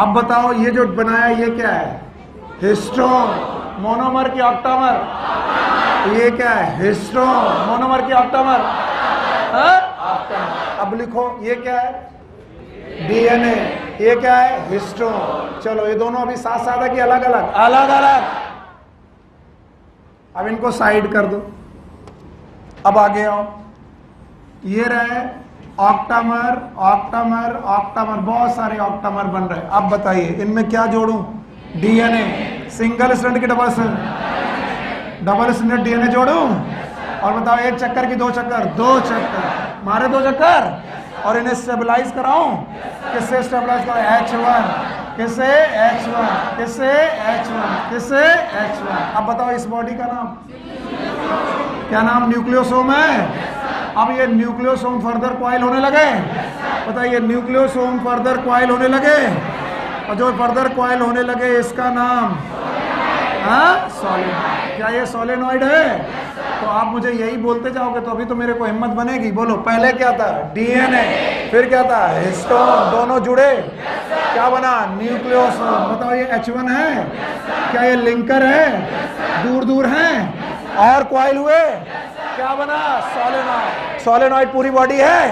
S1: अब बताओ ये जो बनाया ये क्या है? हिस्टोन। मोनोमर की ऑक्टामर? ये क्या है? हिस्टोन। मोनोमर की ऑक्टामर? अब लिखो ये क्या है? डीएनए। ये क्या है? हिस्टोन। चलो ये दोनों अभी साथ साथ है कि अलग अलग? अलग अलग। अब इनको साइड कर दो। अब आगे आओ, ये रहे ऑक्टामर, ऑक्टामर, ऑक्टामर, बहुत सारे ऑक्टामर बन रहे हैं। अब बताइए इनमें क्या जोड़ूं? डीएनए। सिंगल स्ट्रैंड की डबल स्ट्रैंड डीएनए जोड़ूं? और बताओ एक चक्कर की दो चक्कर? दो चक्कर मारे, दो चक्कर। और इन्हें स्टेबलाइज कराऊं? किससे स्टेबलाइज कराऊं? H1। किससे H1, किससे H1, किससे H1। अब बताओ इस बॉडी का नाम क्या नाम? न्यूक्लियोसोम है। अब ये न्यूक्लियोसोम फर्दर कॉइल होने लगे। बताइए न्यूक्लियोसोम फर्दर कॉइल होने लगे, और जो फर्दर कॉइल होने लगे इसका नाम सोलेनॉइड। क्या ये सोलेनॉइड है? तो आप मुझे यही बोलते जाओगे तो अभी तो मेरे को हिम्मत बनेगी। बोलो पहले क्या था? डीएनए, फिर क्या था? हिस्टोन, दोनों जुड़े क्या बना? न्यूक्लियोसोम। बताओ ये H1 है? क्या ये लिंकर है? दूर दूर है और कॉइल हुए, क्या बना? सोलेनॉइड। सोलेनॉइड पूरी बॉडी है।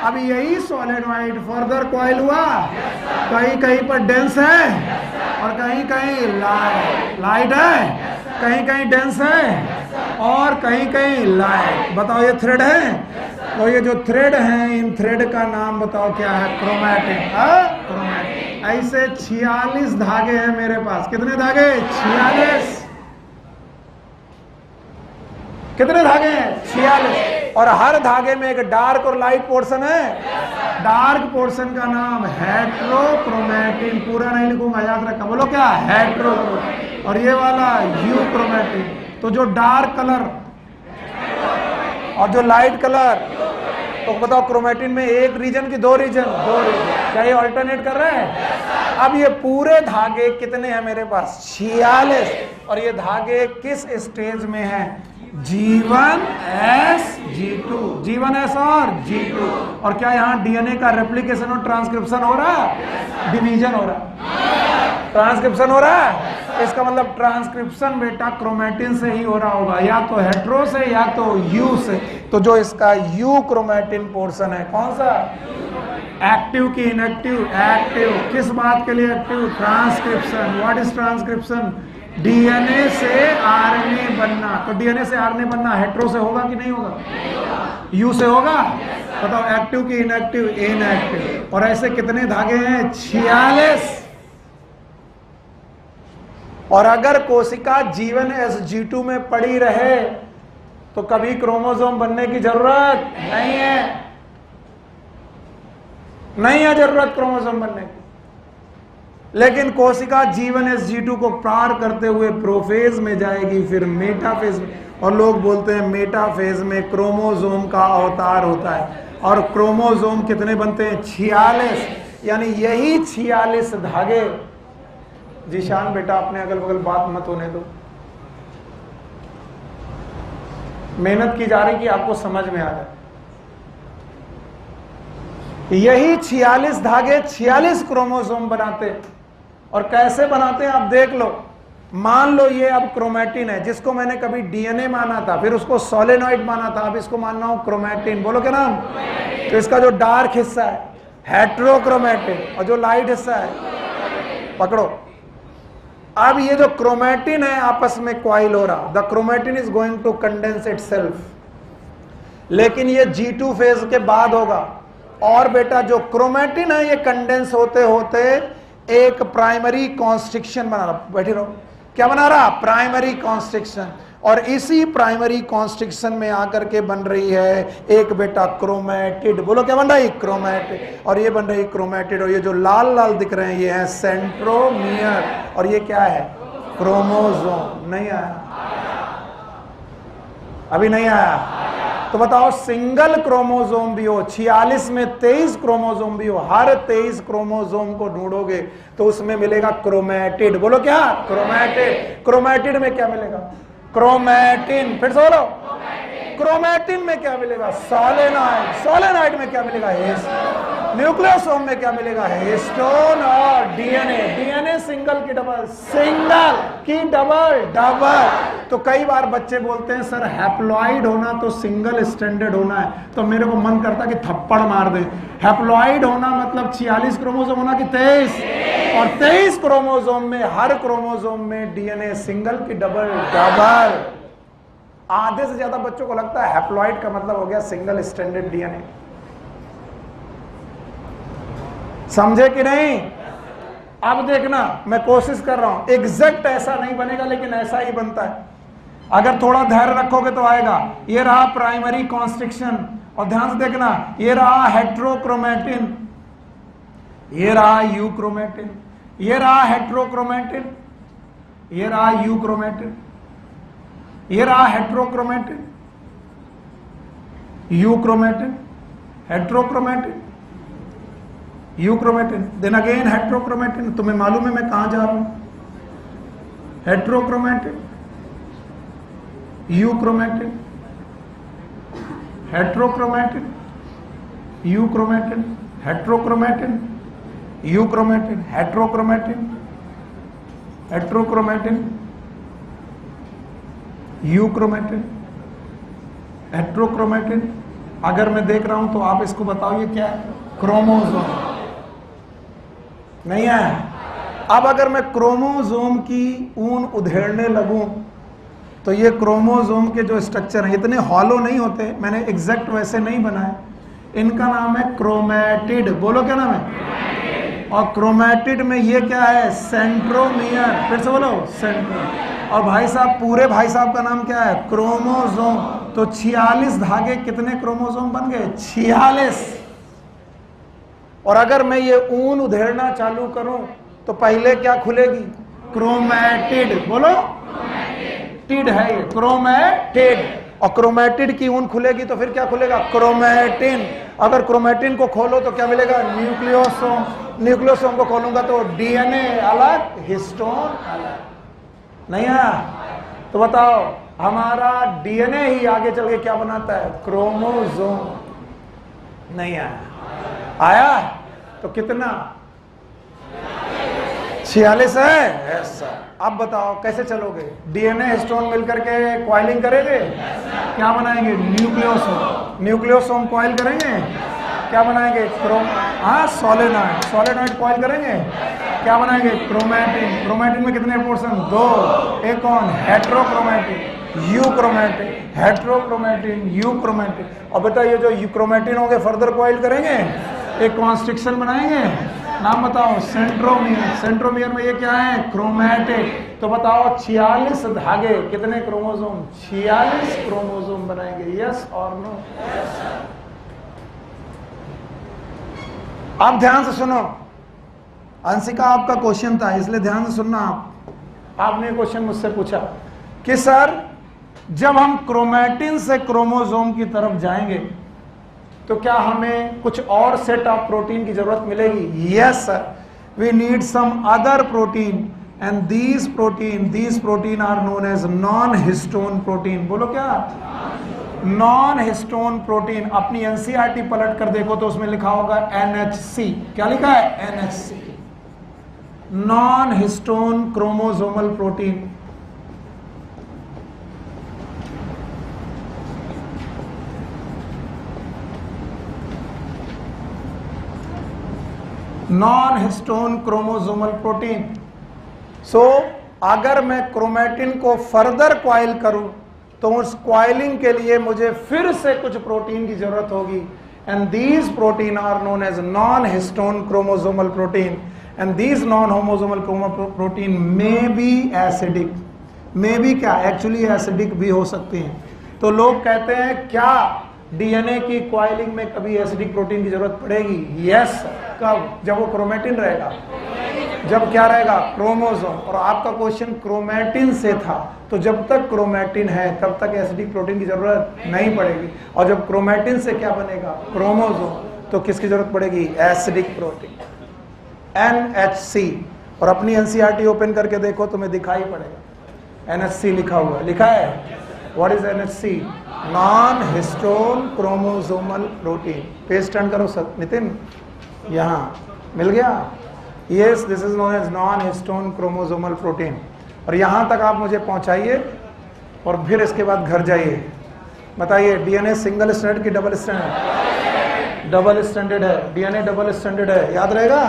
S1: अब यही सोलेनॉइड फर्दर कॉइल हुआ, कहीं कहीं पर डेंस है और कहीं कहीं लाइट है, कहीं कहीं डेंस है और कहीं कहीं लाइट। बताओ ये थ्रेड है। तो ये जो थ्रेड है, इन थ्रेड का नाम बताओ क्या है? क्रोमैटिन। क्रोमैटिन। ऐसे 46 धागे हैं मेरे पास। कितने धागे? 46। कितने धागे हैं? 46। और हर धागे में एक डार्क और लाइट पोर्शन है। डार्क पोर्शन का नाम हेट्रोक्रोमैटिन। पूरा नहीं लिखूंगा, याद रखा। बोलो क्या? हेट्रोक्रोमैटिन। और ये वाला यूक्रोमैटिन। तो जो डार्क कलर और जो लाइट कलर, तो बताओ क्रोमैटिन में एक रीजन की दो रीजन? दो रीजन। क्या ये ऑल्टरनेट कर रहे हैं? अब ये पूरे धागे कितने हैं मेरे पास? 46। और ये धागे किस स्टेज में है? G1 S G2, G1 S और G2। और क्या यहाँ डीएनए का रेप्लिकेशन और ट्रांसक्रिप्शन हो रहा है? डिवीजन हो रहा है, ट्रांसक्रिप्शन हो रहा है। इसका मतलब ट्रांसक्रिप्शन बेटा क्रोमैटिन से ही हो रहा होगा, या तो हेट्रो से या तो यू से। तो जो इसका यू क्रोमैटिन पोर्शन है, कौन सा? एक्टिव की इनएक्टिव? एक्टिव। किस बात के लिए active? Transcription. What is transcription? DNA से आरएनए बनना। तो डीएनए से आरएनए बनना हेट्रो से होगा कि नहीं होगा? यू से होगा। बताओ एक्टिव की इनएक्टिव? इनएक्टिव। और ऐसे कितने धागे हैं? 46। और अगर कोशिका G1 S G2 में पड़ी रहे तो कभी क्रोमोसोम बनने की जरूरत नहीं है। नहीं है जरूरत क्रोमोसोम बनने की। लेकिन कोशिका G1 S G2 को पार करते हुए प्रोफेज में जाएगी, फिर मेटाफेज में। और लोग बोलते हैं मेटाफेज में क्रोमोसोम का अवतार होता है। और क्रोमोसोम कितने बनते हैं? 46। यानी यही 46 धागे। जीशान बेटा अपने अगल बगल बात मत होने दो, मेहनत की जा रही कि आपको समझ में आ जाए। यही 46 धागे 46 क्रोमोसोम बनाते। और कैसे बनाते हैं आप देख लो। मान लो ये अब क्रोमैटिन है, जिसको मैंने कभी डीएनए माना था, फिर उसको सोलेनॉइड माना था, अब इसको मानना हो क्रोमैटिन। बोलो क्या नाम? तो इसका जो डार्क हिस्सा है हेट्रोक्रोमैटिन, और जो लाइट हिस्सा है पकड़ो। अब ये जो क्रोमैटिन है आपस में कॉइल हो रहा। The chromatin is going to condense itself. लेकिन ये G2 फेज के बाद होगा। और बेटा जो क्रोमैटिन है ये कंडेंस होते होते एक प्राइमरी कॉन्स्ट्रिक्शन बना रहा। बैठे रहो। क्या बना रहा? Primary constriction. और इसी प्राइमरी कॉन्स्ट्रिक्शन में आकर के बन रही है एक बेटा क्रोमैटिड। बोलो क्या बन रही? क्रोमैटिड। और ये बन रही क्रोमैटिड। और ये जो लाल लाल दिख रहे हैं ये है सेंट्रोमियर। और ये क्या है? क्रोमोसोम। नहीं आया? अभी नहीं आया? तो बताओ सिंगल क्रोमोसोम भी हो, 46 में 23 क्रोमोसोम भी हो, हर 23 क्रोमोसोम को ढूंढोगे तो उसमें मिलेगा क्रोमैटिड। बोलो क्या? क्रोमैटिड। क्रोमैटिड में क्या मिलेगा? क्रोमैटिन। फिर से बोलो। क्रोमैटिन में क्या मिलेगा? सोलेनॉइड। सोलेनॉइड में क्या मिलेगा? न्यूक्लियोसोम में क्या मिलेगा? हिस्टोन। और डीएनए। डीएनए सिंगल की डबल? सिंगल की डबल? डबल। तो कई बार बच्चे बोलते हैं सर हैप्लॉइड होना तो सिंगल स्टैंडर्ड होना है, तो मेरे को मन करता कि थप्पड़ मार दे। हैप्लॉइड होना मतलब 46 क्रोमोसोम होना कि 23? और 23 क्रोमोसोम में हर क्रोमोसोम में डीएनए सिंगल की डबल? डबल। आधे से ज्यादा बच्चों को लगता है हैप्लॉइड का मतलब हो गया सिंगल स्टैंडर्ड डीएनए। समझे कि नहीं? अब देखना, मैं कोशिश कर रहा हूं, एग्जैक्ट ऐसा नहीं बनेगा लेकिन ऐसा ही बनता है। अगर थोड़ा धैर्य रखोगे तो आएगा। ये रहा प्राइमरी कॉन्स्ट्रिक्शन, और ध्यान से देखना, ये रहा हेट्रोक्रोमैटिन, ये रहा यूक्रोमैटिन, ये रहा हेट्रोक्रोमेटिन, ये रहा यूक्रोमेटिन, ये रहा heterochromatin, euchromatin, heterochromatin, euchromatin, then again heterochromatin. तुम्हें मालूम है मैं कहां जा रहा हूं? Heterochromatin, euchromatin, heterochromatin, euchromatin, heterochromatin, euchromatin, heterochromatin, heterochromatin, euchromatin, heterochromatin. अगर मैं देख रहा हूं तो आप इसको बताओ ये क्या है? क्रोमोसोम। नहीं है? अब अगर मैं क्रोमोसोम की ऊन उधेड़ने लगूं तो ये क्रोमोसोम के जो स्ट्रक्चर हैं इतने हॉलो नहीं होते, मैंने एग्जैक्ट वैसे नहीं बनाए। इनका नाम है क्रोमैटिड। बोलो क्या नाम है? और क्रोमैटिड में ये क्या है? सेंट्रोमियर। फिर से बोलो, सेंट्रो। और भाई साहब पूरे भाई साहब का नाम क्या है? क्रोमोसोम। तो 46 धागे कितने क्रोमोसोम बन गए? 46। और अगर मैं ये ऊन उधेड़ना चालू करूं तो पहले क्या खुलेगी? क्रोमैटिड। बोलो, टिड है ये, क्रोमैटिड। और क्रोमैटिड की ऊन खुलेगी तो फिर क्या खुलेगा? क्रोमैटिन। अगर क्रोमैटिन को खोलो तो क्या मिलेगा? न्यूक्लियोसोम। न्यूक्लियोसोम को खोलूंगा तो डीएनए अलग, हिस्टोन अलग। नहीं है? तो बताओ हमारा डीएनए ही आगे चल के क्या बनाता है? क्रोमोसोम। नहीं आया? आया? तो कितना? 46 है। ऐसा। अब बताओ कैसे चलोगे? डीएनए हिस्टोन मिलकर के क्वाइलिंग करेंगे, क्या बनाएंगे? न्यूक्लियोसोम। न्यूक्लियोसोम क्वाइल करेंगे, क्या बनाएंगे? सोलेनॉइड। सोलेनॉइड क्वाइल करेंगे, क्या बनाएंगे? क्रोमैटिन। क्रोमैटिन में कितने पोर्शन? 2। एक कौन? Heterochromatin, euchromatin, heterochromatin, euchromatin. और बेटा ये जो यूक्रोमैटिन होंगे फर्दर क्वाइल करेंगे, एक कॉन्स्ट्रिक्शन बनाएंगे, नाम बताओ? सेंट्रोमियर। सेंट्रोमियर में ये क्या है? क्रोमैटिड। तो बताओ 46 धागे कितने क्रोमोसोम? 46 क्रोमोसोम बनाएंगे। यस और नो? आप ध्यान से सुनो, अंशिका आपका क्वेश्चन था इसलिए ध्यान से सुनना। आपने क्वेश्चन मुझसे पूछा कि सर जब हम क्रोमैटिन से क्रोमोसोम की तरफ जाएंगे तो क्या हमें कुछ और सेट ऑफ प्रोटीन की जरूरत मिलेगी? Yes sir, we need some other protein and these protein are known as non histone protein. बोलो क्या? Non histone protein. अपनी एनसीईआरटी पलट कर देखो तो उसमें लिखा होगा NHC। क्या लिखा है? NHC, non histone chromosomal protein. Non histone chromosomal protein. So अगर मैं क्रोमैटिन को फर्दर क्वाइल करूं तो उस क्वाइलिंग के लिए मुझे फिर से कुछ प्रोटीन की जरूरत होगी and these protein are known as non histone chromosomal protein and these non chromosomal protein may be acidic. May be क्या? एक्चुअली एसिडिक भी हो सकती हैं। तो लोग कहते हैं क्या डीएनए की क्वाइलिंग में कभी एसिडिक प्रोटीन की जरूरत पड़ेगी? यस। कब? जब वो क्रोमैटिन रहेगा। जब क्या रहेगा? क्रोमोसोम। और आपका क्वेश्चन क्रोमैटिन से था, तो जब तक क्रोमैटिन है तब तक एसिडिक प्रोटीन की जरूरत नहीं पड़ेगी। और जब क्रोमैटिन से क्या बनेगा? क्रोमोसोम, तो किसकी जरूरत पड़ेगी? Acidic protein, NHC। और अपनी एनसीईआरटी ओपन करके देखो तुम्हें दिखाई पड़ेगा NHC लिखा हुआ। लिखा है what is NHC? Non histone chromosomal protein. Page turn करो सर नितिन, यहाँ मिल गया? Yes, this is known as non histone chromosomal protein. और यहाँ तक आप मुझे पहुँचाइए और फिर इसके बाद घर जाइए। बताइए डीएनए सिंगल स्ट्रैंडेड की डबल स्ट्रैंडेड? डबल स्ट्रैंडेड है। डीएनए डबल स्ट्रैंडेड है, याद रहेगा?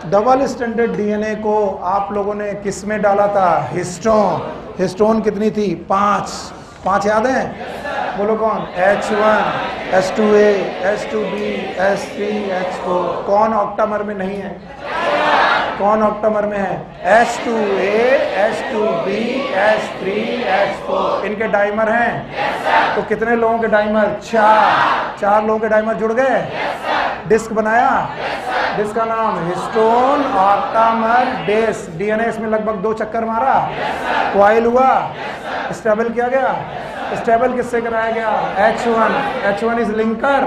S1: डबल स्ट्रैंडेड डीएनए को आप लोगों ने किस में डाला था? हिस्टोन। हिस्टोन कितनी थी? 5 याद है? बोलो कौन? H1, H2A, H2B, H3, H4। कौन ऑक्टामर में नहीं है? कौन ऑक्टामर में है? H2A, H2B, H3, H4। इनके डाइमर हैं? तो कितने लोगों के डाइमर? 4 लोगों के डाइमर जुड़ गए, डिस्क बनाया। जिसका नाम हिस्टोन ऑक्टामर बेस। डीएनए इसमें लगभग 2 चक्कर मारा, कॉइल हुआ, स्टेबल किया गया। स्टेबल किससे कराया गया? H1 is linker.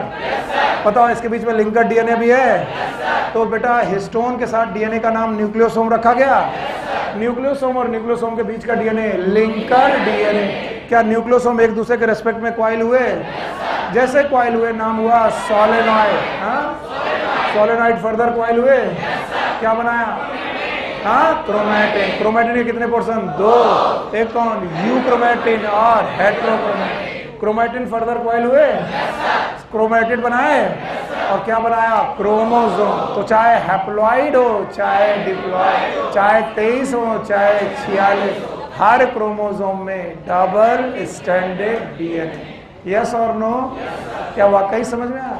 S1: पता हो इसके बीच में लिंकर डीएनए भी है। तो बेटा हिस्टोन के साथ डीएनए का नाम न्यूक्लियोसोम रखा गया। न्यूक्लियोसोम और न्यूक्लियोसोम के बीच का डीएनए लिंकर डीएनए। क्या न्यूक्लियोसोम एक दूसरे के रेस्पेक्ट में कॉइल हुए? जैसे कॉइल हुए नाम हुआ सोलेनॉइड। सोलेनॉइड फर्दर कॉइल हुए, क्या बनाया? क्रोमैटिन। क्रोमैटिन के कितने पोर्शन? 2। एक कौन? यूक्रोमैटिन और हेटेरोक्रोमैटिन। क्रोमैटिन फर्दर कॉइल हुए, क्रोमैटिन बनाए और क्या बनाया? क्रोमोसोम। तो चाहे हैप्लॉइड हो, चाहे डिप्लॉइड, चाहे 23 हो, चाहे 46, हर क्रोमोसोम में डबल स्टैंडर्ड डीएनए। यस और नो? क्या वाकई समझ में आया?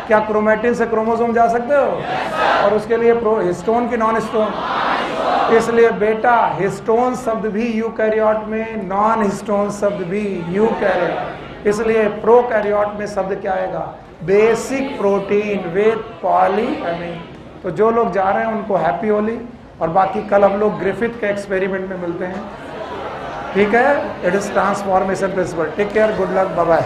S1: क्या क्रोमैटिन से क्रोमोसोम जा सकते हो? और उसके लिए हिस्टोन की नॉन हिस्टोन? इसलिए बेटा हिस्टोन शब्द भी यूकैरियोट में, नॉन हिस्टोन शब्द भी यूकैरियोट। इसलिए प्रोकैरियोट में शब्द क्या आएगा? Basic protein with polyamine. तो जो लोग जा रहे हैं उनको हैप्पी होली, और बाकी कल हम लोग ग्रिफिथ के एक्सपेरिमेंट में मिलते हैं। ठीक है? It is transformation principle. Take care, good luck, bye bye.